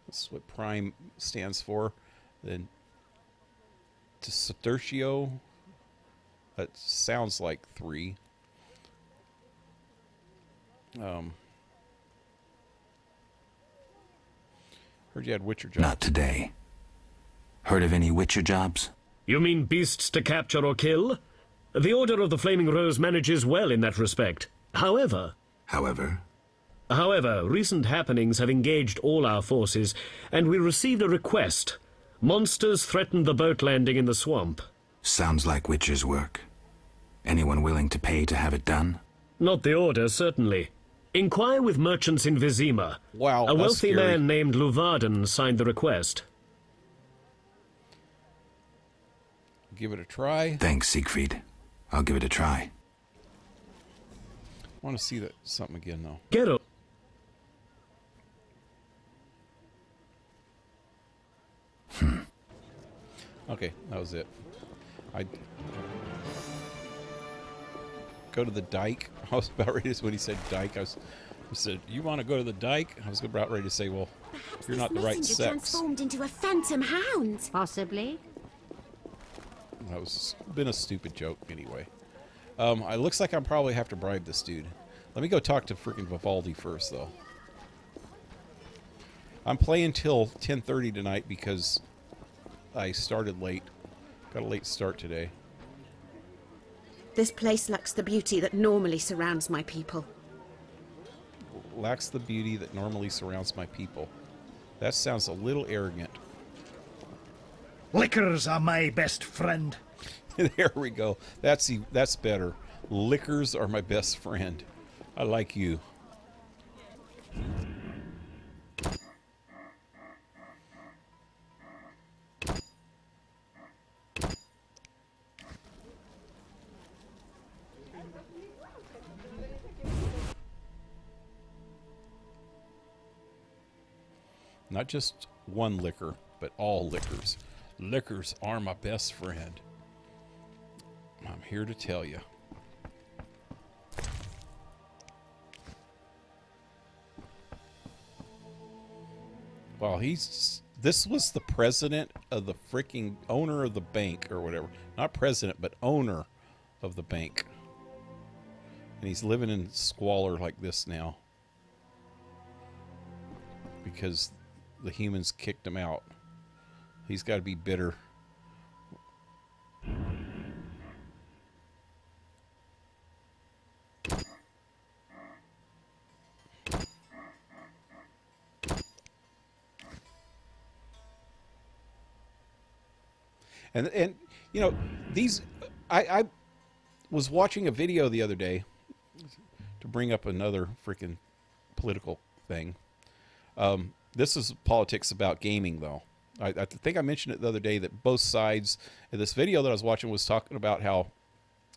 That's what Prime stands for. Then to Tertio, that sounds like 3. Heard you had Witcher jobs. Not today. Heard of any Witcher jobs? You mean beasts to capture or kill? The Order of the Flaming Rose manages well in that respect. However, recent happenings have engaged all our forces, and we received a request. Monsters threatened the boat landing in the swamp. Sounds like Witcher's work. Anyone willing to pay to have it done? Not the Order, certainly. Inquire with merchants in Vizima. Wow, a wealthy scary. man named Luvarden signed the request. Give it a try. Thanks, Siegfried. I'll give it a try. I want to see that something again, though. Get up. Okay, that was it. I go to the dike. I was about ready to, when he said dike, I said, "You want to go to the dike?" I was about ready to say, "Well, you're not the right sex." Transformed into a phantom hound. Possibly. That was been a stupid joke anyway. It looks like I probably have to bribe this dude. Let me go talk to freaking Vivaldi first, though. I'm playing till 10:30 tonight because I started late. Got a late start today. This place lacks the beauty that normally surrounds my people. Lacks the beauty that normally surrounds my people. That sounds a little arrogant. Liquors are my best friend. There we go. That's better. Liquors are my best friend. I like you. Not just one liquor, but all liquors. Liquors are my best friend. I'm here to tell you. Well, this was the president of the freaking owner of the bank or whatever. Not president, but owner of the bank. And he's living in squalor like this now. Because the humans kicked him out. He's got to be bitter. And you know, these I was watching a video the other day to bring up another freaking political thing. This is politics about gaming, though. I think I mentioned it the other day that both sides in this video that I was watching was talking about how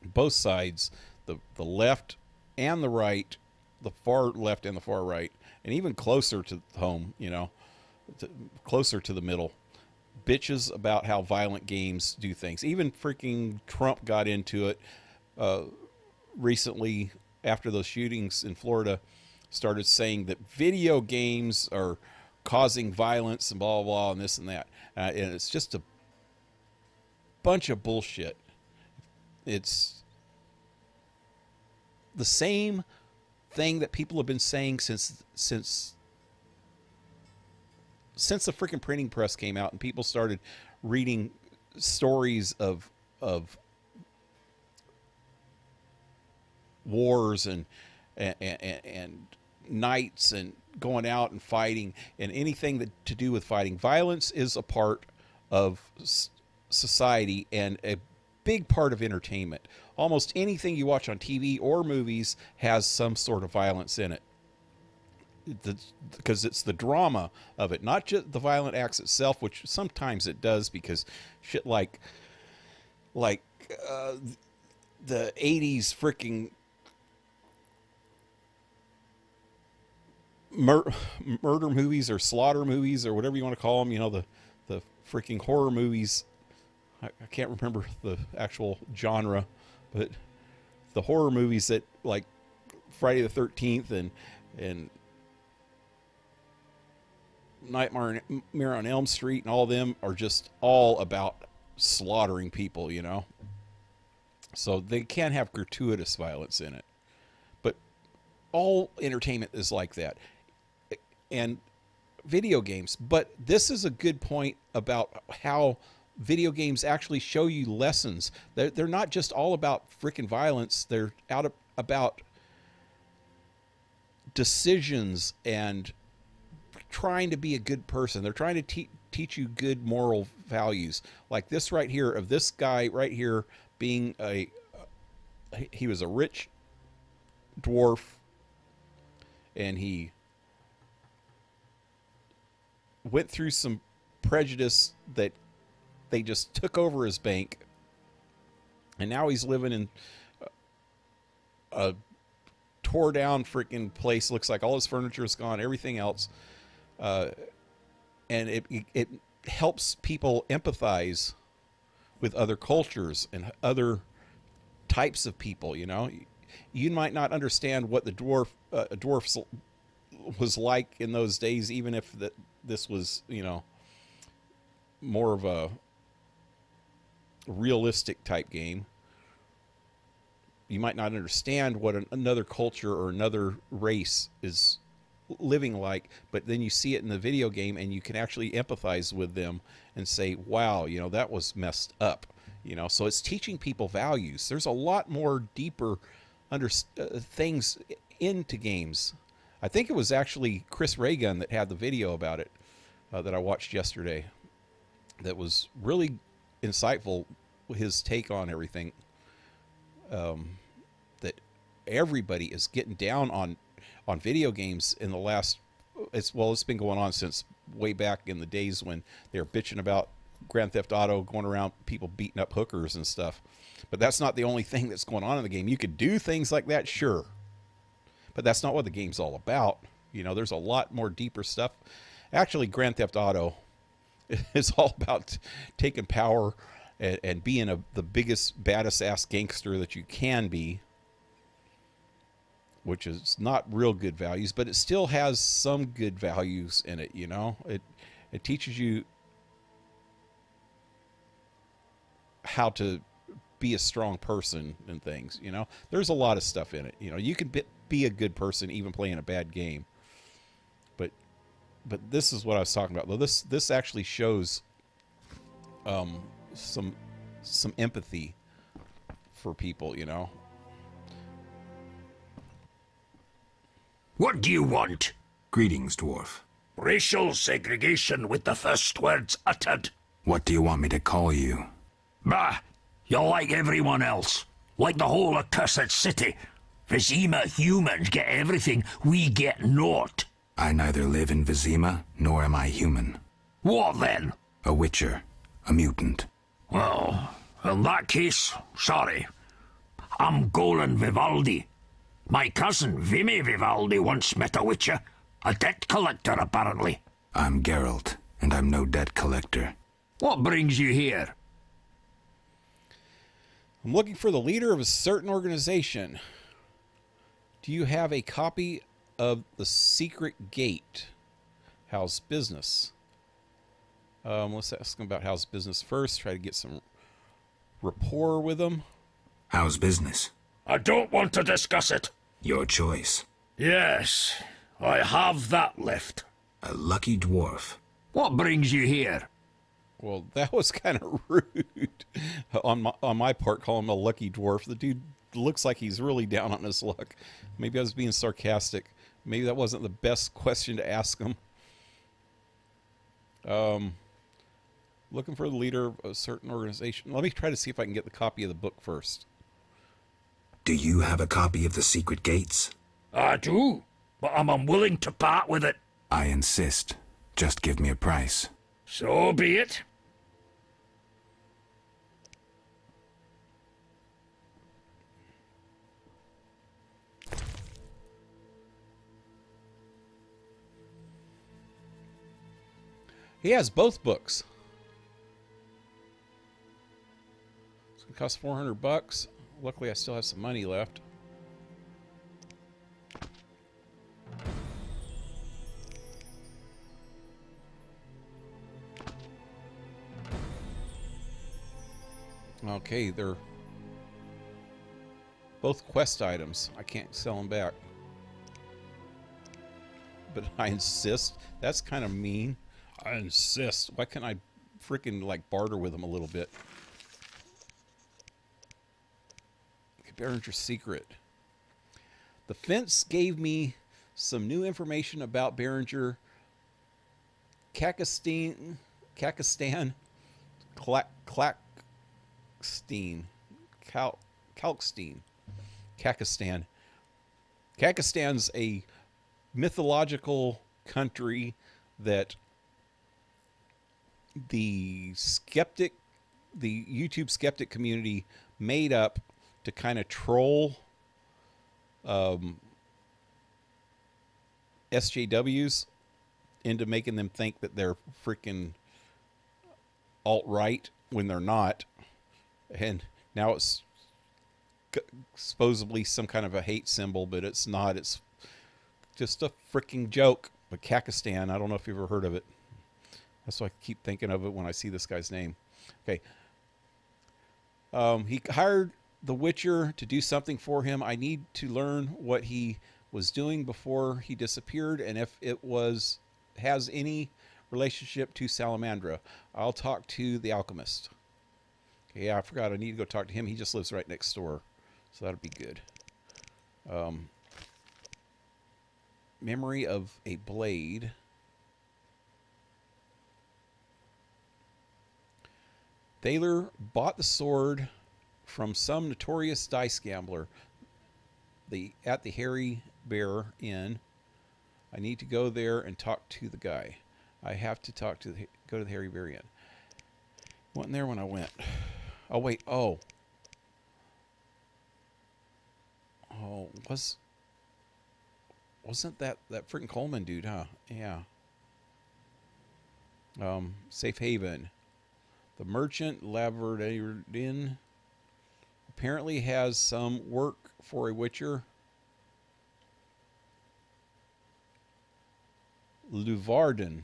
both sides, the left and the right, the far left and the far right, and even closer to home, you know, closer to the middle, bitches about how violent games do things. Even freaking Trump got into it recently after those shootings in Florida. started saying that video games are causing violence and blah, blah, blah, and this and that. And it's just a bunch of bullshit. It's the same thing that people have been saying since the freaking printing press came out and people started reading stories of wars and knights and going out and fighting and anything that to do with fighting. Violence is a part of society and a big part of entertainment. Almost anything you watch on TV or movies has some sort of violence in it. Because it's the drama of it, not just the violent acts itself, which sometimes it does, because shit like the 80s freaking murder movies or slaughter movies or whatever you want to call them, you know, the freaking horror movies. I can't remember the actual genre, but the horror movies that like Friday the 13th and Nightmare on Elm Street and all of them are just all about slaughtering people, you know. So they can have gratuitous violence in it. But all entertainment is like that. And video games. But this is a good point about how video games actually show you lessons. They're not just all about freaking violence. They're about decisions and trying to be a good person. They're trying to teach you good moral values. Like this right here, of this guy right here being he was a rich dwarf, and he went through some prejudice that they just took over his bank, and now he's living in a tore down freaking place. Looks like all his furniture is gone, everything else. And it helps people empathize with other cultures and other types of people. You know, you might not understand what the dwarf was like in those days, even if this was, you know, more of a realistic type game. You might not understand what another culture or another race is living like, but then you see it in the video game and you can actually empathize with them and say, wow, you know, that was messed up, you know. So it's teaching people values. There's a lot more deeper things into games. I think it was actually Chris Raygun that had the video about it that I watched yesterday that was really insightful, his take on everything. That everybody is getting down on video games in the last, it's been going on since way back in the days when they were bitching about Grand Theft Auto, going around people beating up hookers and stuff. But that's not the only thing that's going on in the game. You could do things like that, sure, but that's not what the game's all about. You know, there's a lot more deeper stuff. Actually, Grand Theft Auto is all about taking power and being the biggest, baddest ass gangster that you can be, which is not real good values, but it still has some good values in it, you know. It teaches you how to be a strong person and things, you know. There's a lot of stuff in it, you know. You can be a good person even playing a bad game. But this is what I was talking about. Though this actually shows some empathy for people, you know. What do you want? Greetings, dwarf. Racial segregation with the first words uttered. What do you want me to call you? Bah! You're like everyone else. Like the whole accursed city. Vizima humans get everything, we get naught. I neither live in Vizima, nor am I human. What then? A witcher. A mutant. Well, in that case, sorry. I'm Golan Vivaldi. My cousin, Vimy Vivaldi, once met a witcher. A debt collector, apparently. I'm Geralt, and I'm no debt collector. What brings you here? I'm looking for the leader of a certain organization. Do you have a copy of the secret gate. How's business? Let's ask him about how's business first. Try to get some rapport with him. How's business? I don't want to discuss it. Your choice. Yes, I have that left. A lucky dwarf. What brings you here? Well, that was kind of rude on my part, calling him a lucky dwarf. The dude looks like he's really down on his luck. Maybe I was being sarcastic. Maybe that wasn't the best question to ask him. Looking for the leader of a certain organization. Let me try to see if I can get the copy of the book first. Do you have a copy of the secret gates? I do, but I'm unwilling to part with it. I insist. Just give me a price. So be it. He has both books. It's gonna cost $400. Luckily, I still have some money left. Okay, they're both quest items. I can't sell them back. But I insist. That's kind of mean. I insist. Why can't I freaking like barter with them a little bit? Behringer's secret. The fence gave me some new information about Behringer. Kakistan, Kalkstein, Kakistan. Kakistan's a mythological country that the YouTube skeptic community made up to kind of troll SJWs into making them think that they're freaking alt-right when they're not. And now it's supposedly some kind of a hate symbol, but it's not. It's just a freaking joke. But Kakistan, I don't know if you've ever heard of it. That's why I keep thinking of it when I see this guy's name. Okay. He hired the Witcher to do something for him. I need to learn what he was doing before he disappeared, and if it has any relationship to Salamandra. I'll talk to the alchemist. Okay, yeah, I forgot. I need to go talk to him. He just lives right next door, so that'll be good. Memory of a blade. Thaler bought the sword from some notorious dice gambler at the Hairy Bear Inn. I need to go there and talk to the guy. I have to go to the Hairy Bear Inn. Wasn't there when I went. Oh wait, wasn't that freaking Coleman dude, huh? Yeah. Safe Haven. The merchant Laverdin apparently has some work for a Witcher. Luvarden.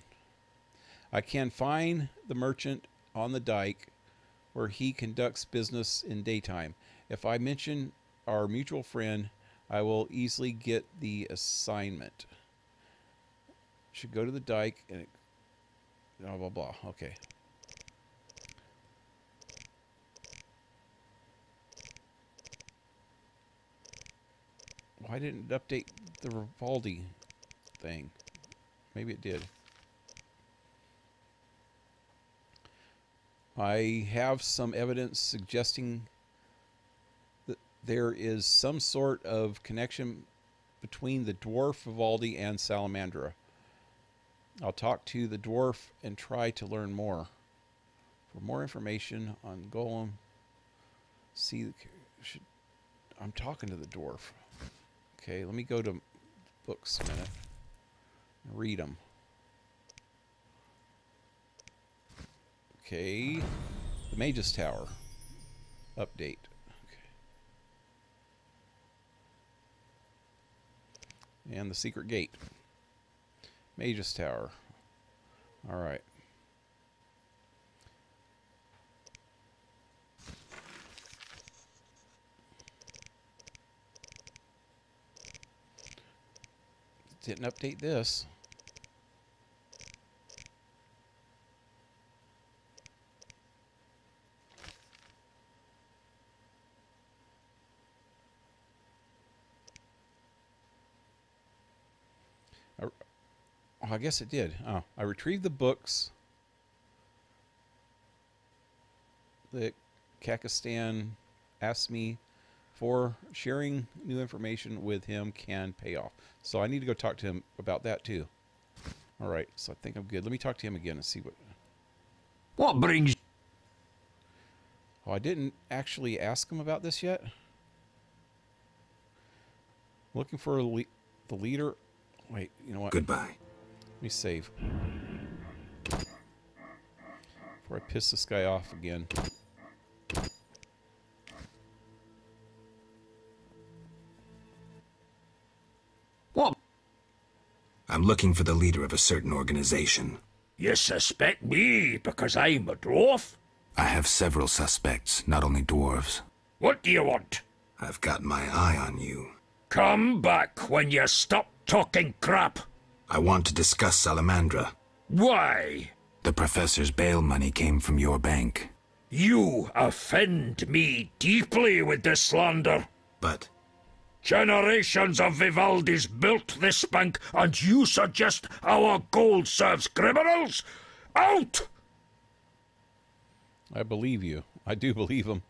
I can find the merchant on the dike where he conducts business in daytime. If I mention our mutual friend, I will easily get the assignment. Should go to the dike and blah blah blah. Okay. Why didn't it update the Rivaldi thing? Maybe it did. I have some evidence suggesting that there is some sort of connection between the dwarf Vivaldi and Salamandra. I'll talk to the dwarf and try to learn more. For more information on Golem, I'm talking to the dwarf. Okay, let me go to books a minute and read them. Okay, the Mage's Tower update. Okay. And the secret gate. Mage's Tower. All right. Didn't update this. I guess it did. Oh, I retrieved the books that Kakistan asked me for. Sharing new information with him can pay off. So I need to go talk to him about that too. All right, so I think I'm good. Let me talk to him again and see what... What brings... Oh, I didn't actually ask him about this yet. Looking for the leader... Wait, you know what? Goodbye. Let me save. Before I piss this guy off again. What? I'm looking for the leader of a certain organization. You suspect me because I'm a dwarf? I have several suspects, not only dwarves. What do you want? I've got my eye on you. Come back when you stop talking crap. I want to discuss Salamandra. Why? The professor's bail money came from your bank. You offend me deeply with this slander. But... Generations of Vivaldis built this bank, and you suggest our gold serves criminals? Out! I believe you. I do believe him.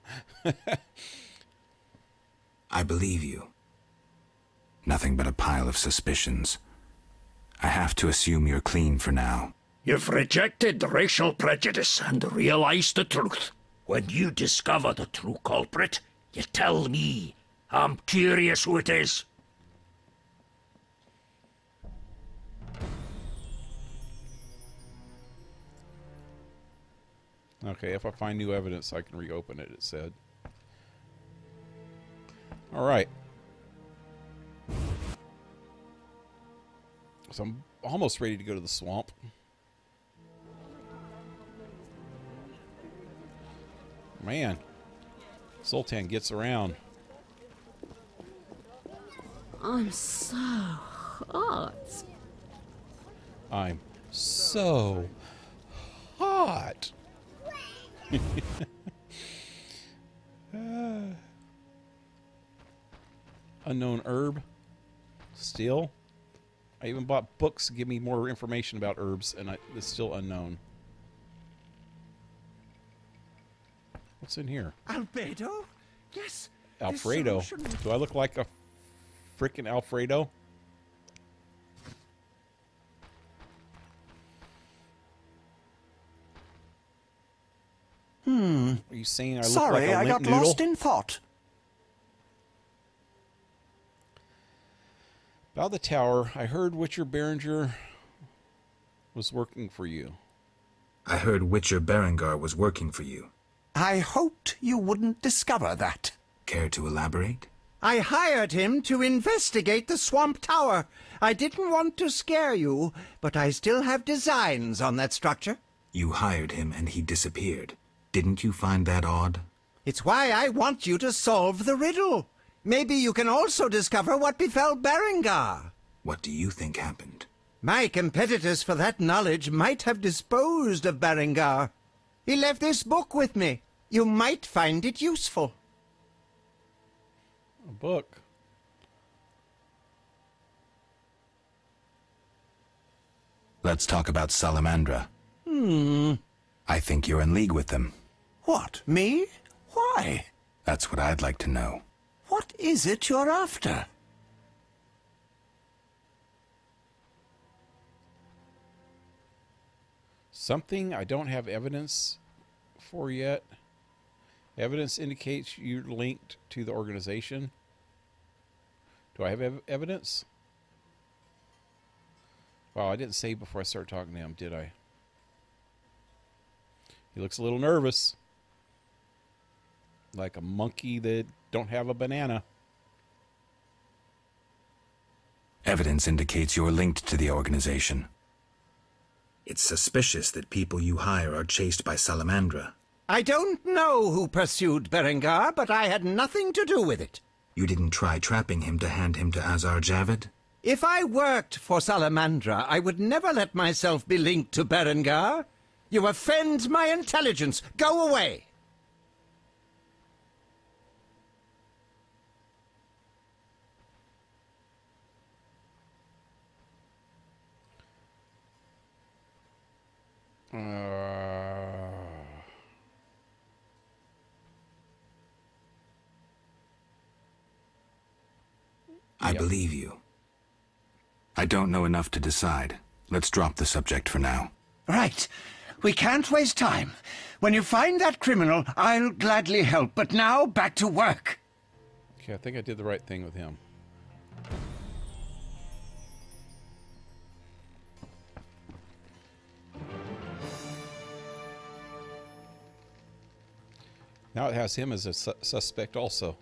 I believe you. Nothing but a pile of suspicions. I have to assume you're clean for now. You've rejected racial prejudice and realized the truth. When you discover the true culprit, you tell me. I'm curious who it is. Okay, if I find new evidence, I can reopen it, it said. All right. So I'm almost ready to go to the swamp. Man, Sultan gets around. I'm so hot. I'm so hot. Unknown herb. Still. I even bought books to give me more information about herbs, and it's still unknown. What's in here? Albedo? Yes. Alfredo. Do I look like a frickin' Alfredo? Are you saying I look like a Sorry, I got noodle? lost in thought. About the tower, I heard Witcher Berenger was working for you. I heard Witcher Berengar was working for you. I hoped you wouldn't discover that. Care to elaborate? I hired him to investigate the Swamp Tower. I didn't want to scare you, but I still have designs on that structure. You hired him and he disappeared. Didn't you find that odd? It's why I want you to solve the riddle. Maybe you can also discover what befell Berengar. What do you think happened? My competitors for that knowledge might have disposed of Berengar. He left this book with me. You might find it useful. A book? Let's talk about Salamandra. I think you're in league with them. What, me? Why? That's what I'd like to know. What is it you're after? Something I don't have evidence for yet. Evidence indicates you're linked to the organization. Do I have evidence? Well, I didn't say before I started talking to him, did I? He looks a little nervous. Like a monkey that don't have a banana. Evidence indicates you're linked to the organization. It's suspicious that people you hire are chased by Salamandra. I don't know who pursued Berengar, but I had nothing to do with it. You didn't try trapping him to hand him to Azar Javid? If I worked for Salamandra, I would never let myself be linked to Berengar. You offend my intelligence. Go away! I believe you. I don't know enough to decide. Let's drop the subject for now. Right. We can't waste time. When you find that criminal, I'll gladly help. But now, back to work. Okay, I think I did the right thing with him. Now it has him as a suspect also.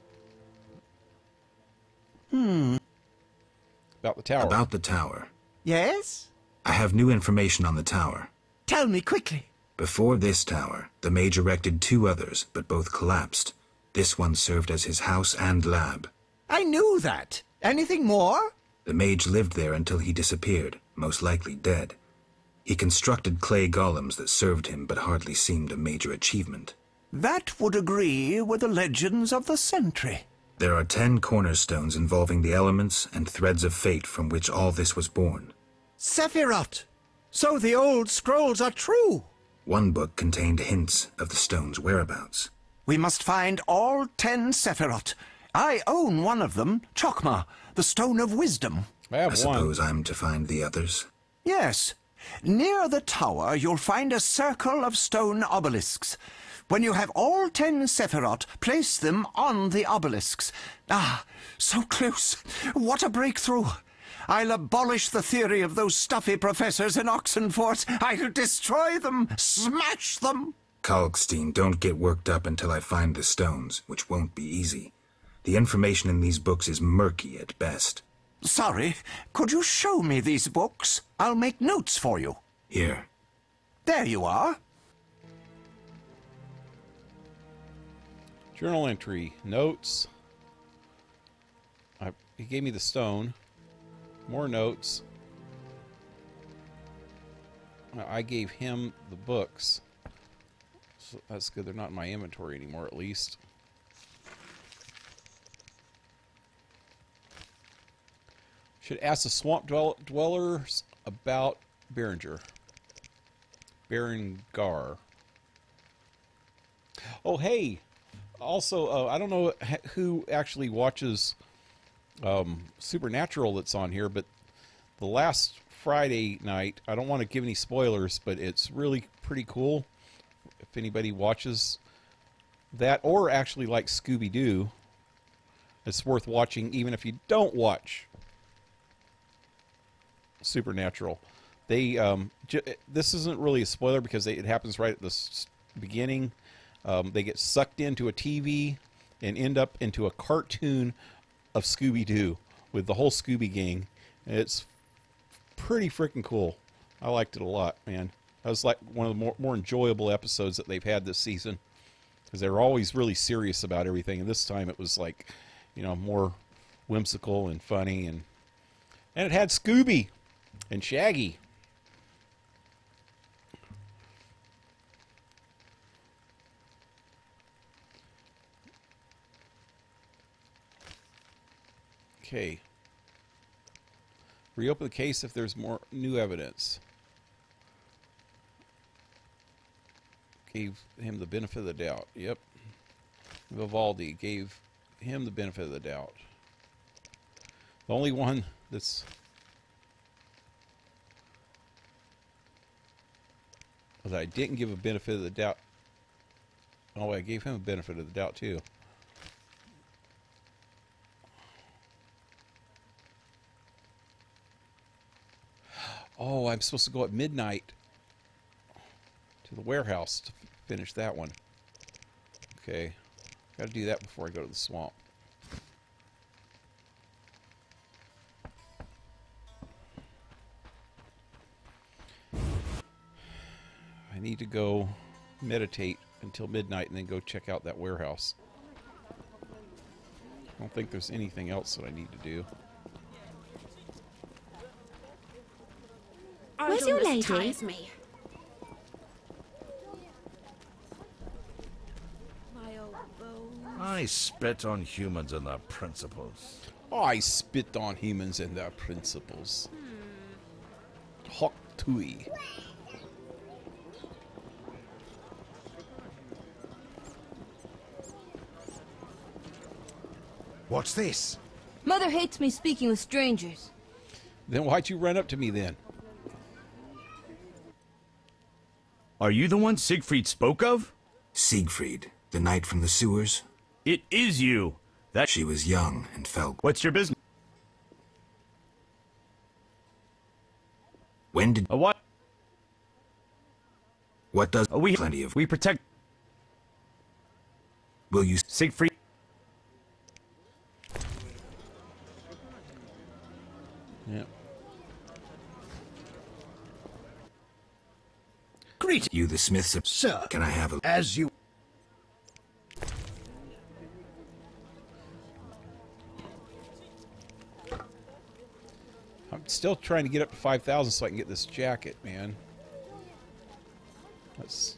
About the tower. About the tower. Yes? I have new information on the tower. Tell me quickly. Before this tower, the mage erected 2 others, but both collapsed. This one served as his house and lab. I knew that. Anything more? The mage lived there until he disappeared, most likely dead. He constructed clay golems that served him, but hardly seemed a major achievement. That would agree with the legends of the Sentry. There are 10 cornerstones involving the elements and threads of fate from which all this was born. Sephiroth! So the old scrolls are true! One book contained hints of the stone's whereabouts. We must find all 10 Sephiroth. I own one of them, Chokmah, the Stone of Wisdom. I suppose I'm to find the others? Yes. Near the tower, you'll find a circle of stone obelisks. When you have all 10 Sephiroth, place them on the obelisks. Ah, so close. What a breakthrough. I'll abolish the theory of those stuffy professors in Oxenfort. I'll destroy them, smash them. Kalkstein, don't get worked up until I find the stones, which won't be easy. The information in these books is murky at best. Sorry, could you show me these books? I'll make notes for you. Here. There you are. Journal entry, notes. He gave me the stone. More notes. I gave him the books. So that's good. They're not in my inventory anymore, at least. Should ask the swamp dwellers about Berengar. Oh, hey! Also, I don't know who actually watches Supernatural that's on here, but the last Friday night, I don't want to give any spoilers, but it's really pretty cool. If anybody watches that, or actually like Scooby-Doo, it's worth watching even if you don't watch Supernatural. They this isn't really a spoiler because it happens right at the beginning. They get sucked into a TV and end up into a cartoon of Scooby-Doo with the whole Scooby gang. And it's pretty freaking cool. I liked it a lot, man. That was like one of the more enjoyable episodes that they've had this season, because they were always really serious about everything, and this time it was like, you know, more whimsical and funny, and it had Scooby and Shaggy. Okay. Reopen the case if there's more new evidence. Gave him the benefit of the doubt. Yep. Vivaldi gave him the benefit of the doubt. The only one that's... that I didn't give a benefit of the doubt... Oh, I gave him a benefit of the doubt, too. Oh, I'm supposed to go at midnight to the warehouse to finish that one. Okay. Got to do that before I go to the swamp. need to go meditate until midnight and then go check out that warehouse. I don't think there's anything else that I need to do. Where's your lady? Tires me. My old bones. I spit on humans and their principles. I spit on humans and their principles. Hawk Tui. What's this? Mother hates me speaking with strangers. Then why'd you run up to me then? Are you the one Siegfried spoke of? Siegfried, the knight from the sewers? It is you. That she was young and fell. What's your business? When did... A what? What does... Plenty of... We protect... Will you... Siegfried... Yeah. Greet you, the smiths of... Sir, can I have a... As you... I'm still trying to get up to 5,000 so I can get this jacket, man. That's...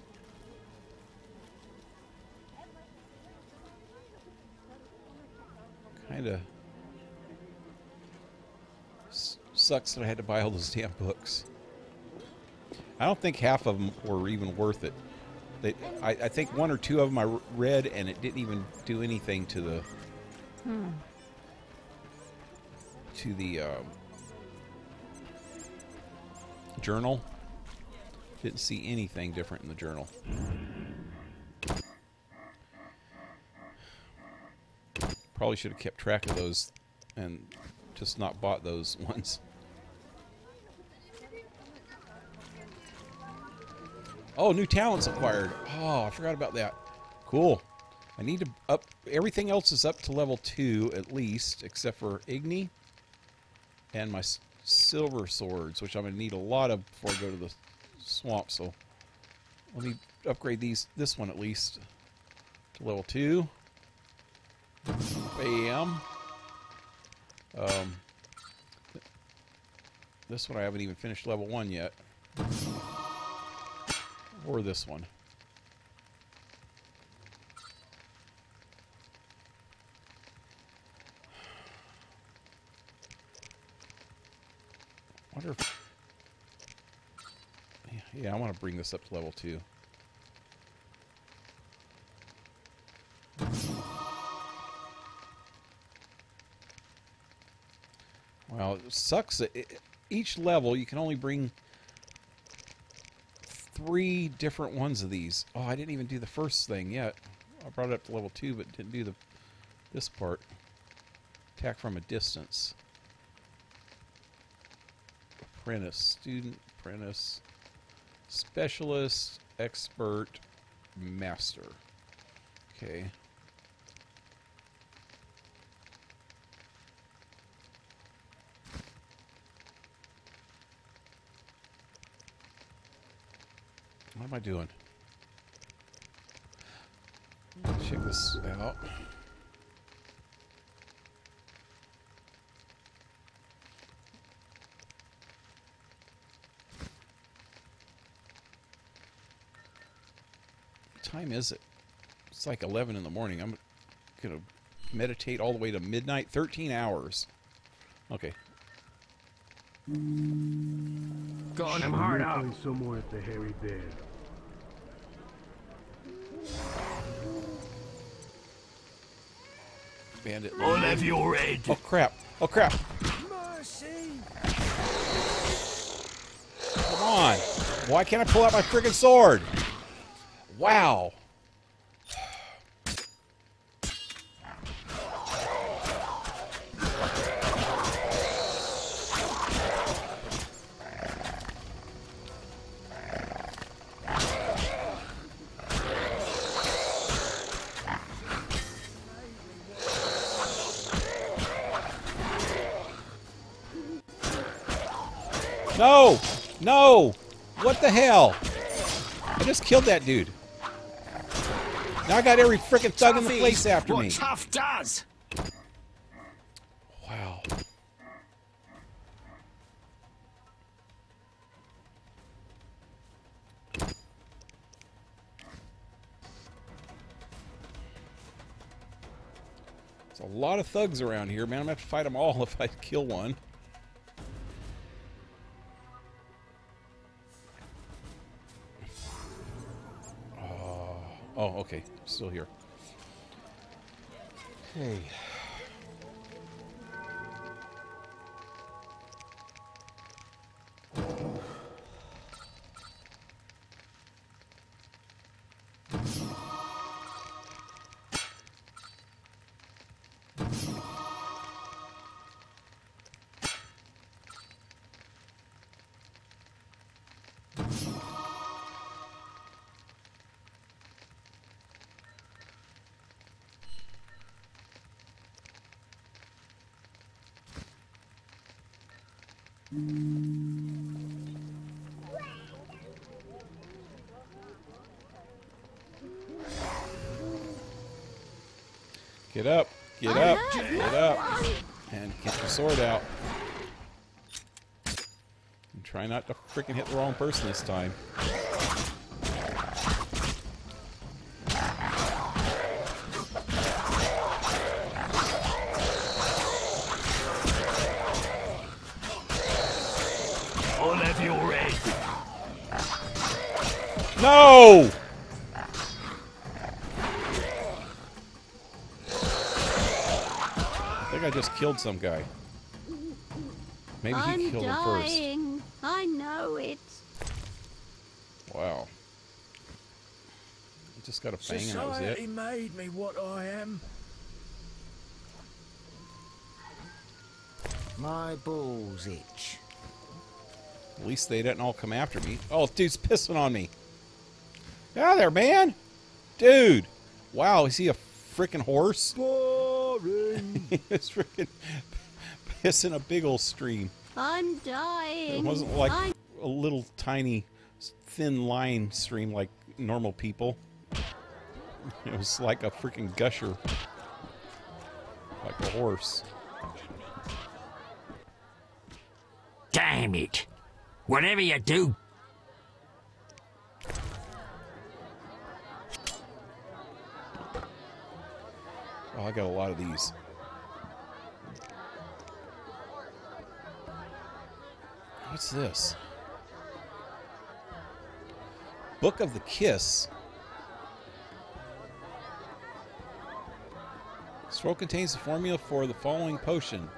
Kinda... Sucks that I had to buy all those damn books. I don't think half of them were even worth it. I think one or two of them I read and it didn't even do anything to the... To the... journal. Didn't see anything different in the journal. Probably should have kept track of those and just not bought those ones. Oh, new talents acquired. Oh, I forgot about that. Cool. I need to up... Everything else is up to level 2 at least, except for Igni and my silver swords, which I'm going to need a lot of before I go to the swamp, so let me upgrade this one at least to level 2. Bam. This one I haven't even finished level 1 yet. Or this one. Wonder if... Yeah, I want to bring this up to level 2. Well, it sucks that each level you can only bring 3 different ones of these. Oh, I didn't even do the first thing yet. I brought it up to level 2, but didn't do this part. Attack from a distance. Apprentice, student, apprentice, specialist, expert, master. Okay. What am I doing? Check this out. What time is it? It's like 11 in the morning. I'm gonna meditate all the way to midnight. 13 hours. Okay. God, I'm hard out. Somewhere at the Hairy Bear. Bandit. I'll have your head. Oh crap! Oh crap! Mercy. Come on! Why can't I pull out my friggin' sword? Wow! No! No! What the hell? I just killed that dude. Now I got every freaking thug in the place after me. What tough does. Wow. There's a lot of thugs around here, man. I'm gonna have to fight them all if I kill one. Oh, okay. Still here. Okay. Get up, get up, get up, and get your sword out. And try not to freaking hit the wrong person this time. I'll have your head. No! I just killed some guy. Maybe he killed him first. I know it. Wow. He just got a fang and that was it. Society made me what I am. My balls itch. At least they didn't all come after me. Oh, dude's pissing on me. Get out of there, man! Dude! Wow, is he a freaking horse? He's freaking pissing a big old stream. I'm dying. It wasn't like a little tiny thin line stream like normal people. It was like a freaking gusher. Like a horse. Damn it. Whatever you do. Oh, I got a lot of these. What's this? Book of the Kiss. Scroll contains the formula for the following potion.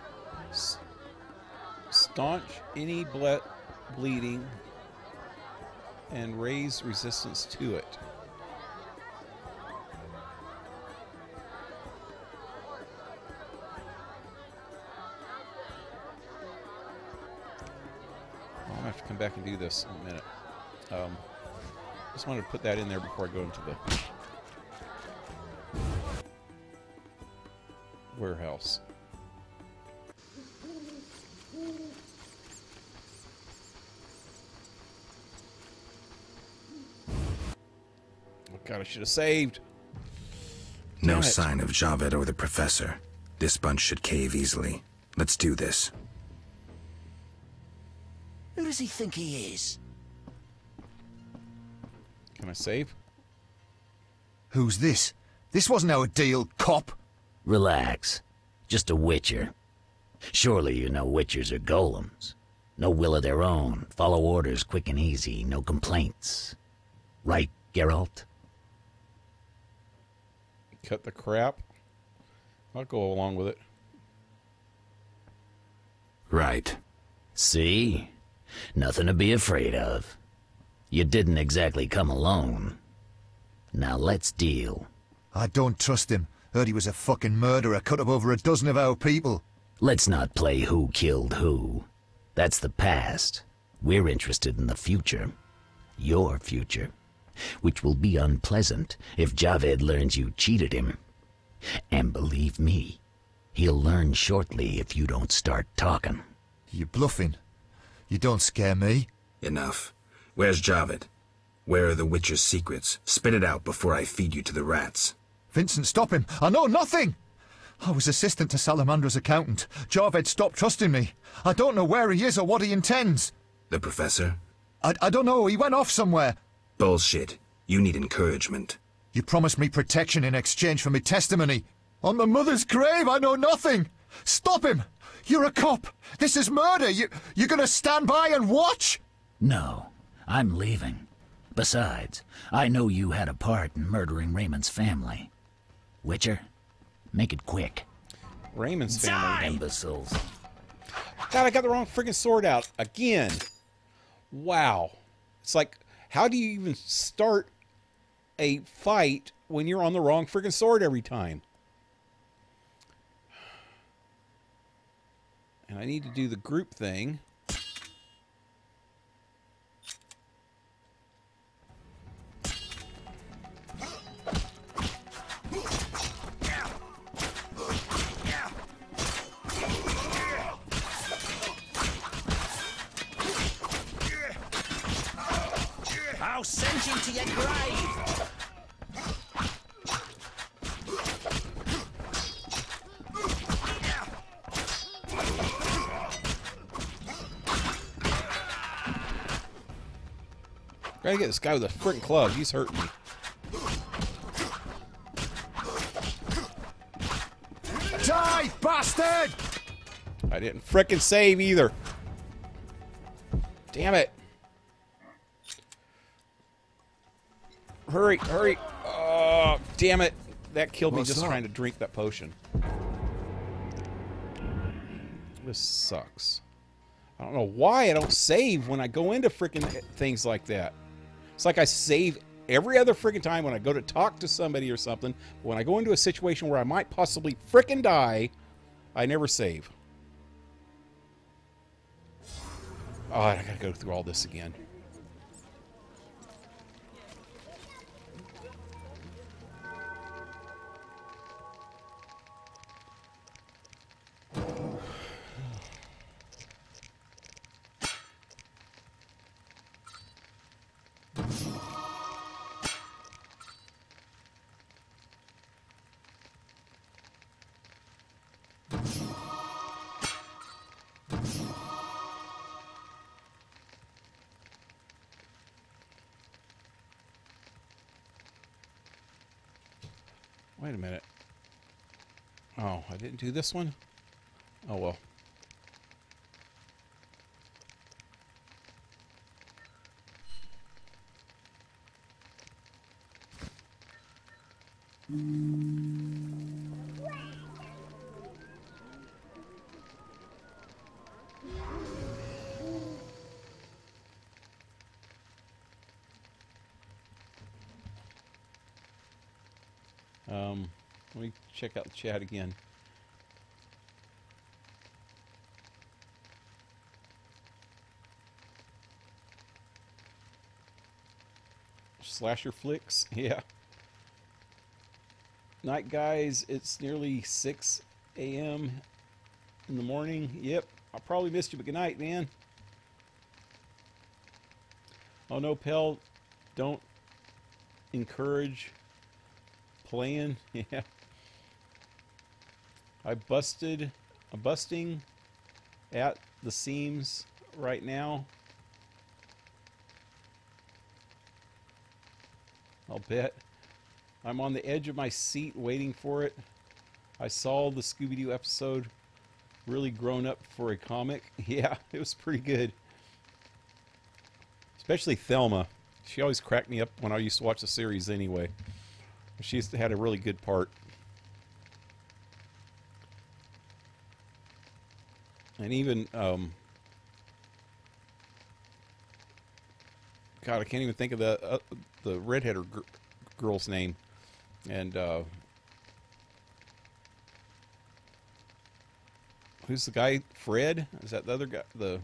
Staunch any bleeding and raise resistance to it. I'll have to come back and do this in a minute. Just wanted to put that in there before I go into the warehouse. Oh God, I should have saved. No sign of Javed or the Professor. This bunch should cave easily. Let's do this. Who does he think he is? Can I save? Who's this? This wasn't our deal, cop. Relax. Just a witcher. Surely you know witchers are golems. No will of their own. Follow orders quick and easy. No complaints. Right, Geralt? Cut the crap. I'll go along with it. Right. See? Nothing to be afraid of. You didn't exactly come alone. Now let's deal. I don't trust him. Heard he was a fucking murderer, cut up over a dozen of our people. Let's not play who killed who. That's the past. We're interested in the future. Your future. Which will be unpleasant if Javed learns you cheated him. And believe me, he'll learn shortly if you don't start talking. You're bluffing. You don't scare me. Enough. Where's Javed? Where are the Witcher's secrets? Spit it out before I feed you to the rats. Vincent, stop him! I know nothing! I was assistant to Salamandra's accountant. Javed stopped trusting me. I don't know where he is or what he intends. The professor? I don't know. He went off somewhere. Bullshit. You need encouragement. You promised me protection in exchange for my testimony. On my mother's grave, I know nothing. Stop him! You're a cop. This is murder. You're gonna stand by and watch? No, I'm leaving. Besides, I know you had a part in murdering Raymond's family. Witcher, make it quick. Raymond's family. Imbeciles. God, I got the wrong freaking sword out again. Wow. It's like, how do you even start a fight when you're on the wrong freaking sword every time? And I need to do the group thing. I'll send you to your grave! Gotta get this guy with a freaking club. He's hurting me. Die, bastard! I didn't frickin' save either. Damn it. Hurry, hurry. Oh, damn it. That killed me just trying to drink that potion. This sucks. I don't know why I don't save when I go into frickin' things like that. It's like I save every other frickin' time when I go to talk to somebody or something. But when I go into a situation where I might possibly frickin' die, I never save. Oh, I gotta go through all this again. Wait a minute. Oh, I didn't do this one? Oh, well. Let me check out the chat again. Slasher flicks, yeah. Night guys, it's nearly 6 a.m. in the morning. Yep, I probably missed you, but good night, man. Oh no, Pell, don't encourage playing. Yeah. I'm busting at the seams right now. I'll bet. I'm on the edge of my seat waiting for it. I saw the Scooby-Doo episode. Really grown up for a comic. Yeah, it was pretty good. Especially Thelma. She always cracked me up when I used to watch the series anyway. She had a really good part. And even, God, I can't even think of the redhead girl's name. And, who's the guy? Fred? Is that the other guy? The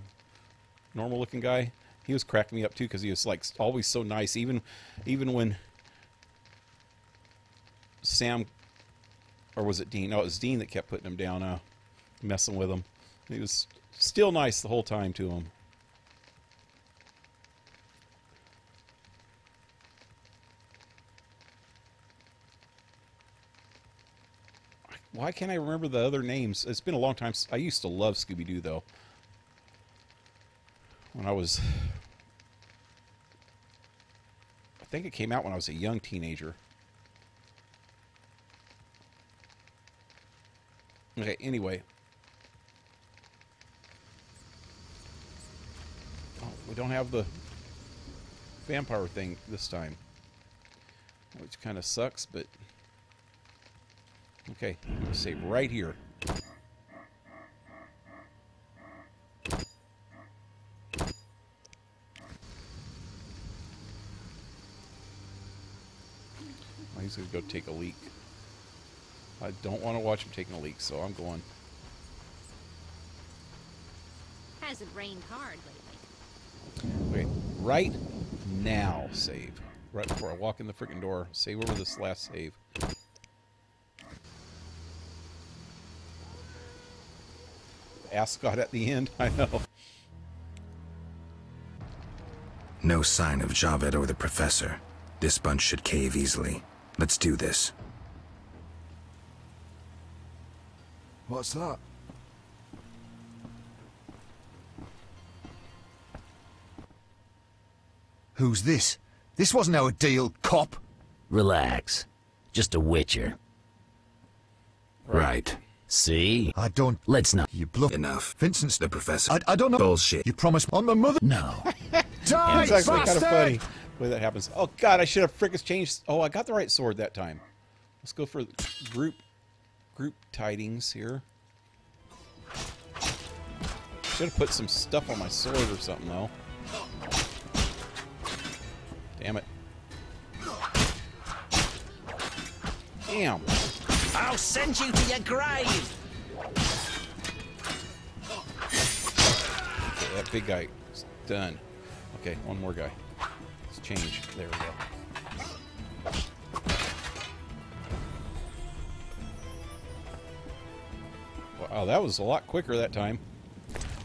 normal-looking guy? He was cracking me up, too, because he was, like, always so nice. Even when Sam, or was it Dean? No, it was Dean that kept putting him down, messing with him. He was still nice the whole time to him. Why can't I remember the other names? It's been a long time. I used to love Scooby-Doo, though. When I was... I think it came out when I was a young teenager. Okay, anyway. Oh, we don't have the vampire thing this time. Which kind of sucks, but... Okay, I'm going to save right here. He's going to go take a leak. I don't want to watch him taking a leak, so I'm going. Hasn't rained hard lately. Okay, right now, save. Right before I walk in the freaking door, save over this last save. Ascot at the end, I know. No sign of Javed or the Professor. This bunch should cave easily. Let's do this. What's that? Who's this? This wasn't our deal, cop. Relax. Just a witcher. Right. See? I don't... Let's not... You bluff. Enough. Vincent's the Professor. I don't know. Bullshit. You promised on my mother... No. Die, It's actually kind of bastard! funny the way that happens. Oh, God, I should have frickin' changed... Oh, I got the right sword that time. Let's go for group tidings here. Should have put some stuff on my sword or something, though. Damn it. Damn. I'll send you to your grave. Okay, that big guy is done. Okay, one more guy. Let's change. There we go. Wow, that was a lot quicker that time.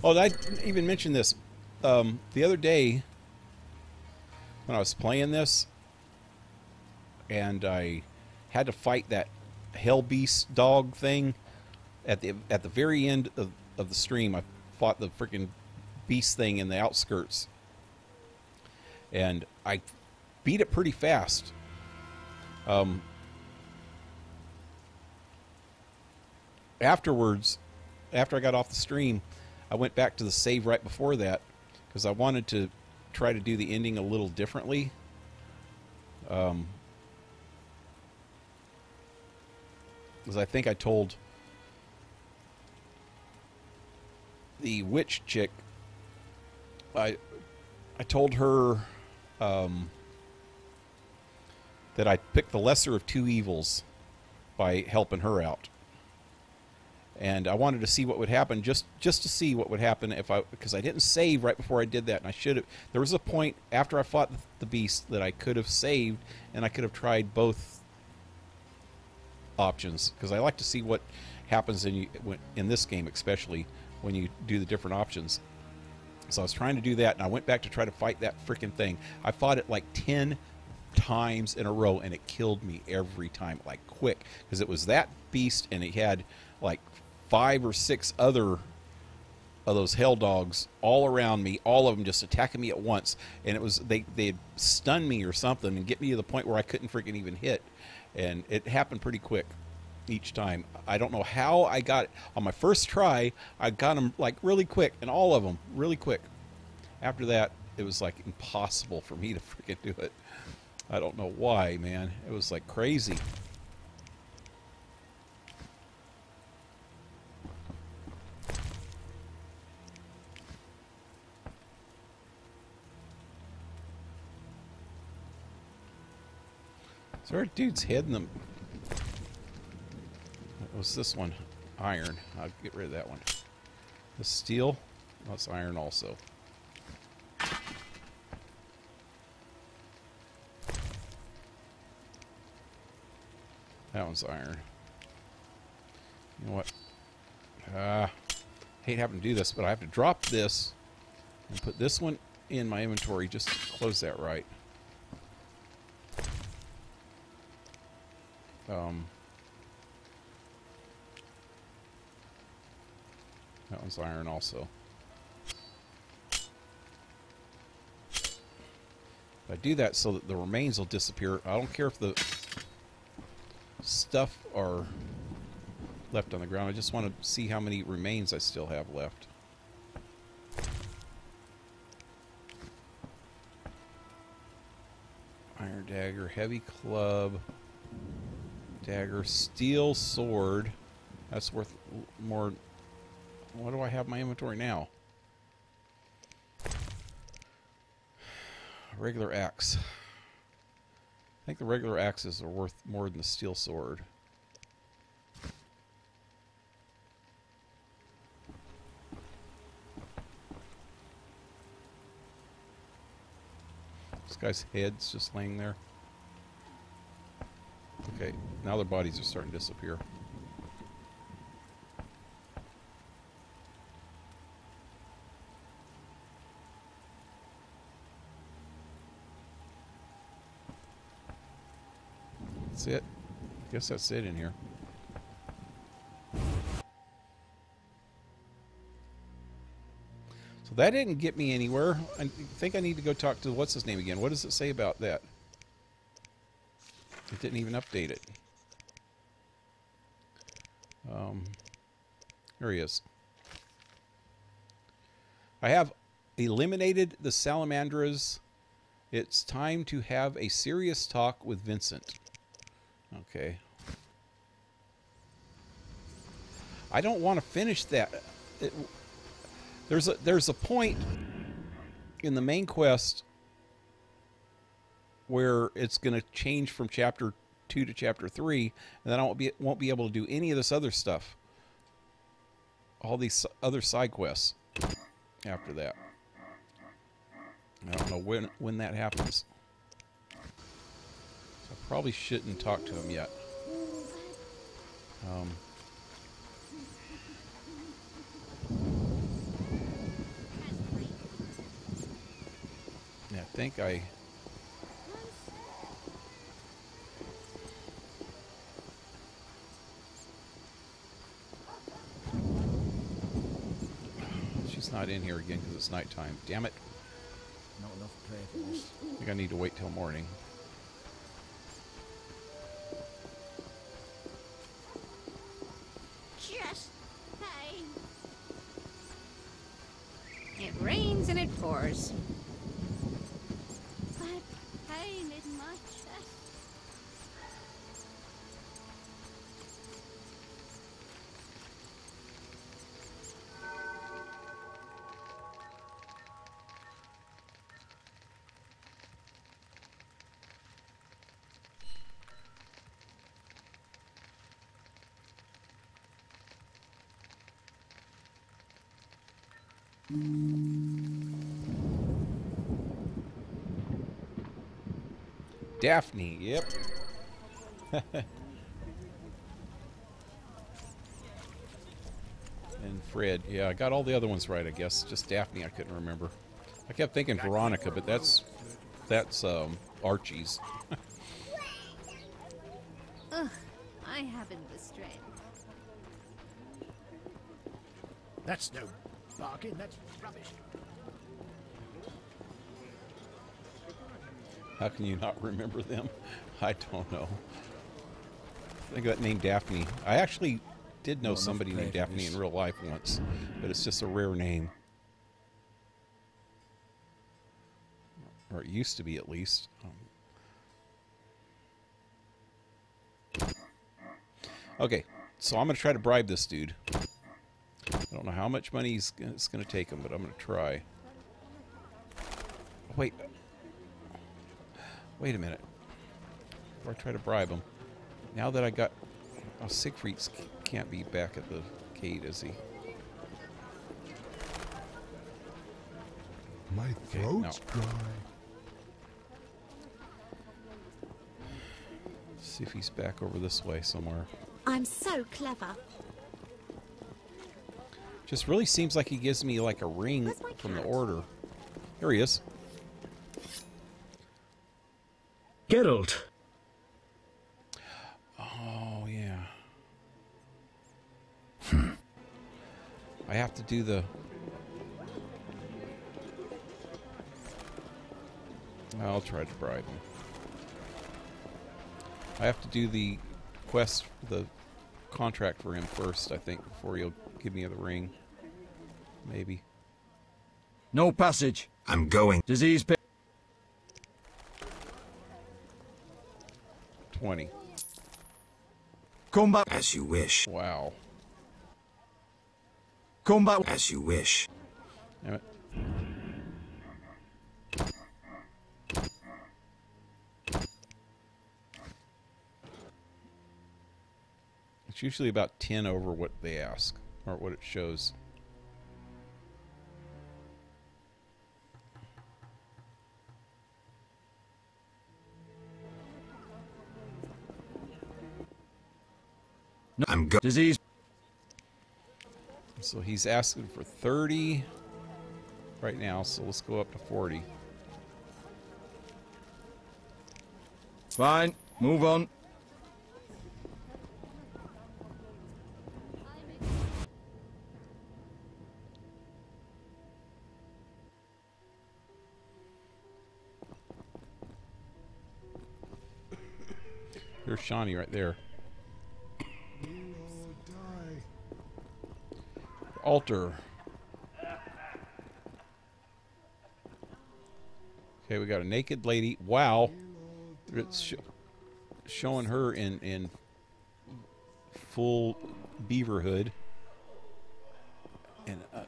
Oh, I didn't even mention this. The other day, when I was playing this, and I had to fight that hell beast dog thing at the very end of the stream. I fought the freaking beast thing in the outskirts, and I beat it pretty fast. Afterwards, after I got off the stream, I went back to the save right before that because I wanted to try to do the ending a little differently. Because I think I told the witch chick, I told her that I picked the lesser of two evils by helping her out. And I wanted to see what would happen, just to see what would happen because I didn't save right before I did that, and I should have. There was a point after I fought the beast that I could have saved, and I could have tried both options because I like to see what happens in this game, especially when you do the different options. So I was trying to do that, and I went back to try to fight that freaking thing. I fought it like 10 times in a row, and it killed me every time, like quick, because it was that beast, and it had like 5 or 6 other of those hell dogs all around me, all of them just attacking me at once, and it was they'd stun me or something and get me to the point where I couldn't freaking even hit, and it happened pretty quick each time. I don't know how I got it. On my first try, I got them like really quick, and all of them really quick. After that, it was like impossible for me to freaking do it. I don't know why, man. It was like crazy. So our dude's head in them. What was this one? Iron. I'll get rid of that one. The steel. That's iron also. That one's iron. You know what? Hate having to do this, but I have to drop this and put this one in my inventory just to close that right. That one's iron also. I do that so that the remains will disappear. I don't care if the stuff are left on the ground. I just want to see how many remains I still have left. Iron dagger, heavy club, dagger, steel sword. That's worth more. What do I have in my inventory now? Regular axe. I think the regular axes are worth more than the steel sword. This guy's head's just laying there. Okay, now their bodies are starting to disappear. That's it. I guess that's it in here. So that didn't get me anywhere. I think I need to go talk to what's his name again. What does it say about that? It didn't even update it. Here he is. I have eliminated the salamandras. It's time to have a serious talk with Vincent. Okay. I don't want to finish that. There's a point in the main quest where it's going to change from chapter 2 to chapter 3, and then I won't be able to do any of this other stuff. All these other side quests after that. I don't know when that happens. So I probably shouldn't talk to him yet. Yeah, I think I... She's not in here again because it's nighttime. Damn it. Not enough play for this. I think I need to wait till morning. Just pain. It rains and it pours. But pain is much. Daphne, yep. And Fred, yeah, I got all the other ones right, I guess. Just Daphne I couldn't remember. I kept thinking Veronica, but that's Archie's. Ugh, I haven't the strength. That's no bargain, that's rubbish. How can you not remember them? I don't know. I think that name Daphne. I actually did know somebody named Daphne in real life once, but it's just a rare name. Or it used to be, at least. Okay, so I'm going to try to bribe this dude. I don't know how much money it's going to take him, but I'm going to try. Wait. Wait a minute. Before I try to bribe him. Now that I got... Oh, Siegfried can't be back at the gate, is he? My throat's dry. See if he's back over this way somewhere. I'm so clever. Just really seems like he gives me like a ring from the order. Here he is. Geralt. Oh, yeah. I have to do the... I'll try to bribe him. I have to do the quest, the contract for him first, I think, before he'll give me the ring. Maybe. No passage. I'm going. Disease. 20. Come back. As you wish. Wow. Come back. As you wish. Damn it. It's usually about 10 over what they ask, or what it shows. No, I'm go. Disease. So he's asking for 30 right now, so let's go up to 40. Fine. Move on. Here's Shawnee right there. Altar. Okay, we got a naked lady. Wow. It's showing her in full beaver hood. And a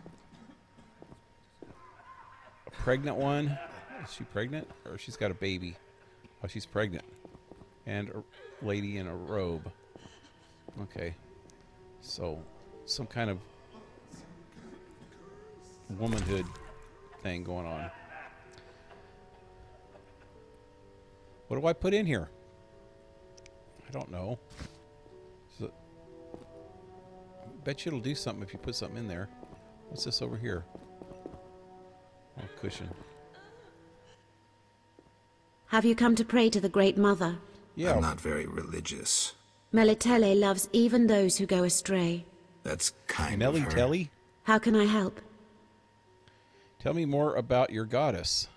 pregnant one. Is she pregnant? Or she's got a baby? Oh, she's pregnant. And a lady in a robe. Okay. So, some kind of womanhood thing going on. What do I put in here? I don't know. So, bet you it'll do something if you put something in there. What's this over here? Oh, cushion. Have you come to pray to the Great Mother? Yeah. I'm not very religious. Melitele loves even those who go astray. That's kind of her. Telly? How can I help? Tell me more about your goddess.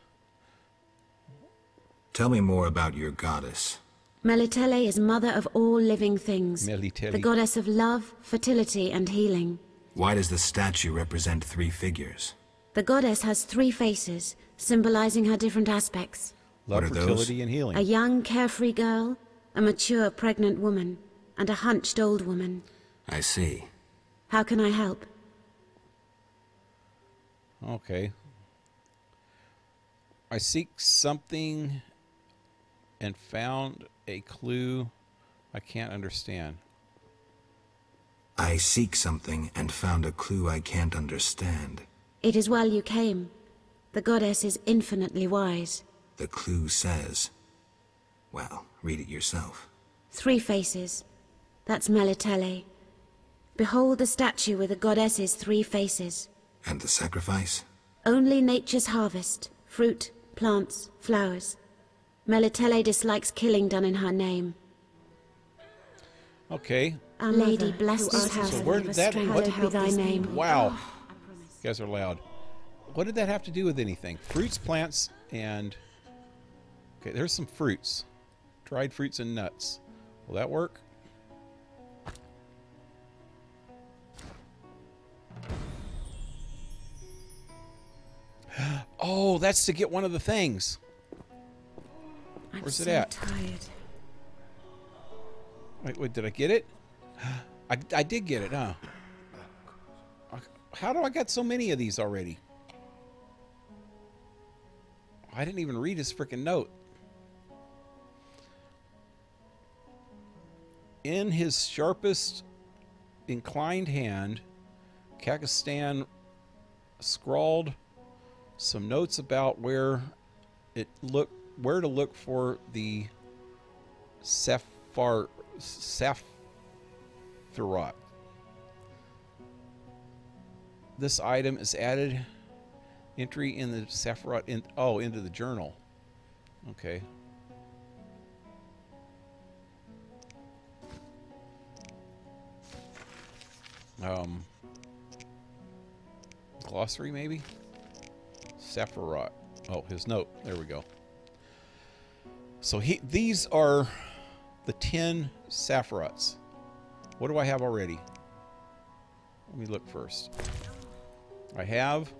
Tell me more about your goddess. Melitele is mother of all living things. Melitele. The goddess of love, fertility, and healing. Why does the statue represent 3 figures? The goddess has 3 faces, symbolizing her different aspects. Love, what are fertility, those? And healing. A young, carefree girl, a mature, pregnant woman, and a hunched old woman. I see. How can I help? Okay. I seek something and found a clue I can't understand. I seek something and found a clue I can't understand. It is well you came. The goddess is infinitely wise. The clue says... Well, read it yourself. 3 faces. That's Melitele. Behold the statue with the goddess's 3 faces. And the sacrifice? Only nature's harvest. Fruit, plants, flowers. Melitele dislikes killing done in her name. Okay. Our Lady, bless this house. So where did that... Hallowed be thy name. Wow. You guys are loud. What did that have to do with anything? Fruits, plants, and... Okay, there's some fruits. Dried fruits and nuts. Will that work? Oh, that's to get one of the things. Where's it at? Tired. Wait, did I get it? I did get it, huh? How do I got so many of these already? I didn't even read his freaking note. In his sharpest inclined hand, Kakistan scrawled some notes about where to look for the Sephiroth. This item is added entry in the Sephiroth into the journal. Okay. glossary, maybe? Sephiroth. Oh, his note. There we go. So these are the 10 Sephiroths. What do I have already? Let me look first. I have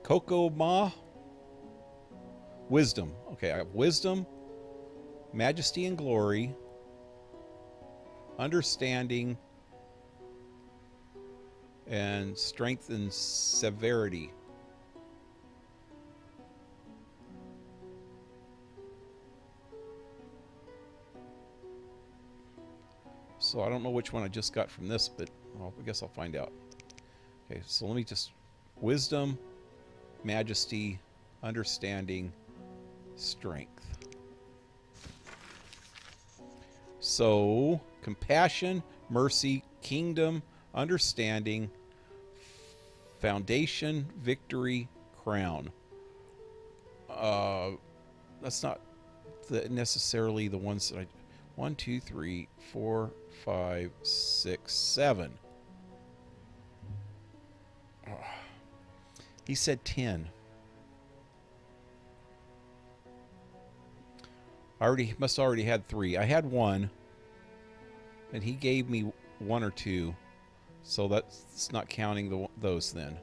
Coco Ma. Wisdom. Okay, I have Wisdom, Majesty and Glory, Understanding, and Strength and Severity. So I don't know which one I just got from this, but well, I guess I'll find out. Okay, so let me just... Wisdom, Majesty, Understanding, Strength. So, Compassion, Mercy, Kingdom, Understanding, Foundation, Victory, Crown. That's not necessarily the ones that I... 1, 2, 3, 4, 5, 6, 7. Oh. He said 10. Must already had 3. I had 1, and he gave me 1 or 2, so that's not counting those then.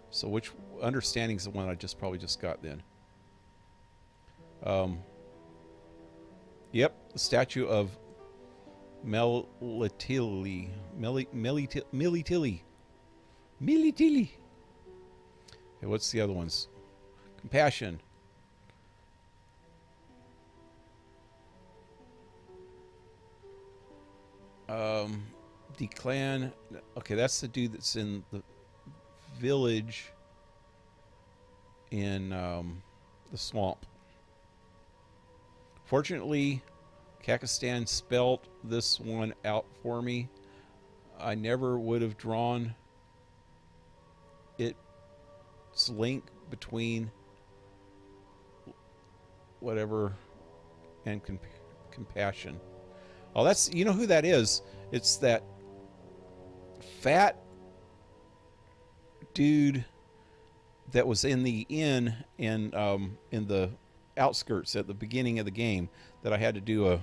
So which Understanding's the one I probably just got then. Yep, the statue of Melitili. Okay, what's the other ones? Compassion. Declan. Okay, that's the dude that's in the village in the swamp. Fortunately, Kakistan spelled this one out for me. I never would have drawn its link between whatever and compassion. Oh, that's, you know who that is? It's that fat dude that was in the inn in the outskirts at the beginning of the game that I had to do a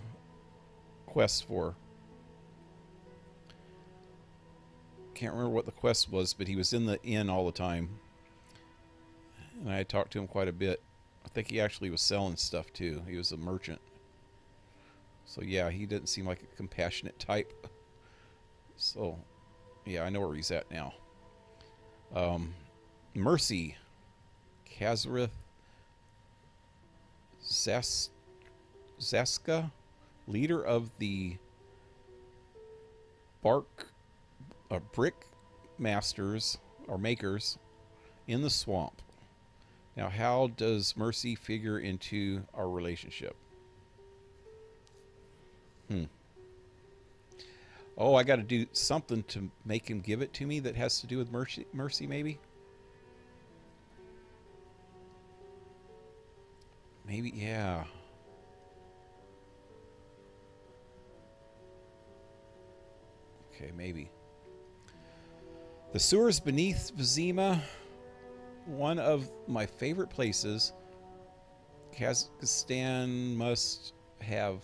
quest for. Can't remember what the quest was, but he was in the inn all the time. And I talked to him quite a bit. I think he actually was selling stuff too. He was a merchant. So yeah, he didn't seem like a compassionate type. So yeah, I know where he's at now. Mercy. Kazareth. Zaska, leader of the brick masters or makers in the swamp. Now, how does Mercy figure into our relationship? Oh, I got to do something to make him give it to me that has to do with Mercy maybe? Maybe, yeah. Okay, maybe. The sewers beneath Vizima, one of my favorite places. Kazakhstan must have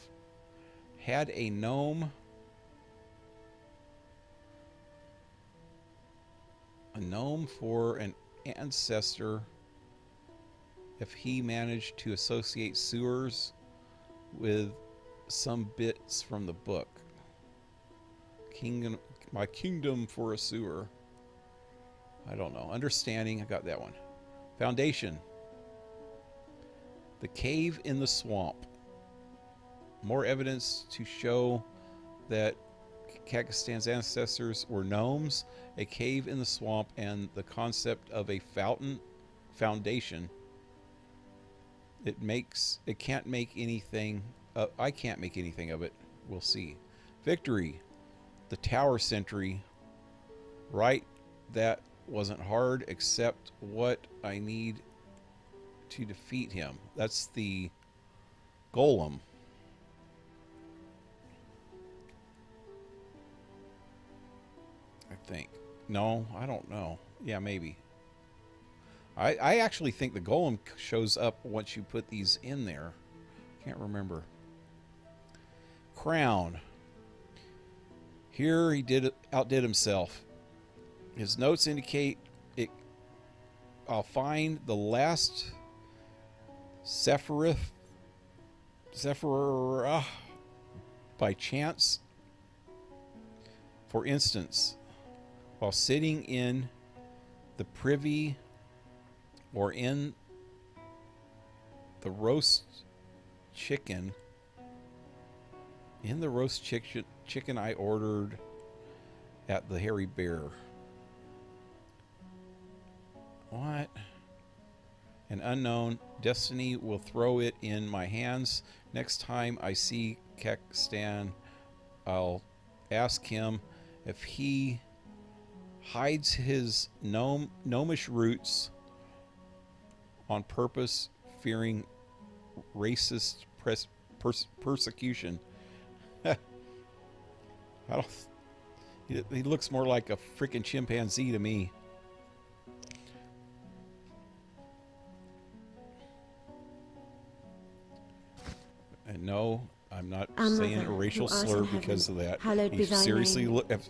had a gnome. A gnome for an ancestor if he managed to associate sewers with some bits from the book. My kingdom for a sewer. I don't know. Understanding, I got that one. Foundation. The cave in the swamp. More evidence to show that Kazakhstan's ancestors were gnomes, a cave in the swamp, and the concept of a foundation. It can't make anything, I can't make anything of it. We'll see. Victory. The tower sentry. Right, that wasn't hard, except what I need to defeat him. That's the golem. I think. No, I don't know. Yeah, maybe. I actually think the golem shows up once you put these in there. Can't remember. Crown. Here he outdid himself. His notes indicate it. I'll find the last Sephirah by chance. For instance, while sitting in the privy or in the roast chicken, I ordered at the Hairy Bear. What? An unknown destiny will throw it in my hands. Next time I see Kekstan, I'll ask him if he hides his gnomish roots on purpose, fearing racist persecution. He looks more like a freaking chimpanzee to me. And no, I'm not saying a racial slur because of that. He seriously if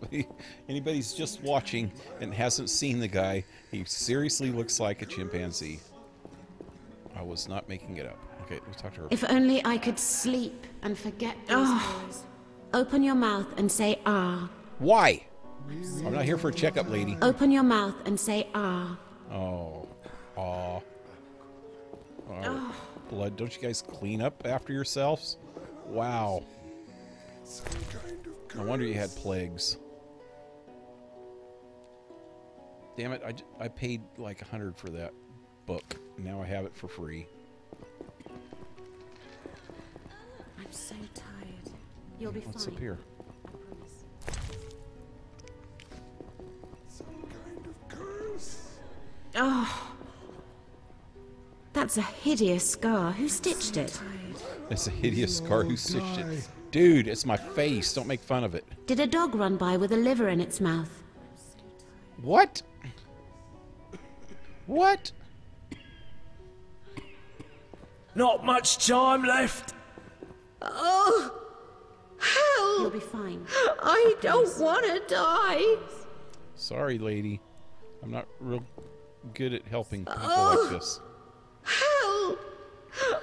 anybody's just watching and hasn't seen the guy, he seriously looks like a chimpanzee. I was not making it up. Okay, let's talk to her. If only I could sleep and forget these boys. Open your mouth and say ah. Why? I'm not here for a checkup, lady. Open your mouth and say ah. Oh. Aw. Oh. Blood, don't you guys clean up after yourselves? Wow. No wonder you had plagues. Damn it, I paid like $100 for that book. Now I have it for free. I'm so tired. You'll be fine. What's up here? Some kind of curse. Oh. That's a hideous scar. Who stitched it? It's a hideous scar. Who stitched it? Dude, it's my face. Don't make fun of it. Did a dog run by with a liver in its mouth? What? What? Not much time left. Oh, help! You'll be fine. I don't want to die. Sorry, lady. I'm not real good at helping people like this. Help!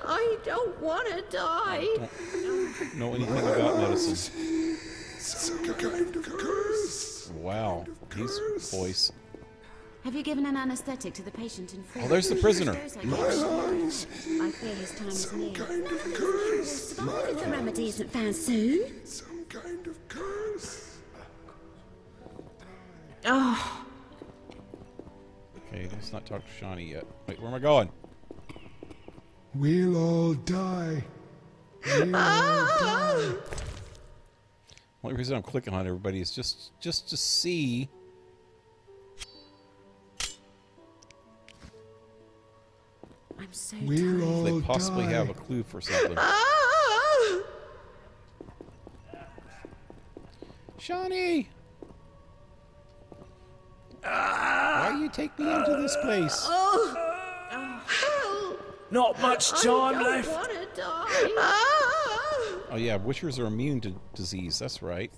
I don't want to die. Don't know anything about medicine. Some kind of curse. Wow, his voice. Have you given an anesthetic to the patient in front? Oh, there's the prisoner. My lungs. I fear his time is near. Some kind of curse. Survive if the remedy isn't found soon. Some kind of curse. Oh. Okay, let's not talk to Shawnee yet. Wait, where am I going? We'll all die. We'll all die. Only reason I'm clicking on everybody is just to see. I'm so we'll all they possibly die. have a clue for something. Shawnee! Why you take me into this place? Not much time left. I want to die. Oh yeah, witchers are immune to disease. That's right.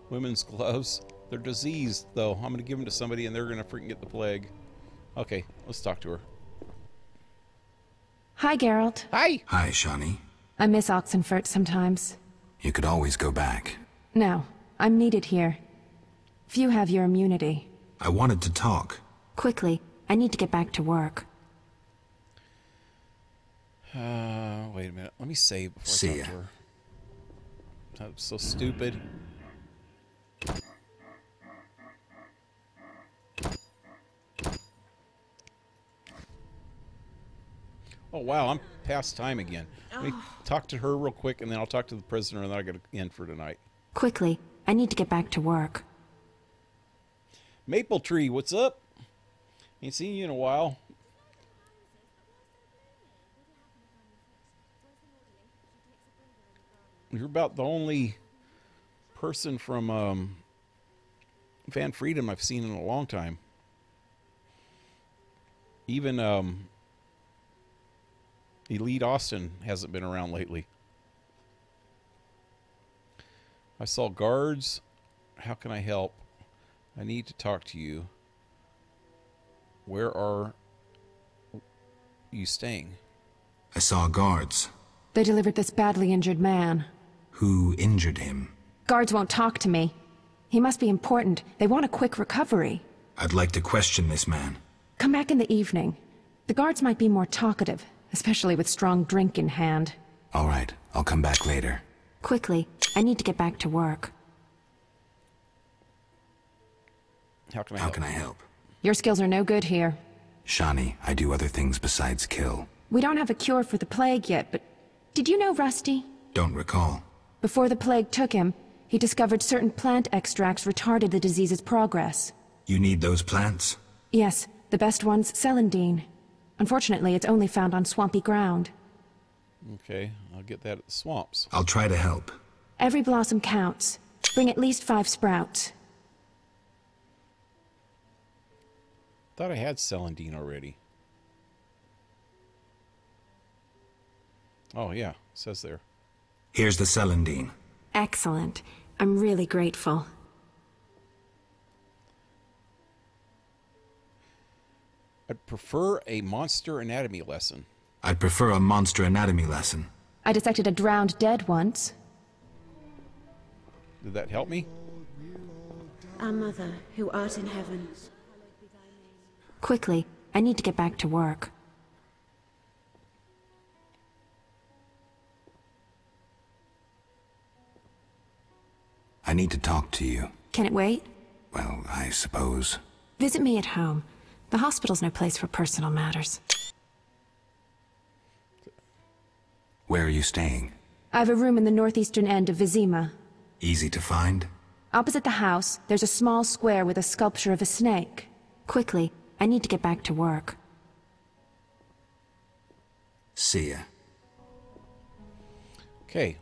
Women's gloves. They're diseased, though. I'm gonna give them to somebody, and they're gonna freaking get the plague. Okay, let's talk to her. Hi, Geralt. Hi. Hi, Shawnee. I miss Oxenfurt sometimes. You could always go back. No, I'm needed here. Few have your immunity. I wanted to talk. Quickly, I need to get back to work. Wait a minute. Let me save before See I talk ya. to her. That was so stupid. Oh wow, I'm past time again. Let me talk to her real quick, and then I'll talk to the prisoner, and then I'll get an end for tonight. Quickly, I need to get back to work. Maple Tree, what's up? Ain't seen you in a while. You're about the only person from Van Freedom I've seen in a long time. Even Elite Austin hasn't been around lately. I saw guards. How can I help? I need to talk to you. Where are you staying? I saw guards. They delivered this badly injured man. Who injured him? Guards won't talk to me. He must be important. They want a quick recovery. I'd like to question this man. Come back in the evening. The guards might be more talkative, especially with strong drink in hand. All right, I'll come back later. Quickly, I need to get back to work. How can I help? Your skills are no good here. Shani, I do other things besides kill. We don't have a cure for the plague yet, but did you know Rusty? Don't recall. Before the plague took him, he discovered certain plant extracts retarded the disease's progress. You need those plants? Yes, the best one's celandine. Unfortunately, it's only found on swampy ground. Okay, I'll get that at the swamps. I'll try to help. Every blossom counts. Bring at least 5 sprouts. Thought I had celandine already. Oh yeah, it says there. Here's the celandine. Excellent. I'm really grateful. I'd prefer a monster anatomy lesson. I'd prefer a monster anatomy lesson. I dissected a drowned dead once. Did that help me? Our mother, who art in heaven. Quickly, I need to get back to work. I need to talk to you. Can it wait? Well, I suppose. Visit me at home. The hospital's no place for personal matters. Where are you staying? I have a room in the northeastern end of Vizima. Easy to find? Opposite the house, there's a small square with a sculpture of a snake. Quickly, I need to get back to work. See ya. Okay.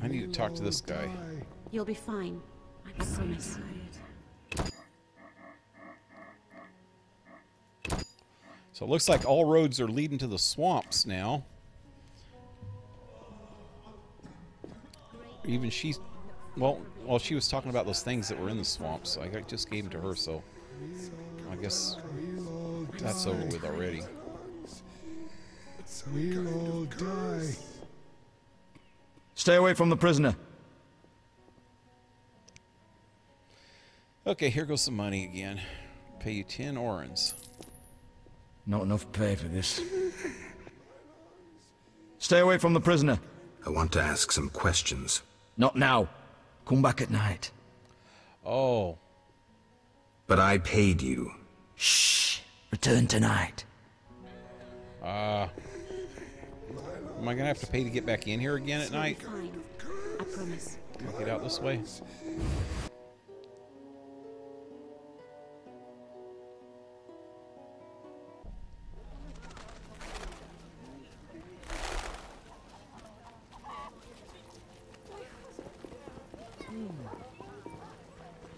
I need to talk to this guy. You'll be fine. I promise. So it looks like all roads are leading to the swamps now. Even she's... Well, she was talking about those things that were in the swamps. I just gave them to her, so... I guess that's over with already. We'll all die. Stay away from the prisoner. Okay, here goes some money again. Pay you 10 orens. Not enough pay for this. Stay away from the prisoner. I want to ask some questions. Not now. Come back at night. Oh. But I paid you. Shh. Return tonight. Am I gonna have to pay to get back in here again at night? Fine. I promise. Can I get out this way?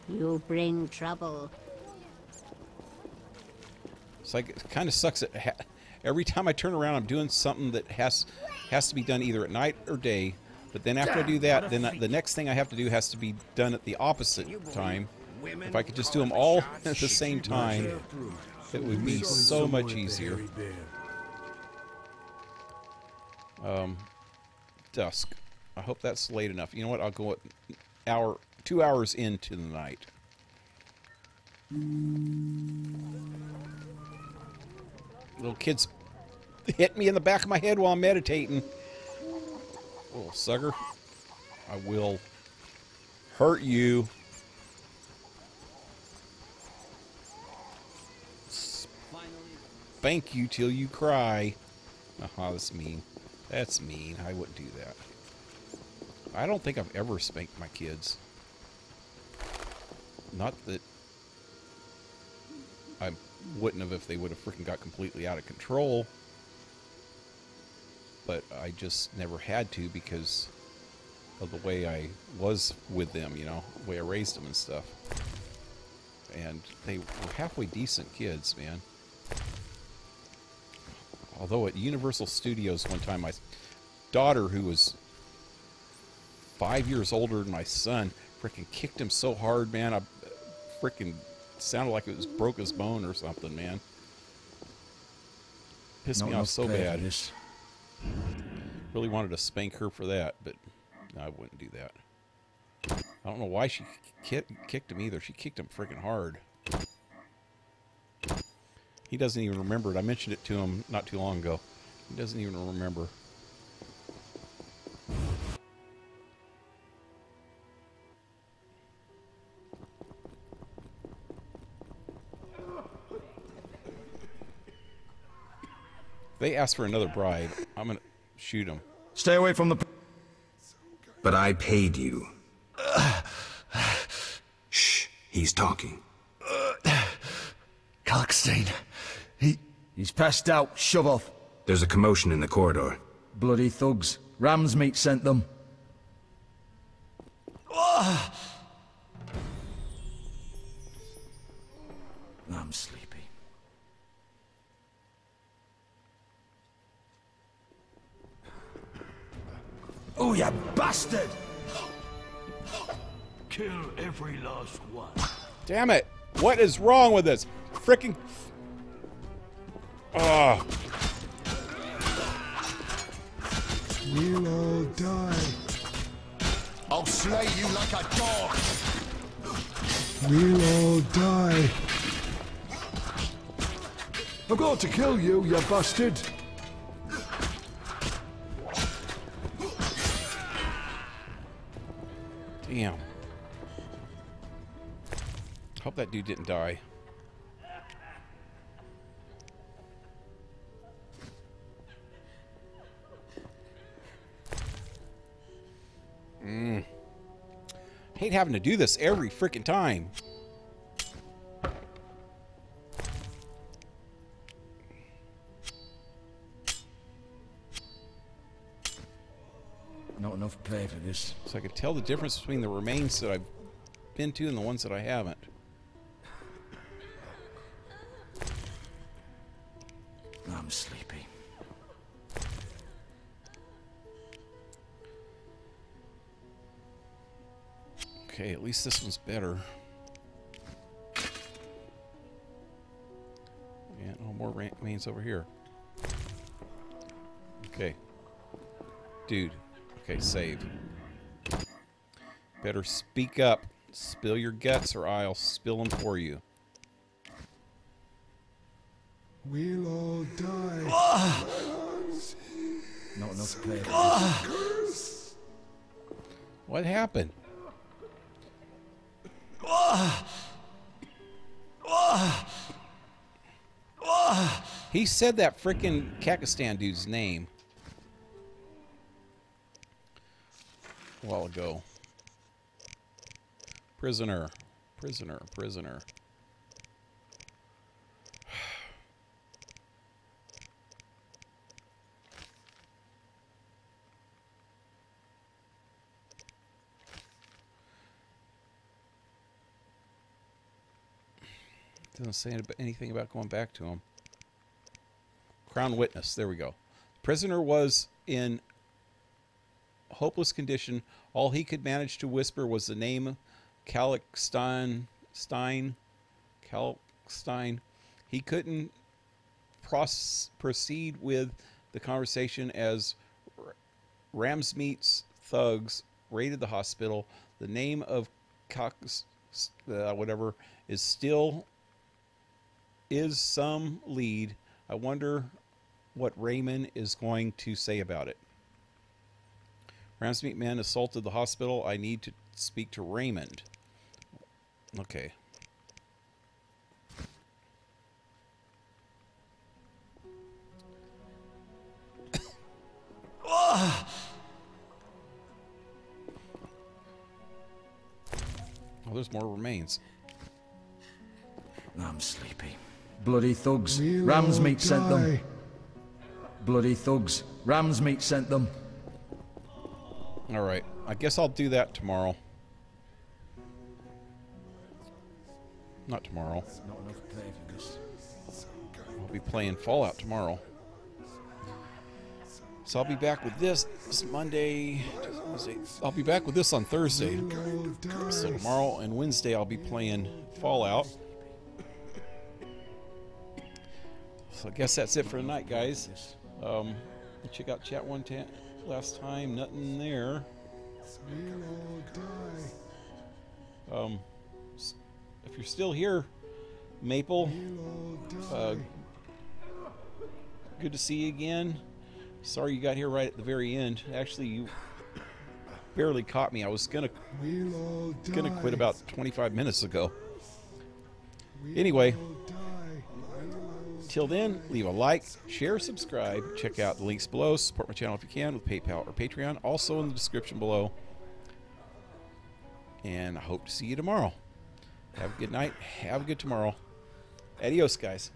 You bring trouble. It's like, it kind of sucks that every time I turn around, I'm doing something that has to be done either at night or day. But then after I do that, then the next thing I have to do has to be done at the opposite time. If I could just do them all at the same time, it would be so much easier. Dusk. I hope that's late enough. You know what? I'll go 2 hours into the night. Little kids hit me in the back of my head while I'm meditating. Little sucker. I will hurt you. Spank you till you cry. Oh, that's mean. That's mean. I wouldn't do that. I don't think I've ever spanked my kids. Not that I wouldn't have if they would have freaking got completely out of control. But I just never had to because of the way I was with them, you know, the way I raised them and stuff. And they were halfway decent kids, man. Although at Universal Studios one time, my daughter, who was 5 years older than my son, freaking kicked him so hard, man. I freaking sounded like it was broke his bone or something, man. Pissed me off so bad. Really wanted to spank her for that, but no, I wouldn't do that. I don't know why she kicked him either. She kicked him freaking hard. He doesn't even remember it. I mentioned it to him not too long ago. He doesn't even remember. They ask for another bribe, I'm gonna shoot him. Stay away from the... But I paid you. Shh, he's talking. Kalkstein. He's passed out. Shove off. There's a commotion in the corridor. Bloody thugs. Ram's meat sent them. I'm sleepy. Oh, you bastard! Kill every last one. Damn it! What is wrong with this? Frickin'... Ugh. We'll all die. I'll slay you like a dog. We'll all die. I've got to kill you, you bastard. Damn. Hope that dude didn't die. Hate having to do this every freaking time. Not enough pay for this. So I can tell the difference between the remains that I've been to and the ones that I haven't. I'm sleepy. Okay, at least this one's better. Yeah, no more remains over here. Okay. Dude. Okay, save. Better speak up. Spill your guts or I'll spill them for you. We'll all die. Not enough pay. What happened? He said that frickin' Kakistan dude's name a while ago. Prisoner. Prisoner. Prisoner. Doesn't say anything about going back to him. Crown witness. There we go. Prisoner was in hopeless condition. All he could manage to whisper was the name Kalkstein. He couldn't proceed with the conversation as Ramsmeat's thugs raided the hospital. The name of whatever is still some lead. I wonder what Raymond is going to say about it. Ramsmeat men assaulted the hospital. I need to speak to Raymond. Okay. Oh, there's more remains. I'm sleepy. Bloody thugs. Ramsmeat sent them. Bloody thugs. Ramsmeat sent them. Alright. I guess I'll do that tomorrow. Not tomorrow. I'll be playing Fallout tomorrow. So I'll be back with this Monday. I'll be back with this on Thursday. So tomorrow and Wednesday I'll be playing Fallout. So I guess that's it for tonight, guys. Check out chat one last time. Nothing there. If you're still here, Maple, good to see you again. Sorry you got here right at the very end. Actually, you barely caught me. I was gonna quit about 25 minutes ago. Anyway, till then, leave a like, share, subscribe. Check out the links below. Support my channel if you can with PayPal or Patreon. Also in the description below. And I hope to see you tomorrow. Have a good night. Have a good tomorrow. Adios, guys.